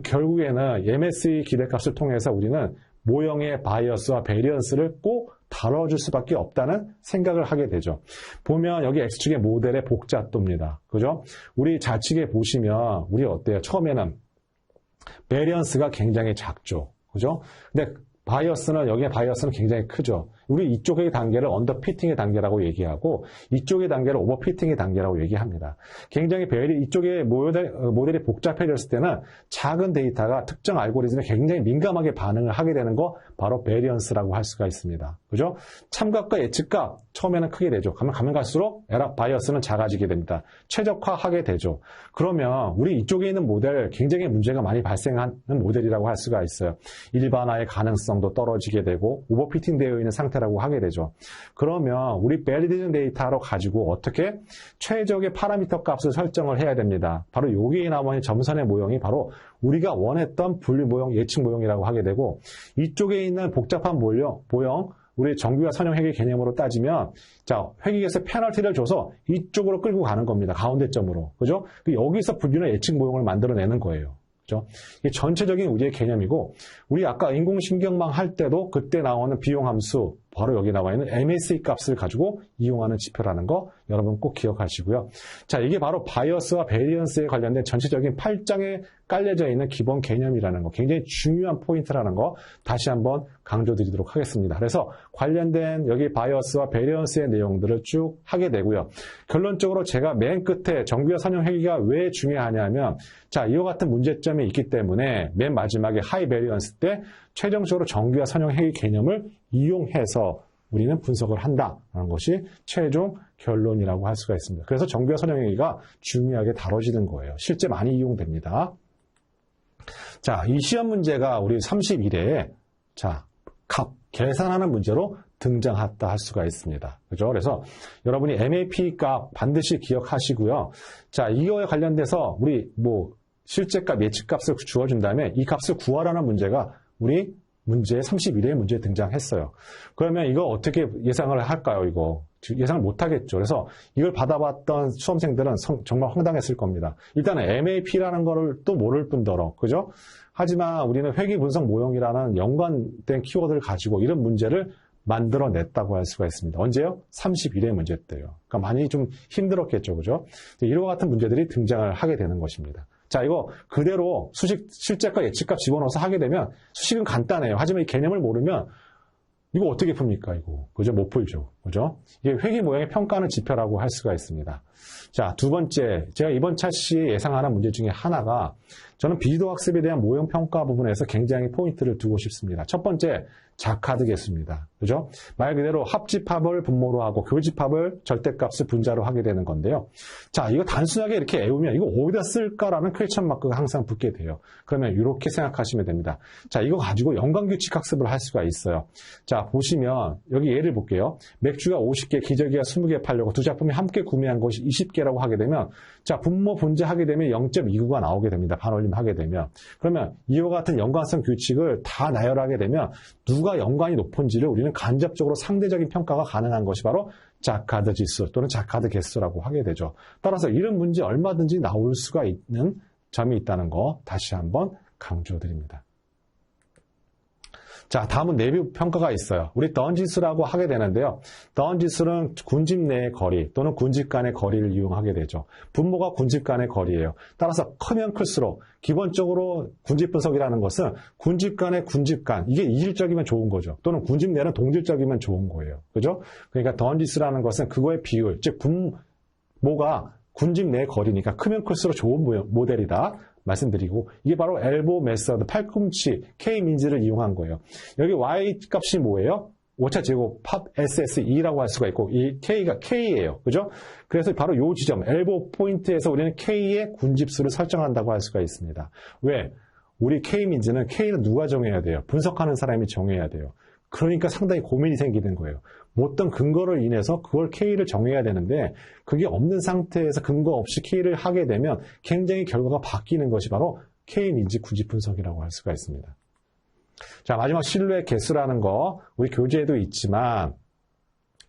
결국에는 MSE 기대값을 통해서 우리는 모형의 바이어스와 베리언스를 꼭 다뤄줄 수밖에 없다는 생각을 하게 되죠. 보면 여기 X축의 모델의 복잡도입니다. 그죠? 우리 좌측에 보시면 우리 어때요? 처음에는 베리언스가 굉장히 작죠. 그죠? 근데 여기에 바이어스는 굉장히 크죠. 우리 이쪽의 단계를 언더피팅의 단계라고 얘기하고 이쪽의 단계를 오버피팅의 단계라고 얘기합니다. 굉장히 이쪽의 모델이 복잡해졌을 때는 작은 데이터가 특정 알고리즘에 굉장히 민감하게 반응을 하게 되는 거 바로 베리언스라고 할 수가 있습니다. 그죠? 참값과 예측값 처음에는 크게 되죠. 가면 갈수록 바이어스는 작아지게 됩니다. 최적화하게 되죠. 그러면 우리 이쪽에 있는 모델 굉장히 문제가 많이 발생하는 모델이라고 할 수가 있어요. 일반화의 가능성도 떨어지게 되고 오버피팅 되어 있는 상태라고 하게 되죠. 그러면 우리 밸리데이션 데이터로 가지고 어떻게 최적의 파라미터 값을 설정을 해야 됩니다. 바로 여기에 나오는 점선의 모형이 바로 우리가 원했던 분류 모형, 예측 모형이라고 하게 되고 이쪽에 있는 복잡한 모형, 우리 정규화 선형 회계 개념으로 따지면 자, 회계에서 페널티를 줘서 이쪽으로 끌고 가는 겁니다. 가운데 점으로. 그죠? 여기서 분류나 예측 모형을 만들어내는 거예요. 그죠? 이게 전체적인 우리의 개념이고 우리 아까 인공신경망 할 때도 그때 나오는 비용 함수 바로 여기 나와 있는 MSE 값을 가지고 이용하는 지표라는 거 여러분 꼭 기억하시고요. 자, 이게 바로 바이어스와 베리언스에 관련된 전체적인 8장에 깔려져 있는 기본 개념이라는 거, 굉장히 중요한 포인트라는 거 다시 한번 강조드리도록 하겠습니다. 그래서 관련된 여기 바이어스와 베리언스의 내용들을 쭉 하게 되고요. 결론적으로 제가 맨 끝에 정규화 선형 회계가 왜 중요하냐면 자, 이와 같은 문제점이 있기 때문에 맨 마지막에 하이 베리언스 때 최종적으로 정규화 선형 회계 개념을 이용해서 우리는 분석을 한다는 것이 최종 결론이라고 할 수가 있습니다. 그래서 정규화 선형 회계가 중요하게 다뤄지는 거예요. 실제 많이 이용됩니다. 자, 이 시험 문제가 우리 31회에 자, 값 계산하는 문제로 등장했다 할 수가 있습니다. 그죠? 그래서 여러분이 MAP 값 반드시 기억하시고요. 자, 이거에 관련돼서 우리 실제 값, 예측 값을 주어준 다음에 이 값을 구하라는 문제가 우리 문제 31회의 문제에 등장했어요. 그러면 이거 어떻게 예상을 할까요? 이거 예상을 못하겠죠. 그래서 이걸 받아봤던 수험생들은 정말 황당했을 겁니다. 일단은 MAP라는 거를 또 모를 뿐더러, 그죠? 하지만 우리는 회계 분석 모형이라는 연관된 키워드를 가지고 이런 문제를 만들어냈다고 할 수가 있습니다. 언제요? 31회 문제 때요. 그러니까 많이 좀 힘들었겠죠. 그죠? 이와 같은 문제들이 등장을 하게 되는 것입니다. 자, 이거 그대로 수식 실제값 예측값 집어넣어서 하게 되면 수식은 간단해요. 하지만 이 개념을 모르면 이거 어떻게 풉니까, 이거. 그죠? 못 풀죠. 그죠? 이게 회계 모형의 평가하는 지표라고 할 수가 있습니다. 자, 두 번째, 제가 이번 차시에 예상하는 문제 중에 하나가 저는 비지도 학습에 대한 모형 평가 부분에서 굉장히 포인트를 두고 싶습니다. 첫 번째, 자카드 개수입니다. 그죠? 말 그대로 합집합을 분모로 하고 교집합을 절대값을 분자로 하게 되는 건데요. 자, 이거 단순하게 이렇게 외우면 이거 어디다 쓸까라는 퀘스천 마크가 항상 붙게 돼요. 그러면 이렇게 생각하시면 됩니다. 자, 이거 가지고 연관규칙 학습을 할 수가 있어요. 자, 보시면 여기 예를 볼게요. 맥주가 50개, 기저귀가 20개 팔려고 두 작품이 함께 구매한 것이 20개라고 하게 되면 자, 분모 분자하게 되면 0.29가 나오게 됩니다. 반올림 하게 되면. 그러면 이와 같은 연관성 규칙을 다 나열하게 되면 누가 연관이 높은지를 우리는 간접적으로 상대적인 평가가 가능한 것이 바로 자카드 지수 또는 자카드 개수라고 하게 되죠. 따라서 이런 문제 얼마든지 나올 수가 있는 점이 있다는 거 다시 한번 강조드립니다. 자, 다음은 내부 평가가 있어요. 우리 던 지수라고 하게 되는데요. 던 지수는 군집 내의 거리 또는 군집 간의 거리를 이용하게 되죠. 분모가 군집 간의 거리예요. 따라서 크면 클수록 기본적으로 군집 분석이라는 것은 군집 간의 군집 간, 이게 이질적이면 좋은 거죠. 또는 군집 내는 동질적이면 좋은 거예요. 그죠? 그러니까 던 지수라는 것은 그거의 비율, 즉 분모가 군집 내의 거리니까 크면 클수록 좋은 모델이다. 말씀드리고 이게 바로 엘보 메서드 팔꿈치 K-민즈를 이용한 거예요. 여기 Y 값이 뭐예요? 오차 제곱 팝 SSE라고 할 수가 있고 이 K가 K예요. 그죠? 그래서 바로 이 지점 엘보 포인트에서 우리는 K의 군집수를 설정한다고 할 수가 있습니다. 왜? 우리 K-민즈는 K는 누가 정해야 돼요? 분석하는 사람이 정해야 돼요. 그러니까 상당히 고민이 생기는 거예요. 어떤 근거를 인해서 그걸 K를 정해야 되는데 그게 없는 상태에서 근거 없이 K를 하게 되면 굉장히 결과가 바뀌는 것이 바로 K-민즈 군집 분석이라고 할 수가 있습니다. 자, 마지막 신뢰 개수라는 거 우리 교재에도 있지만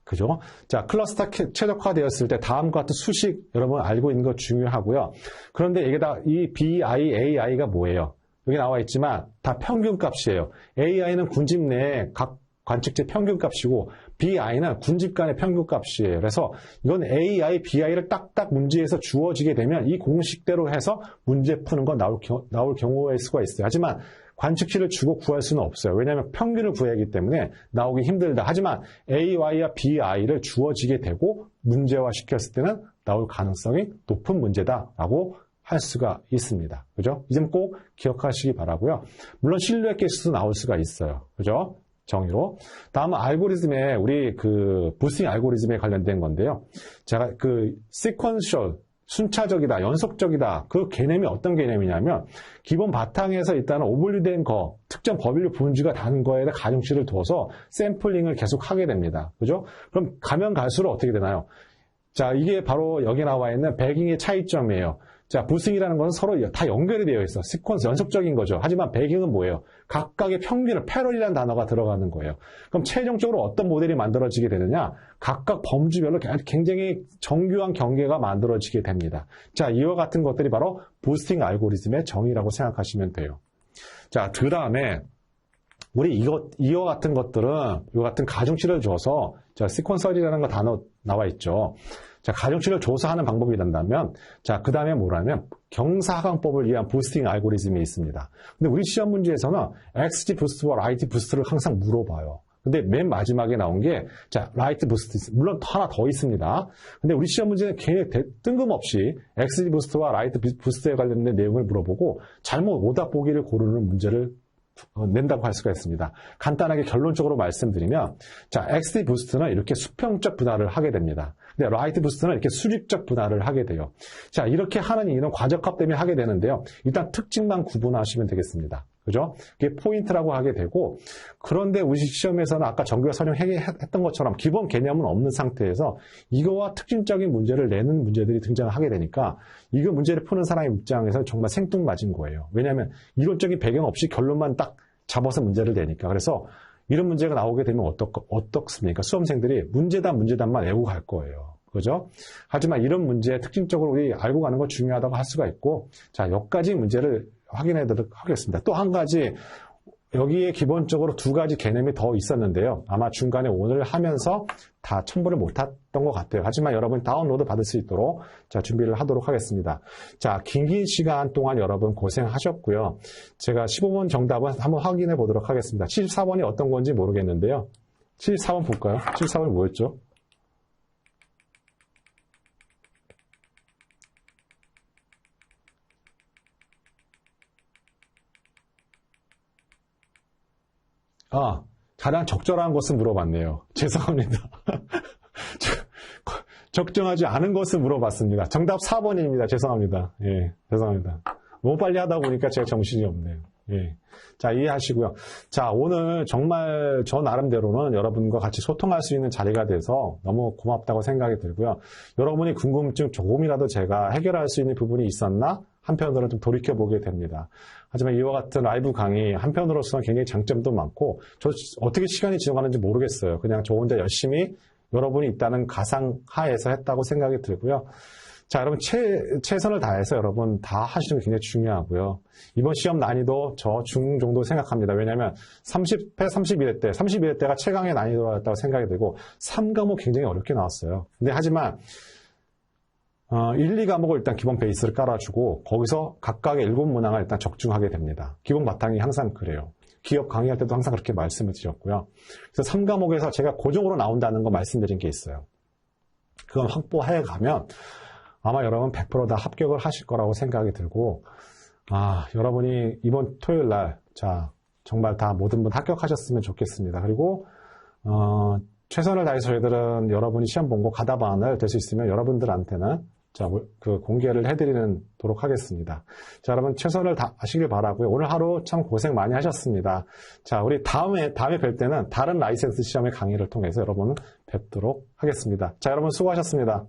그죠? 자, 클러스터 최적화되었을 때 다음과 같은 수식 여러분 알고 있는 거 중요하고요. 그런데 이게 다 이 BI, AI가 뭐예요? 여기 나와 있지만 다 평균 값이에요. AI는 군집 내에 각 관측지 평균값이고 BI는 군집 간의 평균값이에요. 그래서 이건 AI, BI를 딱딱 문제에서 주어지게 되면 이 공식대로 해서 문제 푸는 건 나올 경우일 수가 있어요. 하지만 관측치를 주고 구할 수는 없어요. 왜냐하면 평균을 구해야 하기 때문에 나오기 힘들다. 하지만 AY와 BI를 주어지게 되고 문제화 시켰을 때는 나올 가능성이 높은 문제다라고 할 수가 있습니다. 그죠? 이 점 꼭 기억하시기 바라고요. 물론 실루엣 개수도 나올 수가 있어요. 그죠? 정의로. 다음은 알고리즘에 우리 부스팅 알고리즘에 관련된 건데요. 제가 시퀀셜 순차적이다, 연속적이다. 그 개념이 어떤 개념이냐면 기본 바탕에서 일단은 오분류된 특정 법인류 분주가 다는 거에 가중치를 둬서 샘플링을 계속 하게 됩니다. 그죠? 그럼 가면 갈수록 어떻게 되나요? 자, 이게 바로 여기 나와 있는 배깅의 차이점이에요. 자, 부스팅이라는 건 서로 다 연결이 되어 있어. 시퀀스, 연속적인 거죠. 하지만 배깅은 뭐예요? 각각의 평균을, 패럴이라는 단어가 들어가는 거예요. 그럼 최종적으로 어떤 모델이 만들어지게 되느냐? 각각 범주별로 굉장히 정교한 경계가 만들어지게 됩니다. 자, 이와 같은 것들이 바로 부스팅 알고리즘의 정의라고 생각하시면 돼요. 자, 그 다음에 우리 이와 같은 것들은, 이와 같은 가중치를 줘서, 자, 시퀀설이라는 거 단어 나와 있죠. 자, 가중치를 줘서 하는 방법이 된다면, 자, 그 다음에 뭐라면, 경사하강법을 위한 부스팅 알고리즘이 있습니다. 근데 우리 시험 문제에서는 XG 부스트와 라이트 부스트를 항상 물어봐요. 근데 맨 마지막에 나온 게, 자, 라이트 부스트, 물론 하나 더 있습니다. 근데 우리 시험 문제는 괜히 뜬금없이 XG 부스트와 라이트 부스트에 관련된 내용을 물어보고, 잘못 오답 보기를 고르는 문제를 낸다고 할 수가 있습니다. 간단하게 결론적으로 말씀드리면, 자, XD 부스트는 이렇게 수평적 분할을 하게 됩니다. 근데 라이트 부스트는 이렇게 수직적 분할을 하게 돼요. 자, 이렇게 하는 이유는 과적합 때문에 하게 되는데요. 일단 특징만 구분하시면 되겠습니다. 그죠? 그게 포인트라고 하게 되고, 그런데 우리 시험에서는 아까 정규화 설명했던 것처럼 기본 개념은 없는 상태에서 이거와 특징적인 문제를 내는 문제들이 등장하게 되니까 이거 문제를 푸는 사람의 입장에서 정말 생뚱맞은 거예요. 왜냐하면 이론적인 배경 없이 결론만 딱 잡아서 문제를 내니까. 그래서 이런 문제가 나오게 되면 어떻습니까? 수험생들이 문제단만 외우고 갈 거예요. 그죠? 하지만 이런 문제 특징적으로 우리 알고 가는 거 중요하다고 할 수가 있고, 자, 여기까지 문제를 확인해 드리도록 하겠습니다. 또 한 가지, 여기에 기본적으로 두 가지 개념이 더 있었는데요. 아마 중간에 오늘 하면서 다 첨부를 못했던 것 같아요. 하지만 여러분 다운로드 받을 수 있도록 자, 준비를 하도록 하겠습니다. 자, 긴 시간 동안 여러분 고생하셨고요. 제가 15번 정답은 한번 확인해 보도록 하겠습니다. 74번이 어떤 건지 모르겠는데요. 74번 볼까요? 74번이 뭐였죠? 가장 적절한 것을 물어봤네요. 죄송합니다. 적정하지 않은 것을 물어봤습니다. 정답 4번입니다. 죄송합니다. 예, 죄송합니다. 너무 빨리 하다 보니까 제가 정신이 없네요. 예. 자, 이해하시고요. 자, 오늘 정말 저 나름대로는 여러분과 같이 소통할 수 있는 자리가 돼서 너무 고맙다고 생각이 들고요. 여러분이 궁금증 조금이라도 제가 해결할 수 있는 부분이 있었나? 한편으로는 좀 돌이켜보게 됩니다. 하지만 이와 같은 라이브 강의 한편으로서는 굉장히 장점도 많고 저 어떻게 시간이 지나가는지 모르겠어요. 그냥 저 혼자 열심히 여러분이 있다는 가상하에서 했다고 생각이 들고요. 자, 여러분 최선을 다해서 여러분 다 하시는 게 굉장히 중요하고요. 이번 시험 난이도 저 중 정도 생각합니다. 왜냐하면 30회, 31회 때가 최강의 난이도였다고 생각이 들고 3과목 굉장히 어렵게 나왔어요. 근데 하지만 1, 2과목을 일단 기본 베이스를 깔아주고 거기서 각각의 7문항을 일단 적중하게 됩니다. 기본 바탕이 항상 그래요. 기업 강의할 때도 항상 그렇게 말씀을 드렸고요. 그래서 3과목에서 제가 고정으로 나온다는 거 말씀드린 게 있어요. 그건 확보해 가면 아마 여러분 100% 다 합격을 하실 거라고 생각이 들고 여러분이 이번 토요일 날 자, 정말 다 모든 분 합격하셨으면 좋겠습니다. 그리고 최선을 다해서 저희들은 여러분이 시험 본 거 가다반을 될 수 있으면 여러분들한테는 자, 공개를 해드리도록 하겠습니다. 자, 여러분 최선을 다하시길 바라고요. 오늘 하루 참 고생 많이 하셨습니다. 자, 우리 다음에 뵐 때는 다른 라이센스 시험의 강의를 통해서 여러분은 뵙도록 하겠습니다. 자, 여러분 수고하셨습니다.